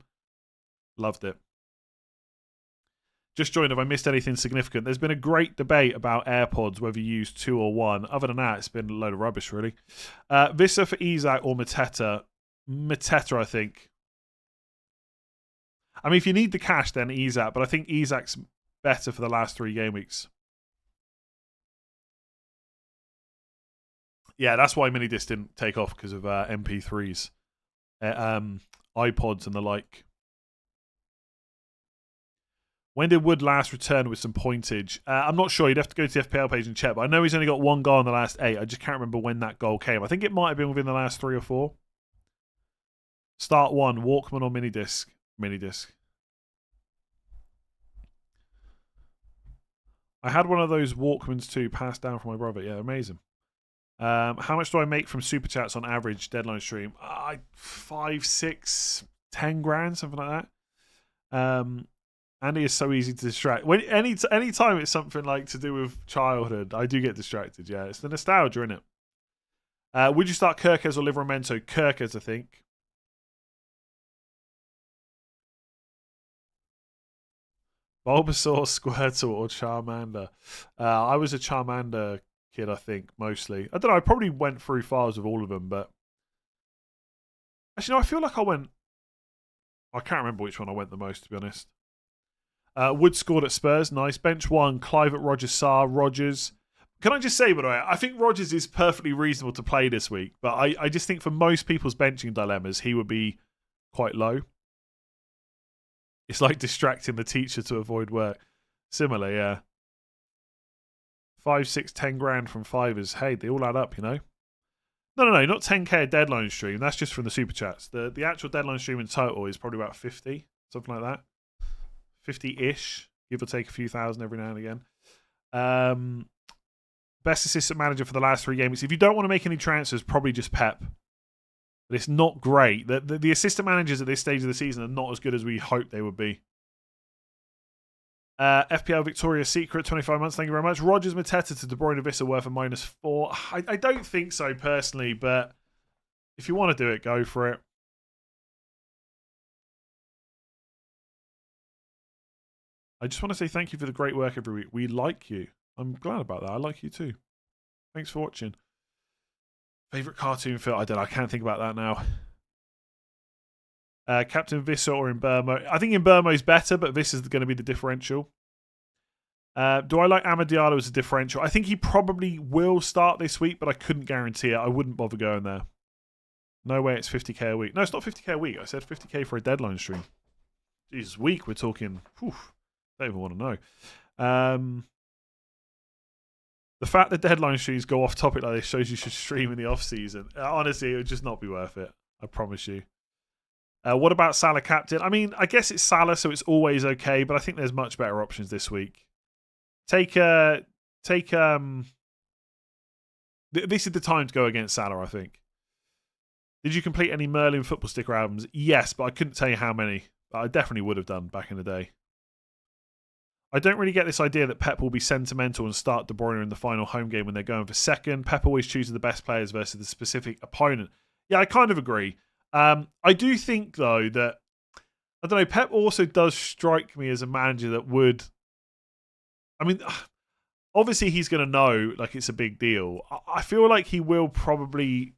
Loved it. Just joined. Have I missed anything significant? There's been a great debate about AirPods, whether you use 2 or 1. Other than that, it's been a load of rubbish, really. Visser for Isak or Mateta? Mateta, I think. I mean, if you need the cash, then Isak. But I think Isak's better for the last 3 game weeks. Yeah, that's why Minidisc didn't take off, because of MP3s, iPods and the like. When did Wood last return with some pointage? I'm not sure. You'd have to go to the FPL page and check. But I know he's only got 1 goal in the last 8. I just can't remember when that goal came. I think it might have been within the last 3 or 4. Start 1, Walkman or Minidisc? Minidisc. I had one of those Walkmans too, passed down from my brother. Yeah, amazing. How much do I make from super chats on average deadline stream? 5, 6, 10 grand, something like that. Andy is so easy to distract. Any time it's something like to do with childhood, I do get distracted. Yeah, it's the nostalgia, isn't it? Would you start Kirkes or Livramento? Kirkes, I think. Bulbasaur, Squirtle, or Charmander? I was a Charmander kid, I think, mostly. I don't know, I probably went through files of all of them, but actually, no, I feel like I can't remember which one I went the most, to be honest. Wood scored at Spurs, nice. Bench 1, Clive at Rogers, Sarr, Rogers. Can I just say, by the way, I think Rogers is perfectly reasonable to play this week, but I just think for most people's benching dilemmas, he would be quite low. It's like distracting the teacher to avoid work. Similar, yeah. 5, 6, 10 grand from fivers. Hey, they all add up, you know. No, not 10k a deadline stream. That's just from the super chats. The actual deadline stream in total is probably about 50, something like that. 50-ish, give or take a few thousand every now and again. Best assistant manager for the last 3 games. If you don't want to make any transfers, probably just Pep. But it's not great. The assistant managers at this stage of the season are not as good as we hoped they would be. FPL Victoria's Secret, 25 months. Thank you very much. Rogers Mateta to De Bruyne Visser worth a -4. I don't think so, personally, but if you want to do it, go for it. I just want to say thank you for the great work every week. We like you. I'm glad about that. I like you too. Thanks for watching. Favourite cartoon film? I don't know. I can't think about that now. Captain Visser or in Burmo? I think in Burmo is better, but this is going to be the differential. Do I like Amad Diallo as a differential? I think he probably will start this week, but I couldn't guarantee it. I wouldn't bother going there. No way it's 50k a week. No, it's not 50k a week. I said 50k for a deadline stream. Jesus, week we're talking... Whew, don't even want to know. The fact that deadline streams go off topic like this shows you should stream in the off season. Honestly, it would just not be worth it. I promise you. What about Salah captain? I mean, I guess it's Salah, so it's always okay, but I think there's much better options this week. This is the time to go against Salah, I think. Did you complete any Merlin football sticker albums? Yes, but I couldn't tell you how many. But I definitely would have done back in the day. I don't really get this idea that Pep will be sentimental and start De Bruyne in the final home game when they're going for second. Pep always chooses the best players versus the specific opponent. Yeah, I kind of agree. I do think, though, that, I don't know, Pep also does strike me as a manager that would... I mean, obviously he's going to know like it's a big deal. I feel like he will probably...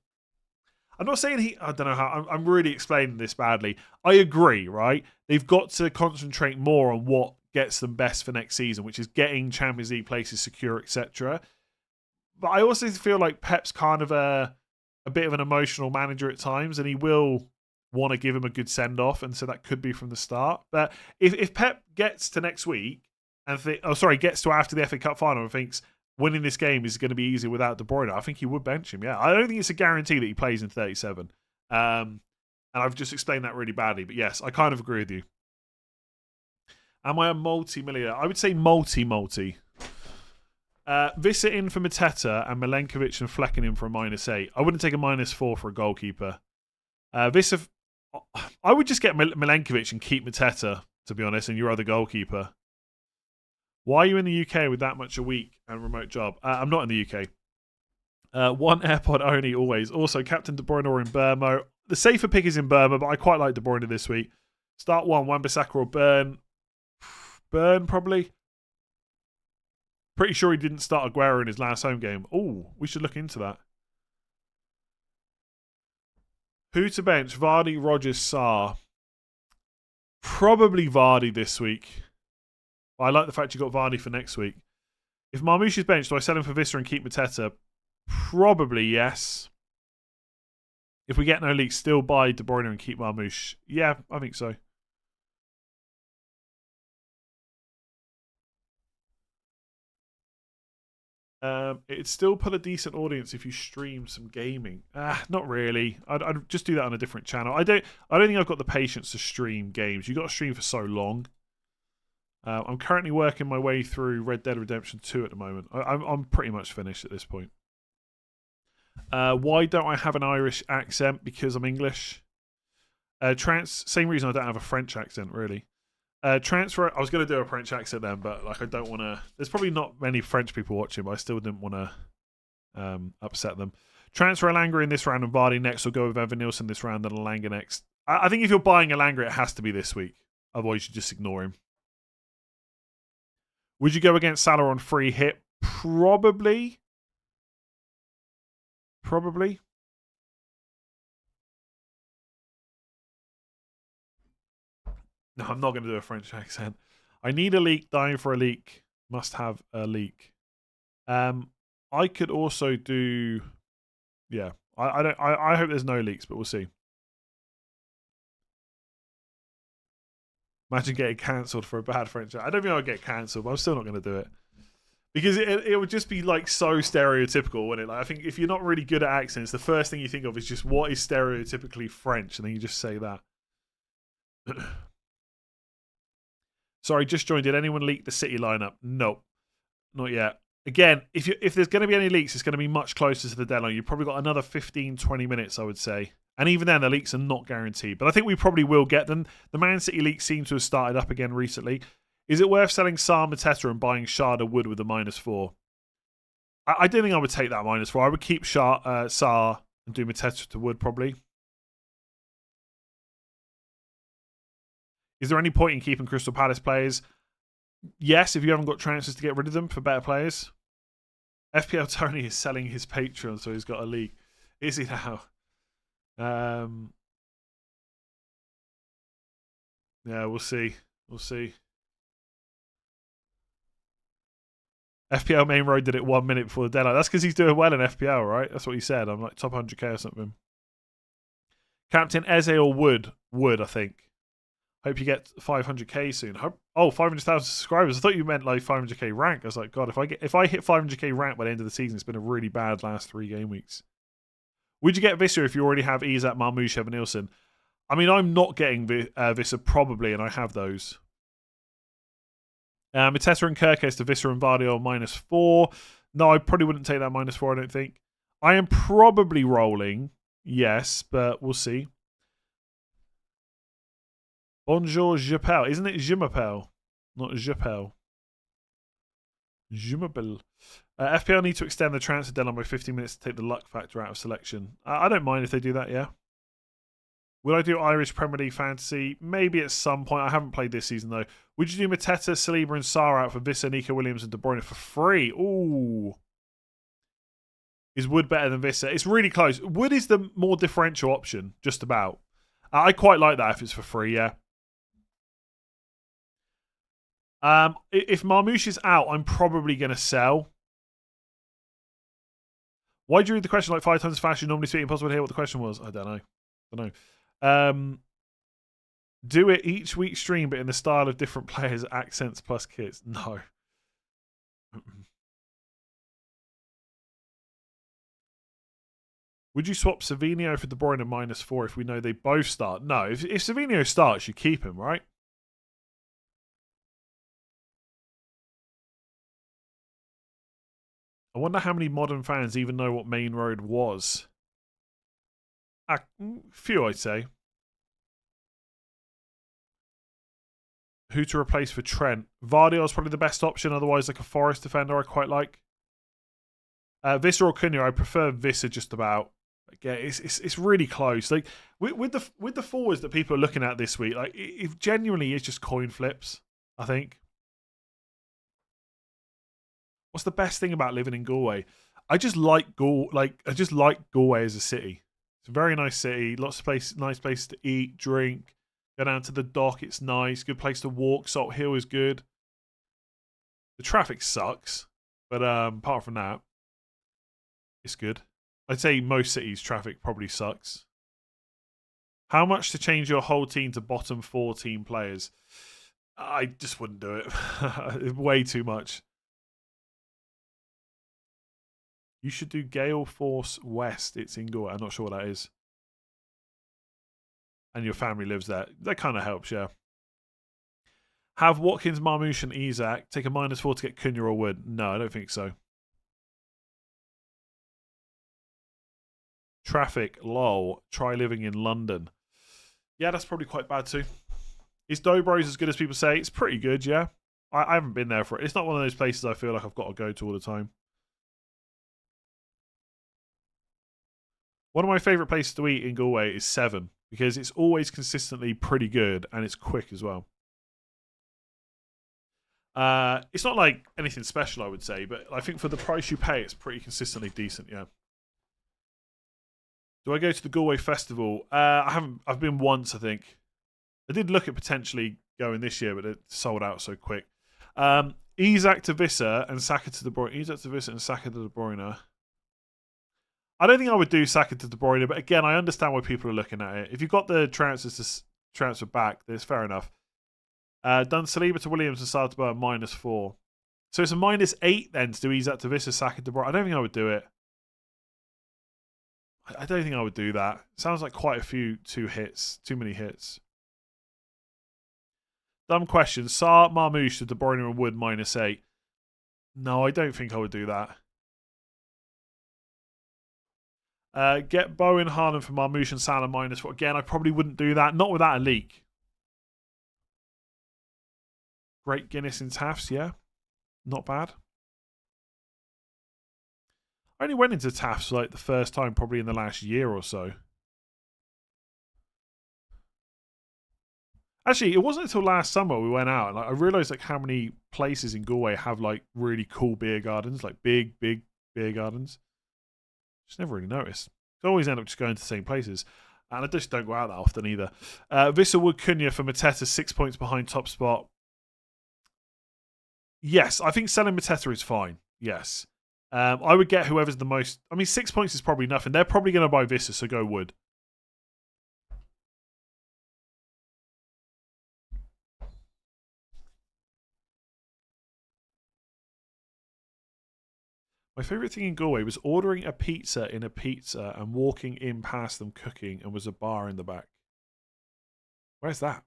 I'm not saying I don't know how... I'm really explaining this badly. I agree, right? They've got to concentrate more on what gets them best for next season, which is getting Champions League places secure, etc. But I also feel like Pep's kind of a bit of an emotional manager at times, and he will want to give him a good send-off, and so that could be from the start. But if Pep gets to next week and gets to after the FA Cup final and thinks winning this game is going to be easy without De Bruyne, I think he would bench him. Yeah, I don't think it's a guarantee that he plays in 37. And I've just explained that really badly, but yes, I kind of agree with you. Am I a multi-millionaire? I would say multi. Vissa in for Mateta and Milenkovic and Flecken in for a -8. I wouldn't take a -4 for a goalkeeper. Vissa, I would just get Milenkovic and keep Mateta, to be honest, and your other goalkeeper. Why are you in the UK with that much a week and remote job? I'm not in the UK. One AirPod only, always. Also, Captain De Bruyne or in Burmo. The safer pick is in Burma, but I quite like De Bruyne this week. Start Wan-Bissaka or Burn. Burn, probably. Pretty sure he didn't start Aguero in his last home game. Oh, we should look into that. Who to bench? Vardy, Rodgers, Sarr. Probably Vardy this week. But I like the fact you got Vardy for next week. If Marmoush is benched, do I sell him for Vissa and keep Mateta? Probably yes. If we get no leaks, still buy De Bruyne and keep Marmoush. Yeah, I think so. It'd still put a decent audience if you stream some gaming. Not really. I'd just do that on a different channel. I don't think I've got the patience to stream games. You've got to stream for so long. I'm currently working my way through Red Dead Redemption 2 at the moment. I'm pretty much finished at this point. Why don't I have an Irish accent? Because I'm English. Same reason I don't have a French accent, really. Transfer. I was going to do a French accent then, but like I don't want to. There's probably not many French people watching, but I still didn't want to upset them. Transfer Alanga in this round and Vardy next, or go with Evan Nielsen this round and Alanga next. I think if you're buying Alanga, it has to be this week. Otherwise, you just ignore him. Would you go against Salah on free hit? Probably. No, I'm not going to do a French accent. I need a leak. Dying for a leak. Must have a leak. I could also do. Yeah, I hope there's no leaks, but we'll see. Imagine getting cancelled for a bad French accent. I don't think I'll get cancelled, but I'm still not going to do it. Because it would just be like so stereotypical, wouldn't it? Like, I think if you're not really good at accents, the first thing you think of is just what is stereotypically French, and then you just say that. Sorry, just joined. Did anyone leak the City lineup? No, not yet. Again, if there's going to be any leaks, it's going to be much closer to the deadline. You've probably got another 15, 20 minutes, I would say. And even then, the leaks are not guaranteed. But I think we probably will get them. The Man City leaks seem to have started up again recently. Is it worth selling Sarr, Mateta and buying Sharda Wood with a -4? I don't think I would take that -4. I would keep Sarr and do Mateta to Wood probably. Is there any point in keeping Crystal Palace players? Yes, if you haven't got transfers to get rid of them for better players. FPL Tony is selling his Patreon, so he's got a leak. Is he now? Yeah, we'll see. We'll see. FPL Main Road did it 1 minute before the deadline. That's because he's doing well in FPL, right? That's what he said. I'm like top 100k or something. Captain Eze or Wood? Wood, I think. Hope you get 500k soon. Oh, 500,000 subscribers. I thought you meant like 500k rank. I was like, God, if I hit 500k rank by the end of the season, it's been a really bad last 3 game weeks. Would you get Visser if you already have Isak, Marmoush, Evan Nielsen? I mean, I'm not getting Visser probably, and I have those. Mateta and Kirkes to Visser and Vardy -4. No, I probably wouldn't take that -4, I don't think. I am probably rolling, yes, but we'll see. Bonjour, Japel. Isn't it Jumapel? Not Japel. Jumapel. FPL need to extend the transfer deadline by 15 minutes to take the luck factor out of selection. I don't mind if they do that, yeah. Would I do Irish Premier League fantasy? Maybe at some point. I haven't played this season, though. Would you do Mateta, Saliba, and Sarr out for Visser, Nico Williams, and De Bruyne for free? Ooh. Is Wood better than Visser? It's really close. Wood is the more differential option, just about. I quite like that if it's for free, yeah. If Marmoush is out, I'm probably going to sell. Why do you read the question like 5 times fast? You normally speak impossible to hear what the question was. I don't know. Do it each week stream, but in the style of different players, accents plus kits. No. Would you swap Savinho for De Bruyne -4 if we know they both start? No. If Savinho starts, you keep him, right? I wonder how many modern fans even know what Main Road was. Few, I'd say. Who to replace for Trent? Vardy is probably the best option. Otherwise, like a Forest defender, I quite like. Visser or Cunha, I prefer Visser just about. Yeah, it's really close. Like with the forwards that people are looking at this week, like it genuinely is just coin flips. I think. What's the best thing about living in Galway? I just like Galway as a city. It's a very nice city. Lots of nice places to eat, drink. Go down to the dock. It's nice. Good place to walk. Salt Hill is good. The traffic sucks, but apart from that, it's good. I'd say most cities' traffic probably sucks. How much to change your whole team to bottom 4 team players? I just wouldn't do it. Way too much. You should do Gale Force West. It's in Galway. I'm not sure what that is. And your family lives there. That kind of helps, yeah. Have Watkins, Marmoush, and Isak take a -4 to get Cunha or Wood? No, I don't think so. Traffic, lol. Try living in London. Yeah, that's probably quite bad too. Is Dobros as good as people say? It's pretty good, yeah. I haven't been there for it. It's not one of those places I feel like I've got to go to all the time. One of my favourite places to eat in Galway is Seven, because it's always consistently pretty good and it's quick as well. It's not like anything special, I would say, but I think for the price you pay, it's pretty consistently decent, yeah. Do I go to the Galway Festival? I haven't. I've been once, I think. I did look at potentially going this year, but it sold out so quick. Isak to Visser and Saka to De Bruyne. Isak to Visser and Saka to De Bruyne. I don't think I would do Saka to De Bruyne, but again, I understand why people are looking at it. If you've got the transfers to transfer back, then it's fair enough. Done Saliba to Williams and Sarr to -4. So it's a -8 then to do Isak to Visser, Saka to De Bruyne. I don't think I would do it. I don't think I would do that. Sounds like quite a few too many hits. Dumb question. Sarr, Marmoush to De Bruyne and Wood -8. No, I don't think I would do that. Get Bowen, Haaland for Marmoush and Salah -4. Again, I probably wouldn't do that. Not without a leak. Great Guinness in Tafts, yeah. Not bad. I only went into Tafts like the first time probably in the last year or so. Actually, it wasn't until last summer we went out and I realised like how many places in Galway have like really cool beer gardens, like big beer gardens. Just never really noticed. I always end up just going to the same places. And I just don't go out that often either. Visser Wood Cunha for Mateta, 6 points behind top spot. Yes, I think selling Mateta is fine. Yes. I would get whoever's the most... I mean, 6 points is probably nothing. They're probably going to buy Visser, so go Wood. My favourite thing in Galway was ordering a pizza in a pizza and walking in past them cooking and was a bar in the back. Where's that?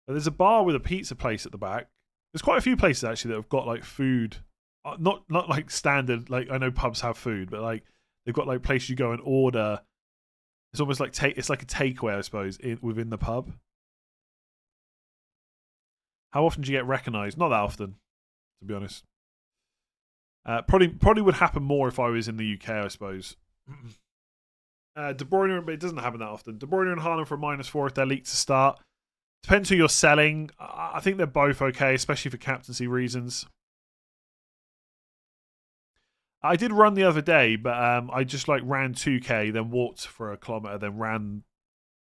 There's a bar with a pizza place at the back. There's quite a few places actually that have got like food, not like standard. Like I know pubs have food, but like they've got like places you go and order. It's almost like it's like a takeaway, I suppose, within the pub. How often do you get recognised? Not that often, to be honest. Probably would happen more if I was in the UK, I suppose. De Bruyne, but it doesn't happen that often. De Bruyne and Haaland for -4 if they're leaked to start. Depends who you're selling. I think they're both okay, especially for captaincy reasons. I did run the other day, but I just like ran 2k, then walked for a kilometre, then ran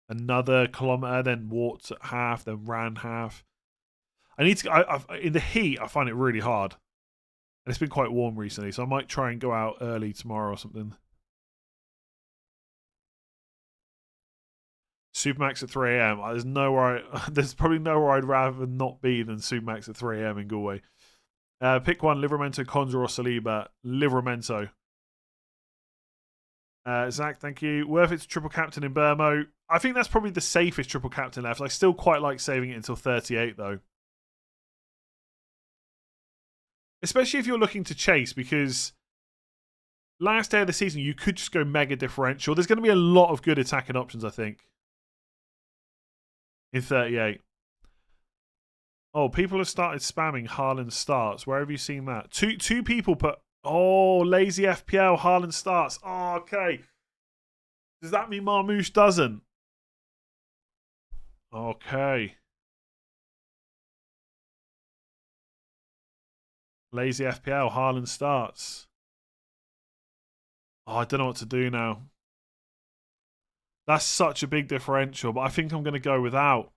another kilometre, then walked half, then ran half. I need to. In the heat, I find it really hard, and it's been quite warm recently, so I might try and go out early tomorrow or something. Supermax at 3 a.m. There's probably nowhere I'd rather not be than Supermax at 3 a.m. in Galway. Pick one: Livramento, Konza, or Saliba. Livramento. Zach, thank you. Worth it to triple captain in Burmo. I think that's probably the safest triple captain left. I still quite like saving it until 38 though. Especially if you're looking to chase, because last day of the season, you could just go mega differential. There's going to be a lot of good attacking options, I think, in 38. Oh, people have started spamming Haaland starts. Where have you seen that? Two people put, oh, lazy FPL, Haaland starts. Oh, okay. Does that mean Marmouche doesn't? Okay. Lazy FPL, Haaland starts. Oh, I don't know what to do now. That's such a big differential, but I think I'm going to go without.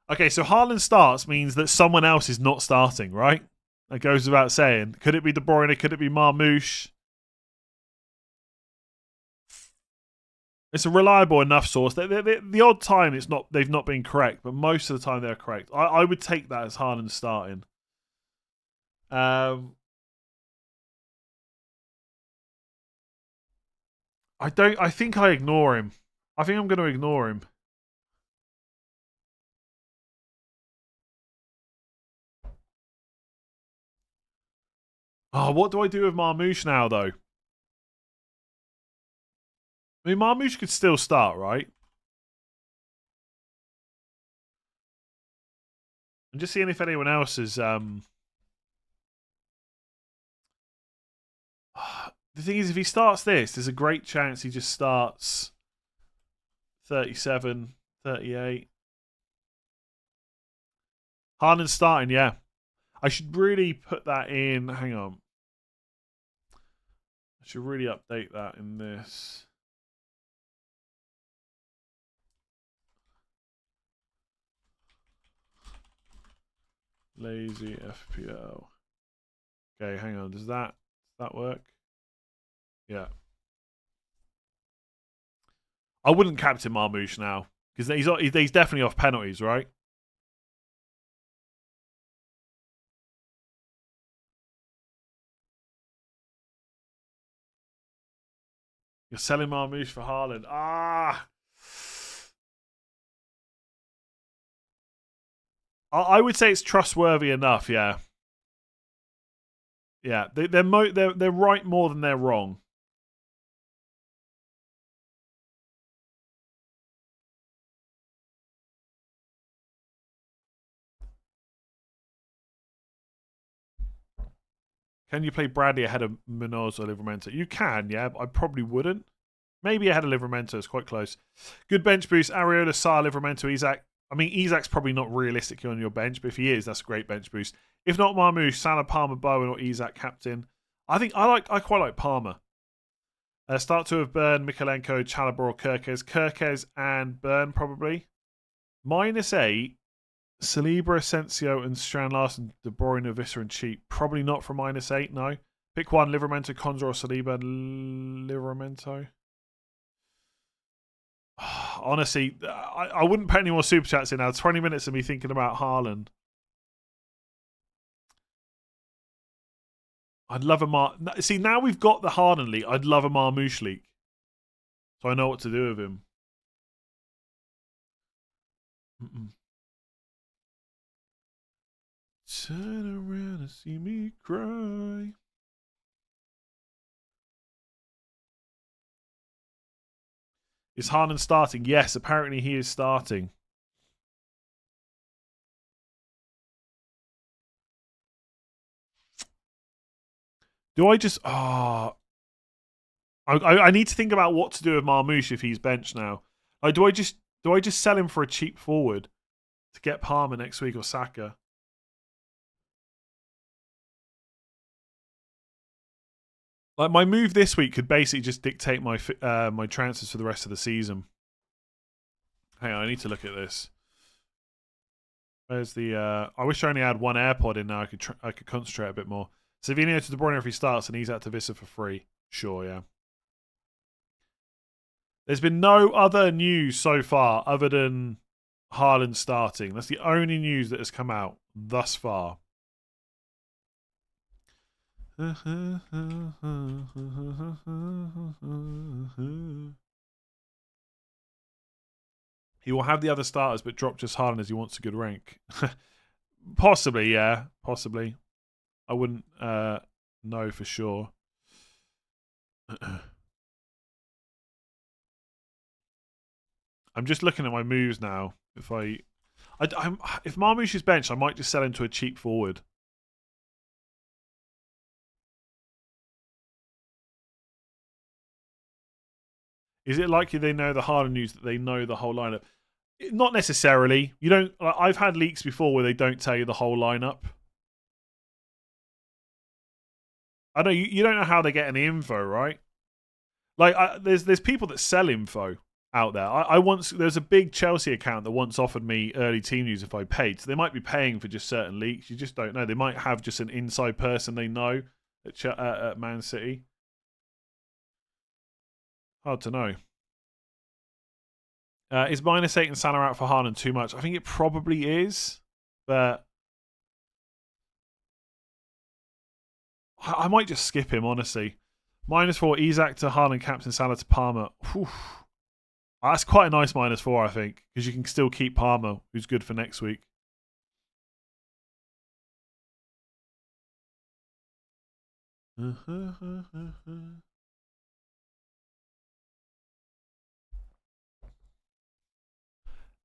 Okay, so Haaland starts means that someone else is not starting, right? That goes without saying. Could it be De Bruyne? Could it be Marmouche? It's a reliable enough source. The odd time they've not been correct, but most of the time they're correct. I would take that as Haaland starting. I think I ignore him. I think I'm going to ignore him. Oh, what do I do with Marmouche now, though? I mean, Marmouche could still start, right? I'm just seeing if anyone else is... The thing is, if he starts this, there's a great chance he just starts 37, 38. Haaland starting, yeah. I should really put that in. Hang on. I should really update that in this. Lazy FPL. Okay, hang on. Does that work? Yeah. I wouldn't captain Marmouche now because he's definitely off penalties, right? You're selling Marmouche for Haaland. Ah. I would say it's trustworthy enough, yeah. Yeah, they're right more than they're wrong. Can you play Bradley ahead of Munoz or Livramento? You can, yeah. But I probably wouldn't. Maybe ahead of Livramento. It's quite close. Good bench boost. Areola, Sarr, Livramento, Isak. I mean, Isak's probably not realistically on your bench, but if he is, that's a great bench boost. If not Marmouche, Salah, Palmer, Bowen, or Isak captain. I quite like Palmer. Start two of Burn, Mikalenko, Chalobah, or Kirkes. Kirkes and Burn probably. -8. Saliba, Asensio, and Strand Larsen, De Bruyne, Visser, and Cheap. Probably not for -8, no. Pick one, Livramento, Conjure, or Saliba. Livramento. Honestly, I wouldn't put any more super chats in now. 20 minutes of me thinking about Haaland. I'd love a See, now we've got the Haaland league. I'd love a Marmoush league. So I know what to do with him. Turn around and see me cry. Is Haaland starting? Yes, apparently he is starting. Do I just... I need to think about what to do with Marmoush if he's benched now. Like, do I just sell him for a cheap forward to get Palmer next week or Saka? Like, my move this week could basically just dictate my my transfers for the rest of the season. Hang on, I need to look at this. Where's the... I wish I only had one AirPod in now. I could concentrate a bit more. Savinho to De Bruyne if he starts, and he's out to Vissa for free. Sure, yeah. There's been no other news so far other than Haaland starting. That's the only news that has come out thus far. He will have the other starters, but drop just Haaland as he wants a good rank. Possibly, yeah. Possibly. I wouldn't know for sure. I'm just looking at my moves now. If if Marmoush is benched, I might just sell him to a cheap forward. Is it likely they know the Haaland news that they know the whole lineup? Not necessarily. You don't. I've had leaks before where they don't tell you the whole lineup. I know you don't know how they get any info, right? Like there's people that sell info out there. There's a big Chelsea account that once offered me early team news if I paid. So they might be paying for just certain leaks. You just don't know. They might have just an inside person they know at Man City. Hard to know. Is -8 and Salah out for Haaland too much? I think it probably is, but I might just skip him, honestly. -4, Isak to Haaland, Captain Salah to Palmer. Whew. That's quite a nice -4, I think, because you can still keep Palmer, who's good for next week.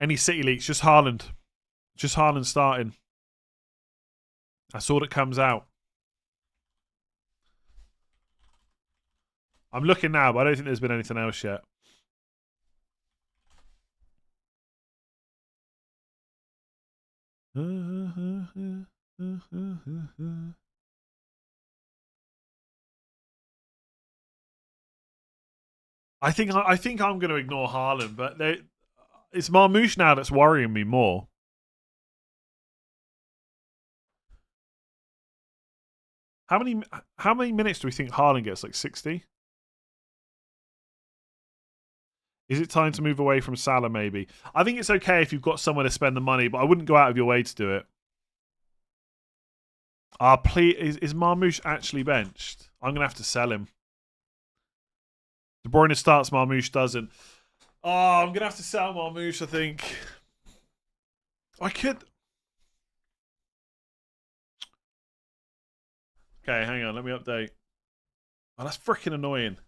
Any City leaks, just Haaland. Just Haaland starting. That's all that comes out. I'm looking now, but I don't think there's been anything else yet. I think I'm going to ignore Haaland, but it's Marmoush now that's worrying me more. How many minutes do we think Haaland gets? Like 60? Is it time to move away from Salah, maybe? I think it's okay if you've got somewhere to spend the money, but I wouldn't go out of your way to do it. Please, is Marmoush actually benched? I'm going to have to sell him. De Bruyne starts, Marmoush doesn't. Oh, I'm going to have to sell Marmoush, I think. I could... Okay, hang on. Let me update. Oh, that's freaking annoying.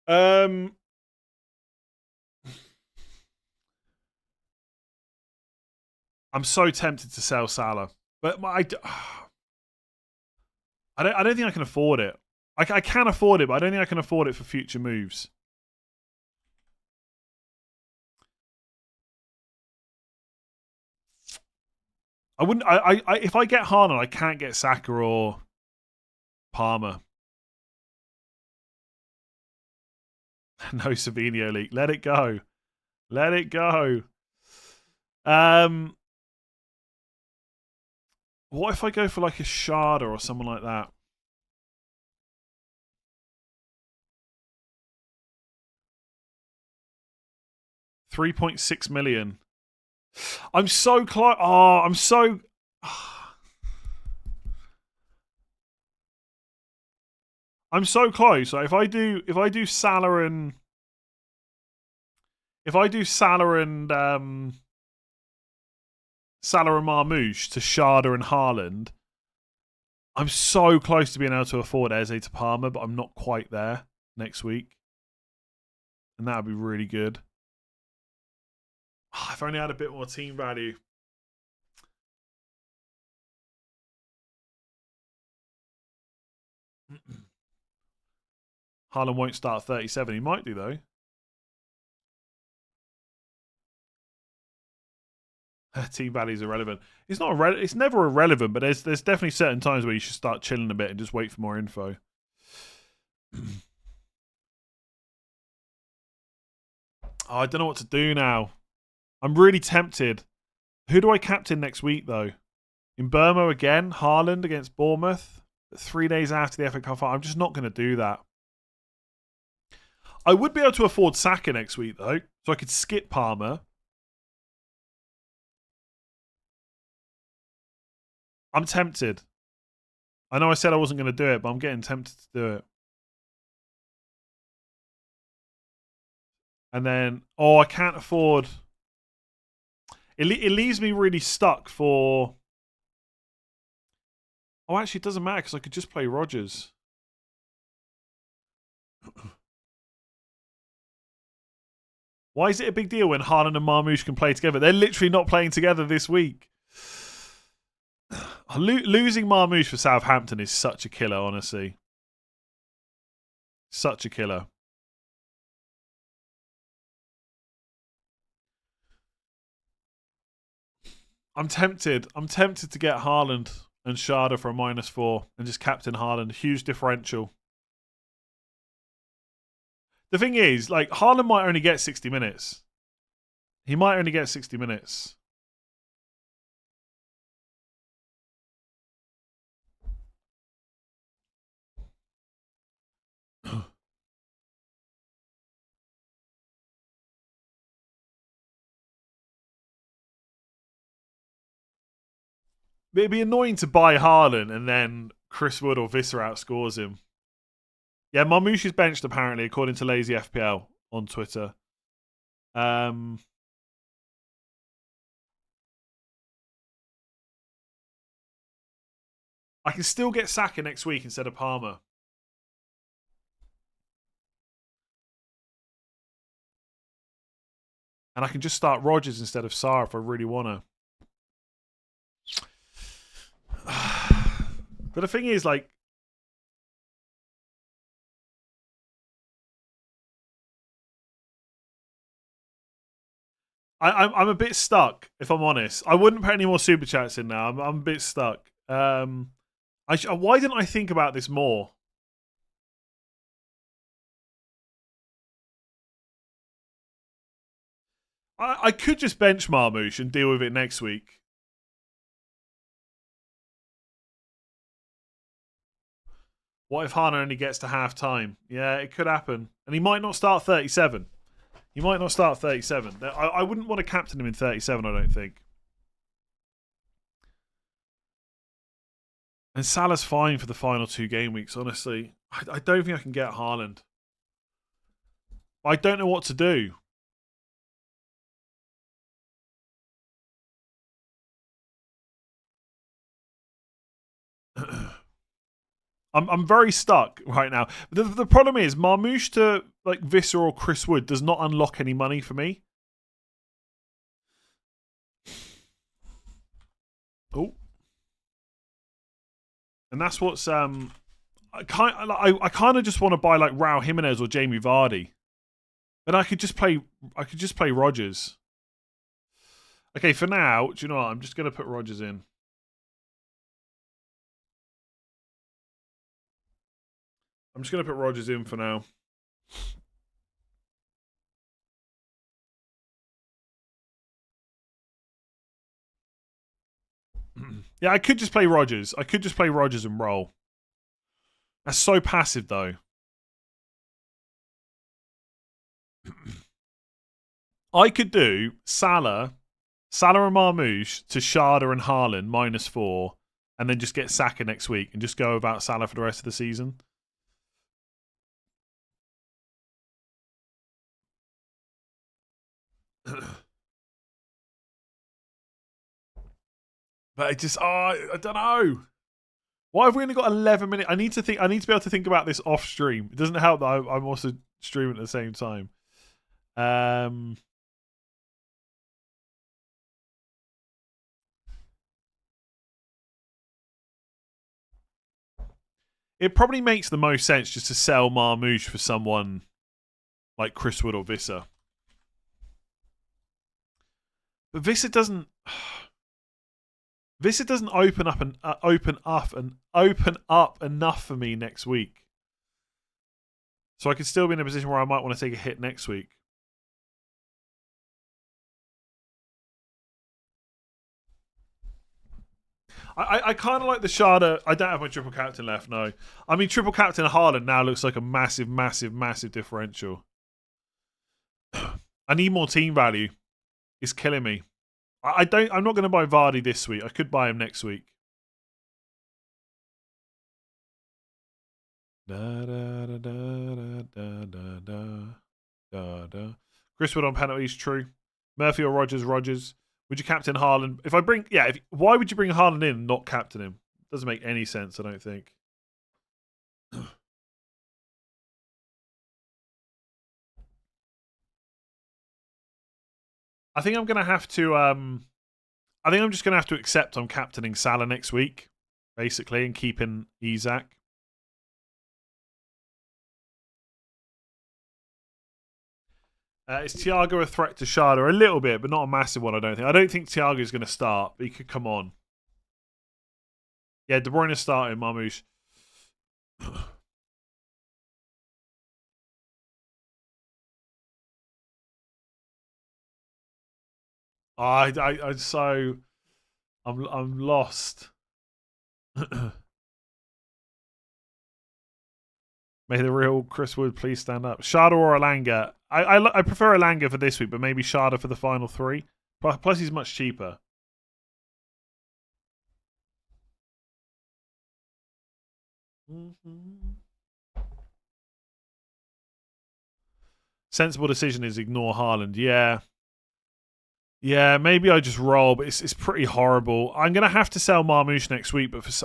I'm so tempted to sell Salah, but I don't think I can afford it. I can afford it, but I don't think I can afford it for future moves. I wouldn't. If I get Haaland, I can't get Saka or Palmer. No Savinho leak. Let it go. Let it go. What if I go for like a Sharda or someone like that? $3.6 million. I'm so close. Oh, I'm so. I'm so close. Like, if I do Salah and Salah and Marmoush to Sharda and Haaland, I'm so close to being able to afford Eze to Palmer, but I'm not quite there next week. And that would be really good. Oh, if I only had a bit more team value. Haaland won't start 37. He might do, though. Team value is irrelevant. It's not. It's never irrelevant, but there's definitely certain times where you should start chilling a bit and just wait for more info. I don't know what to do now. I'm really tempted. Who do I captain next week, though? In Burma again? Haaland against Bournemouth? 3 days after the FA Cup final? I'm just not going to do that. I would be able to afford Saka next week, though. So I could skip Palmer. I'm tempted. I know I said I wasn't going to do it, but I'm getting tempted to do it. And then, I can't afford... It leaves me really stuck for... Oh, actually, it doesn't matter because I could just play Rodgers. Why is it a big deal when Haaland and Marmoush can play together? They're literally not playing together this week. Losing Marmoush for Southampton is such a killer, honestly. Such a killer. I'm tempted. I'm tempted to get Haaland and Sharda for a -4 and just captain Haaland. Huge differential. The thing is, like, Haaland might only get 60 minutes. He might only get 60 minutes. It'd be annoying to buy Haaland and then Chris Wood or Visser outscores him. Yeah, Marmoush is benched apparently, according to Lazy FPL on Twitter. I can still get Saka next week instead of Palmer. And I can just start Rodgers instead of Sarr if I really want to. But the thing is, like, I'm a bit stuck, if I'm honest. I wouldn't put any more super chats in now. I'm a bit stuck. Why didn't I think about this more? I could just bench Marmoush and deal with it next week. What if Hana only gets to half time? Yeah, it could happen. And he might not start 37. He might not start 37. I wouldn't want to captain him in 37, I don't think. And Salah's fine for the final 2 game weeks, honestly. I don't think I can get Haaland. I don't know what to do. I'm very stuck right now. The problem is Marmoush to like Visser or Chris Wood does not unlock any money for me. Oh, and that's what's I kind of just want to buy like Raul Jimenez or Jamie Vardy, and I could just play Rodgers. Okay, for now, do you know what? I'm just gonna put Rodgers in. I'm just going to put Rodgers in for now. Yeah, I could just play Rodgers. I could just play Rodgers and roll. That's so passive, though. I could do Salah and Marmoush to Sharda and Haaland -4, and then just get Saka next week and just go without Salah for the rest of the season. But it just, I don't know. Why have we only got 11 minutes? I need to think. I need to be able to think about this off stream. It doesn't help that I'm also streaming at the same time. It probably makes the most sense just to sell Marmoush for someone like Chris Wood or Visser. But Visser doesn't. Visser doesn't open up enough for me next week. So I could still be in a position where I might want to take a hit next week. I kind of like the Sharda. I don't have my triple captain left, no. I mean, triple captain Haaland now looks like a massive, massive, massive differential. I need more team value. It's killing me. I'm not going to buy Vardy this week. I could buy him next week. Chris Wood on penalties, true. Murphy or Rodgers, Rodgers. Would you captain Haaland? Why would you bring Haaland in and not captain him? Doesn't make any sense, I don't think. I think I'm going to have to. I think I'm just going to have to accept I'm captaining Salah next week, basically, and keeping Isak. Is Thiago a threat to Sharda? A little bit, but not a massive one, I don't think. I don't think Thiago is going to start, but he could come on. Yeah, De Bruyne is starting, Marmoush. I'm lost. May the real Chris Wood please stand up. Sharda or Alanga? I prefer Alanga for this week, but maybe Sharda for the final three. Plus, he's much cheaper. Sensible decision is ignore Haaland. Yeah. Yeah, maybe I just roll, but it's pretty horrible. I'm going to have to sell Marmoush next week, but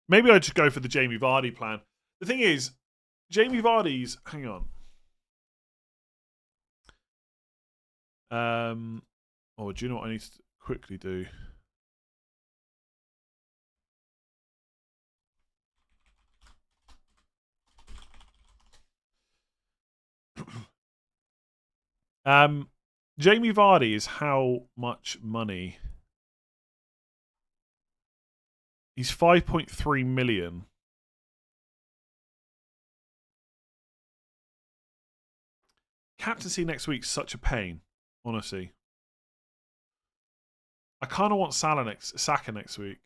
maybe I just go for the Jamie Vardy plan. The thing is, Jamie Vardy's... Hang on. Oh, do you know what I need to quickly do? Jamie Vardy is how much money? He's 5.3 million. Captaincy next week's such a pain, honestly. I kind of want Saka next week.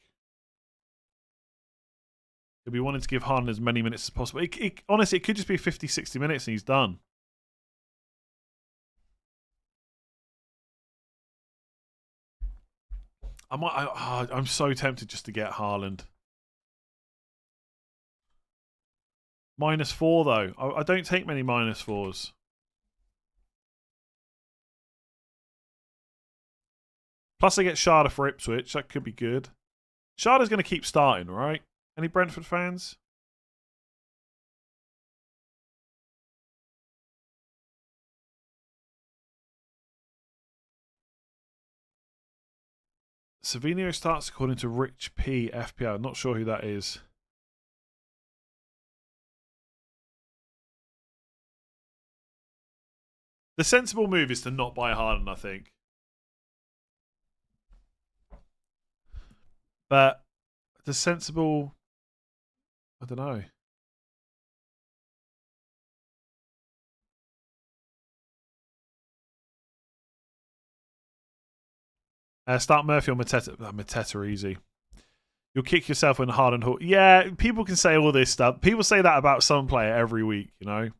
He'll be wanting to give Haaland as many minutes as possible. Honestly, it could just be 50, 60 minutes and he's done. I'm so tempted just to get Haaland. -4 though. I don't take many -4s. Plus I get Sharda for Ipswich. That could be good. Sharda's going to keep starting, right? Any Brentford fans? Savinio starts according to Rich P FPL. Not sure who that is. The sensible move is to not buy Haaland, I think. But the sensible... I don't know. Start Murphy or Mateta. Mateta easy. You'll kick yourself when Haaland. Yeah, people can say all this stuff. People say that about some player every week, you know.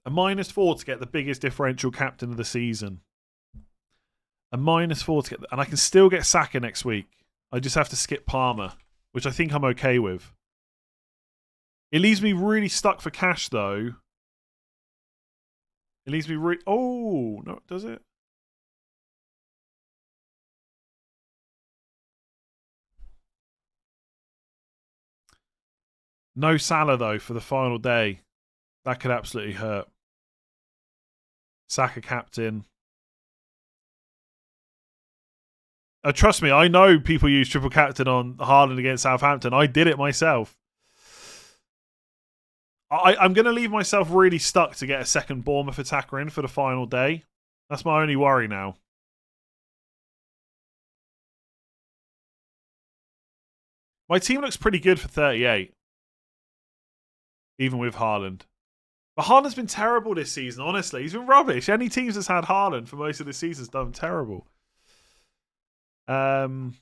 A -4 to get the biggest differential captain of the season. A -4 to get... And I can still get Saka next week. I just have to skip Palmer, which I think I'm okay with. It leaves me really stuck for cash, though. It leaves me really... Oh, no, does it? No Salah, though, for the final day. That could absolutely hurt. Saka captain. Trust me, I know people use triple captain on Haaland against Southampton. I did it myself. I'm going to leave myself really stuck to get a second Bournemouth attacker in for the final day. That's my only worry now. My team looks pretty good for 38. Even with Haaland. But Haaland's been terrible this season, honestly. He's been rubbish. Any teams that's had Haaland for most of the season has done terrible. The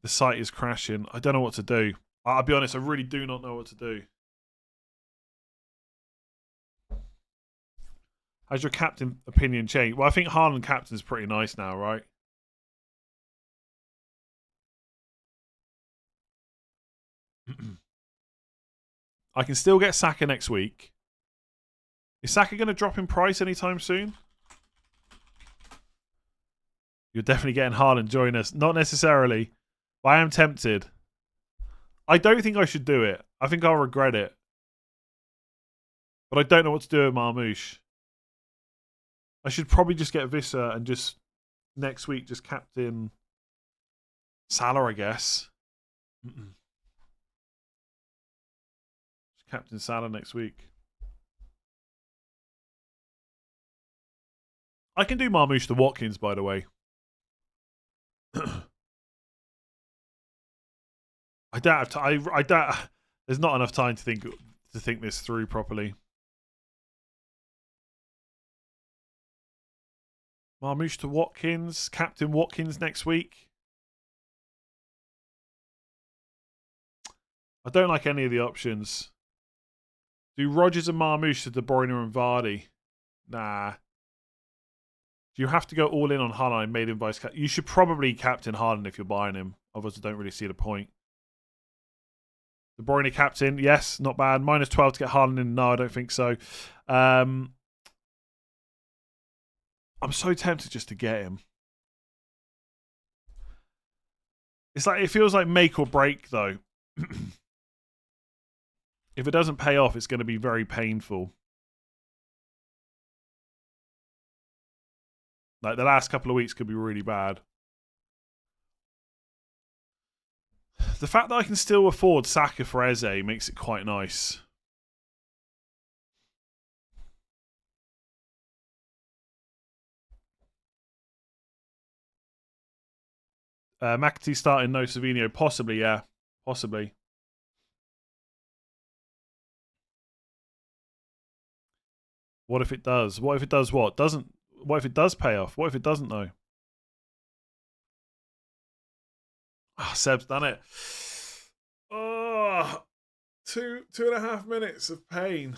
site is crashing. I don't know what to do. I'll be honest, I really do not know what to do. Has your captain opinion changed? Well, I think Haaland captain's pretty nice now, right? I can still get Saka next week. Is Saka going to drop in price anytime soon? You're definitely getting Haaland. Join us. Not necessarily. But I am tempted. I don't think I should do it. I think I'll regret it. But I don't know what to do with Marmoush. I should probably just get Visser and just next week just captain Salah, I guess. Captain Salah next week. I can do Marmoush to Watkins, by the way. I don't have time. I don't. There's not enough time to think this through properly. Marmoush to Watkins, Captain Watkins next week. I don't like any of the options. Do Rodgers and Marmoush to De Bruyne and Vardy? Nah. Do you have to go all in on Haaland? Made him vice captain. You should probably captain Haaland if you're buying him. Otherwise, I don't really see the point. De Bruyne captain, yes, not bad. -12 to get Haaland in. No, I don't think so. I'm so tempted just to get him. It's like, it feels like make or break though. If it doesn't pay off, it's going to be very painful. Like the last couple of weeks could be really bad. The fact that I can still afford Saka for Eze makes it quite nice. McAtee starting, no Savinho. Possibly, yeah. Possibly. What if it does? What if it does what? Doesn't. What if it does pay off? What if it doesn't, though? Oh, Seb's done it. Oh, 2.5 minutes of pain.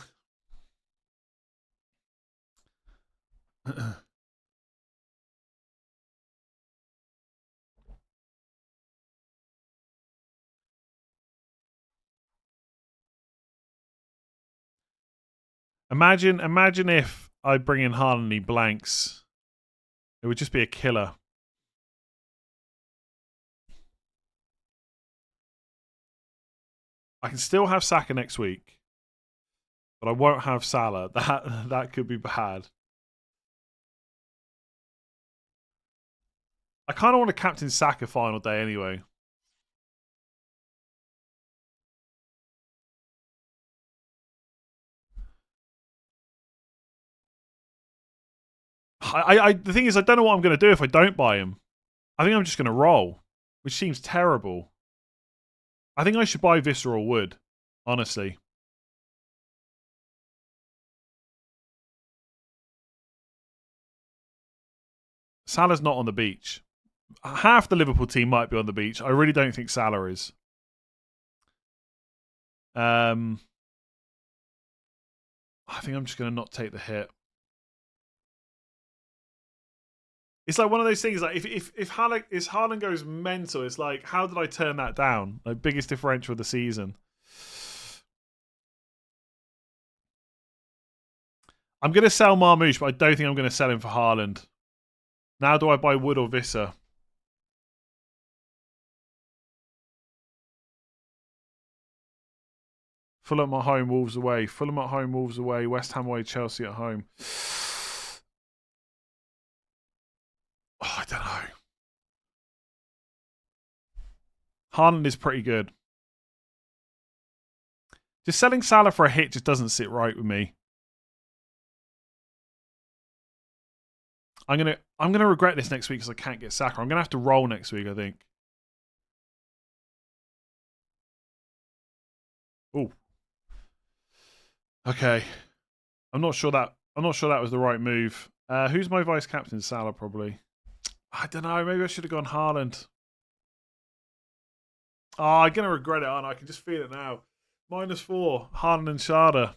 Imagine if I bring in Haaland and he blanks. It would just be a killer. I can still have Saka next week, but I won't have Salah. That could be bad. I kind of want to captain Saka final day anyway. The thing is, I don't know what I'm going to do if I don't buy him. I think I'm just going to roll, which seems terrible. I think I should buy Visceral Wood, honestly. Salah's not on the beach. Half the Liverpool team might be on the beach. I really don't think Salah is. I think I'm just going to not take the hit. It's like one of those things. Like if Haaland goes mental, it's like, how did I turn that down? Like, biggest differential of the season. I'm going to sell Marmoush, but I don't think I'm going to sell him for Haaland. Now, do I buy Wood or Visser? Fulham at home, Wolves away. Fulham at home, Wolves away. West Ham away, Chelsea at home. Oh, I don't know. Haaland is pretty good. Just selling Salah for a hit just doesn't sit right with me. I'm gonna regret this next week because I can't get Saka. I'm gonna have to roll next week, I think. Oh. Okay. I'm not sure that was the right move. Who's my vice captain? Salah, probably. I don't know. Maybe I should have gone Haaland. Oh, I'm gonna regret it, aren't I? I can just feel it now. -4. Haaland and Shada.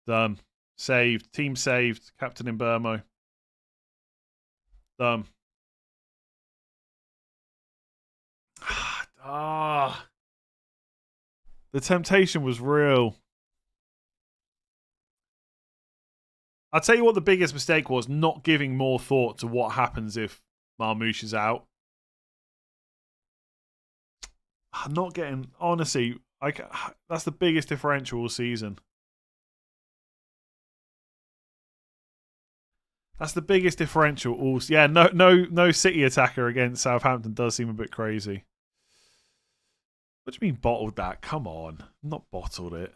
Done. Saved. Team saved. Captain in Burmo. Done. Ah. The temptation was real. I'll tell you what the biggest mistake was, not giving more thought to what happens if Marmoush is out. Not getting... Honestly, that's the biggest differential all season. That's the biggest differential all... Yeah, no City attacker against Southampton does seem a bit crazy. What do you mean bottled that? Come on. Not bottled it.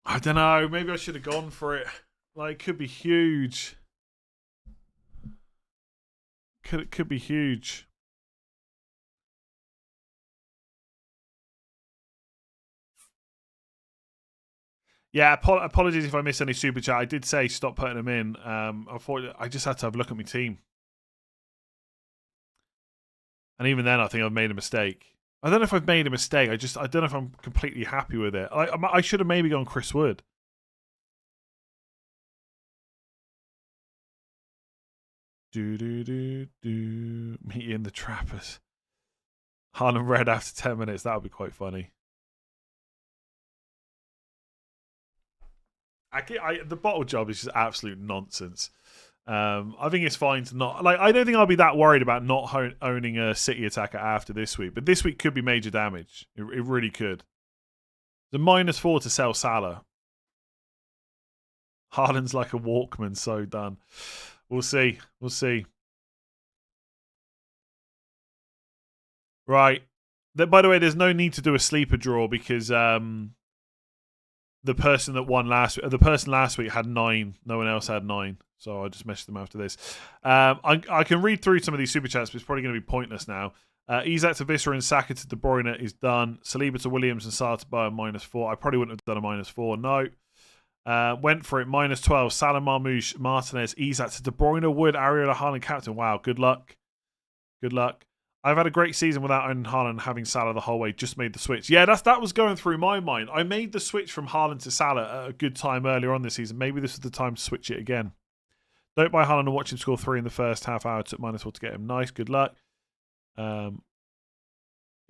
I don't know. Maybe I should have gone for it. Like, could be huge. Could be huge. Yeah, apologies if I missed any super chat. I did say stop putting them in. I thought I just had to have a look at my team. And even then, I think I've made a mistake. I don't know if I've made a mistake. I don't know if I'm completely happy with it. I should have maybe gone Chris Wood. Meet you in the trappers. Haaland red after 10 minutes. That would be quite funny. The bottle job is just absolute nonsense. I think it's fine to not... I don't think I'll be that worried about not owning a City attacker after this week. But this week could be major damage. It really could. The -4 to sell Salah. Haaland's like a Walkman, so done. We'll see. We'll see. Right. By the way, there's no need to do a sleeper draw because the person that won the person last week had 9. No one else had 9. So I just messaged them after this. I can read through some of these super chats, but it's probably going to be pointless now. Isak to Visser and Saka to De Bruyne is done. Saliba to Williams and Sarr to Bayern -4. I probably wouldn't have done a -4. No. Went for it. -12. Salah, Marmoush, Martinez, Isak to De Bruyne, Wood, Areola, Haaland, captain. Wow, good luck. Good luck. I've had a great season without owning Haaland and having Salah the whole way. Just made the switch. Yeah, that was going through my mind. I made the switch from Haaland to Salah at a good time earlier on this season. Maybe this is the time to switch it again. Don't buy Haaland and watch him score 3 in the first half hour. Took -4 to get him. Nice. Good luck. Yeah,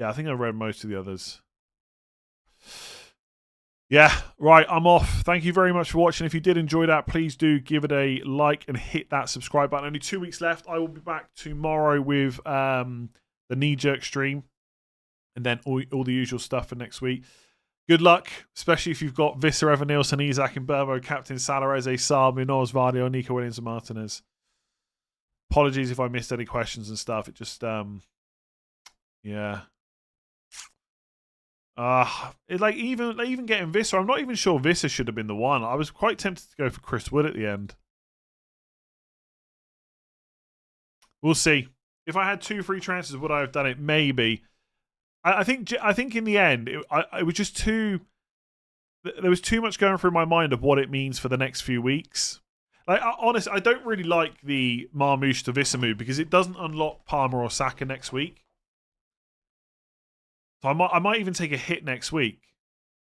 I think I read most of the others. Yeah, right, I'm off. Thank you very much for watching. If you did enjoy that, please do give it a like and hit that subscribe button. Only 2 weeks left. I will be back tomorrow with the knee-jerk stream and then all the usual stuff for next week. Good luck, especially if you've got Visser, Evan Nielsen, Isak and Burmo, Captain Salah, Eze, Saab, Munoz, Vardy, Nico Williams and Martinez. Apologies if I missed any questions and stuff. It just, yeah. Even getting Visser, I'm not even sure Visser should have been the one. I was quite tempted to go for Chris Wood at the end. We'll see. If I had 2 free transfers, would I have done it? Maybe. I think in the end, it was just too. There was too much going through my mind of what it means for the next few weeks. Like, honestly, I don't really like the Marmoush to Vissa move because it doesn't unlock Palmer or Saka next week. So I might even take a hit next week.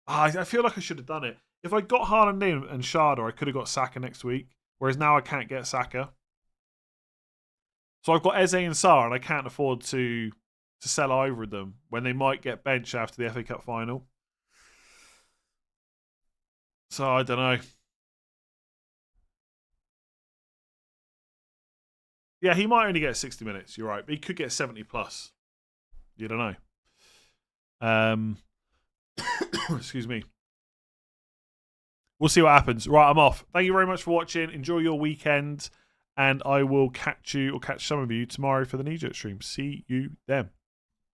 I feel like I should have done it. If I got Haaland in and Sharda, I could have got Saka next week. Whereas now I can't get Saka. So I've got Eze and Sarr, and I can't afford to sell either of them when they might get benched after the FA Cup final. So I don't know. Yeah, he might only get 60 minutes. You're right. But he could get 70 plus. You don't know. Excuse me. We'll see what happens. Right, I'm off. Thank you very much for watching. Enjoy your weekend. And I will catch some of you tomorrow for the knee jerk stream. See you then.